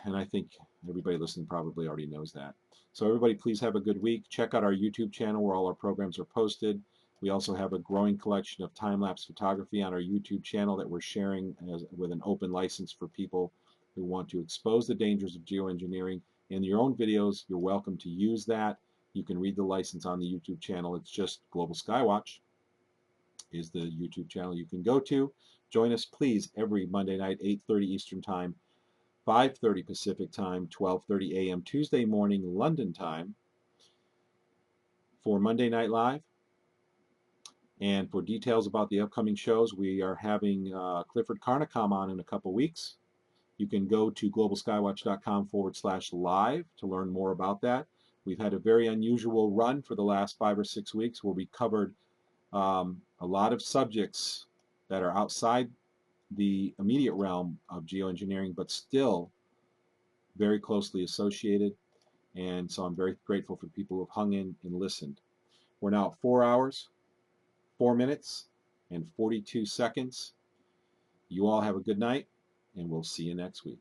And I think everybody listening probably already knows that. So everybody, please have a good week. Check out our YouTube channel where all our programs are posted. We also have a growing collection of time-lapse photography on our YouTube channel that we're sharing with an open license for people who want to expose the dangers of geoengineering in your own videos. You're welcome to use that. You can read the license on the YouTube channel. It's just Global Skywatch is the YouTube channel you can go to. Join us, please, every Monday night, 8:30 Eastern Time, 5:30 Pacific Time, 12:30 a.m. Tuesday morning London time for Monday Night Live. And for details about the upcoming shows, we are having Clifford Carnicom on in a couple weeks. You can go to globalskywatch.com/live to learn more about that. We've had a very unusual run for the last 5 or 6 weeks where we covered a lot of subjects that are outside the immediate realm of geoengineering, but still very closely associated. And so I'm very grateful for people who have hung in and listened. We're now at 4 hours, 4 minutes, and 42 seconds. You all have a good night, and we'll see you next week.